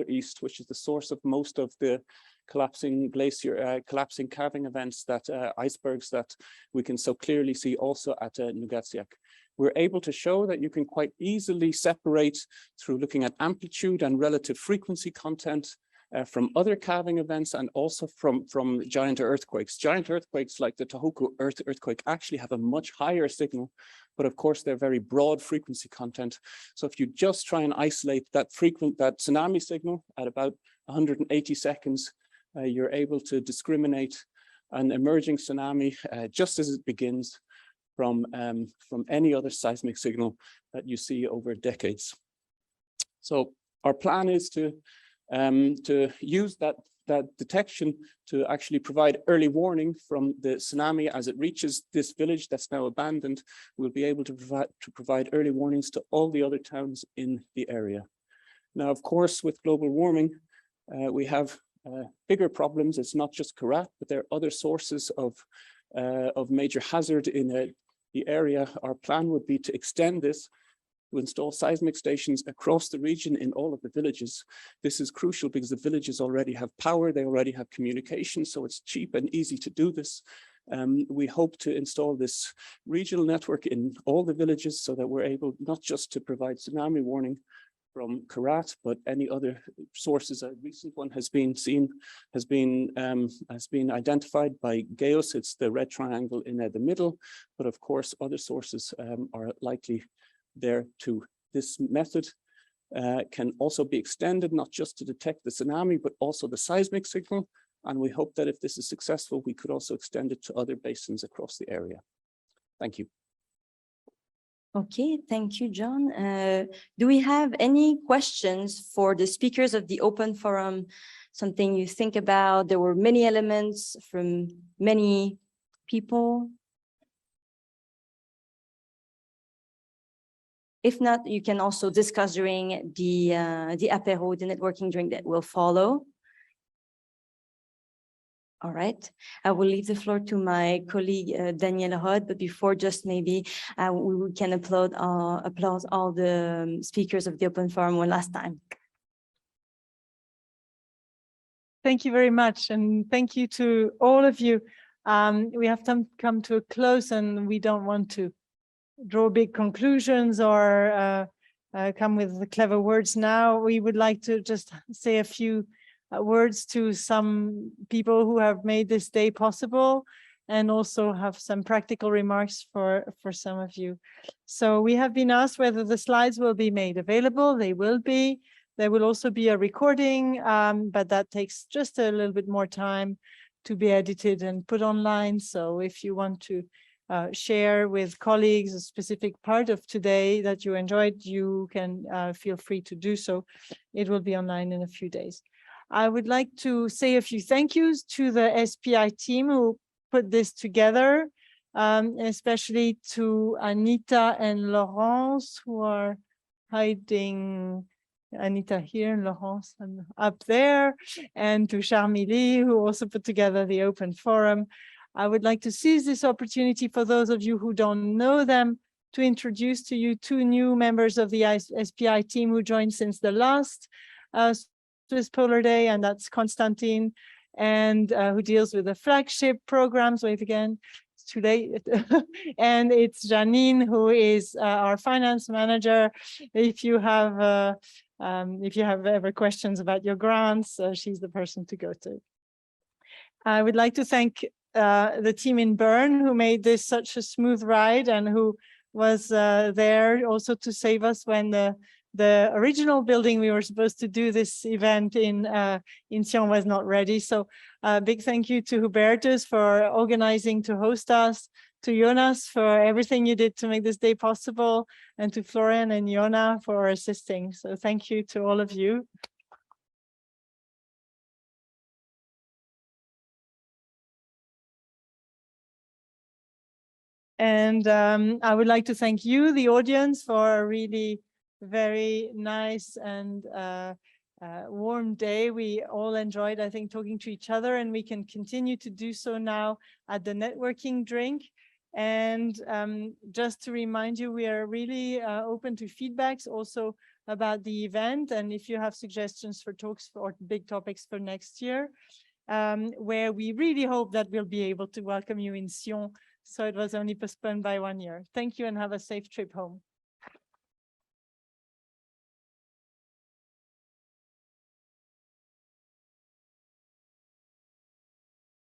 east, which is the source of most of the collapsing calving events, that icebergs that we can so clearly see also at Nuugaatsiaq. We're able to show that you can quite easily separate through looking at amplitude and relative frequency content from other calving events, and also from giant earthquakes. Giant earthquakes like the Tohoku earthquake actually have a much higher signal, but of course they're very broad frequency content. So if you just try and isolate that tsunami signal at about 180 seconds, you're able to discriminate an emerging tsunami just as it begins from any other seismic signal that you see over decades. So our plan is to use that that detection to actually provide early warning from the tsunami as it reaches this village that's now abandoned. We'll be able to provide early warnings to all the other towns in the area. Now, of course, with global warming, we have bigger problems. It's not just Korat, but there are other sources of major hazard in the area. Our plan would be to extend this to install seismic stations across the region in all of the villages. This is crucial because the villages already have power, they already have communication, so it's cheap and easy to do this. We hope to install this regional network in all the villages so that we're able not just to provide tsunami warning from Korat, but any other sources. A recent one has been identified by GEOS. It's the red triangle in the middle, but of course other sources are likely there too. This method can also be extended not just to detect the tsunami, but also the seismic signal. And we hope that if this is successful, we could also extend it to other basins across the area. Thank you. Okay, thank you, John. Do we have any questions for the speakers of the open forum? Something you think about? There were many elements from many people. If not, you can also discuss during the apéro, the networking drink that will follow. All right, I will leave the floor to my colleague Danielle Rod, but before, just maybe we can applaud all the speakers of the open forum one last time. Thank you very much, and thank you to all of you. We have come to a close, and we don't want to draw big conclusions or come with the clever words now. We would like to just say a few words to some people who have made this day possible, and also have some practical remarks for some of you. So we have been asked whether the slides will be made available. They will be. There will also be a recording, but that takes just a little bit more time to be edited and put online. So if you want to share with colleagues a specific part of today that you enjoyed, you can feel free to do so. It will be online in a few days. I would like to say a few thank yous to the SPI team who put this together, especially to Anita and Laurence, who are hiding. Anita here and Laurence up there, and to Charmily, who also put together the open forum. I would like to seize this opportunity for those of you who don't know them to introduce to you two new members of the SPI team who joined since the last Swiss Polar Day, and that's Konstantin, and who deals with the flagship programs. Wait again, it's too late. And it's Janine, who is our finance manager. If you have ever questions about your grants, she's the person to go to. I would like to thank the team in Bern who made this such a smooth ride, and who was there also to save us when the original building we were supposed to do this event in Sion was not ready. So a big thank you to Hubertus for organizing to host us, to Jonas for everything you did to make this day possible, and to Florian and Jona for assisting. So thank you to all of you. And I would like to thank you, the audience, for a really very nice and warm day. We all enjoyed, I think, talking to each other, and we can continue to do so now at the networking drink. And just to remind you, we are really open to feedbacks also about the event. And if you have suggestions for talks or big topics for next year, where we really hope that we'll be able to welcome you in Sion. So it was only postponed by 1 year. Thank you and have a safe trip home.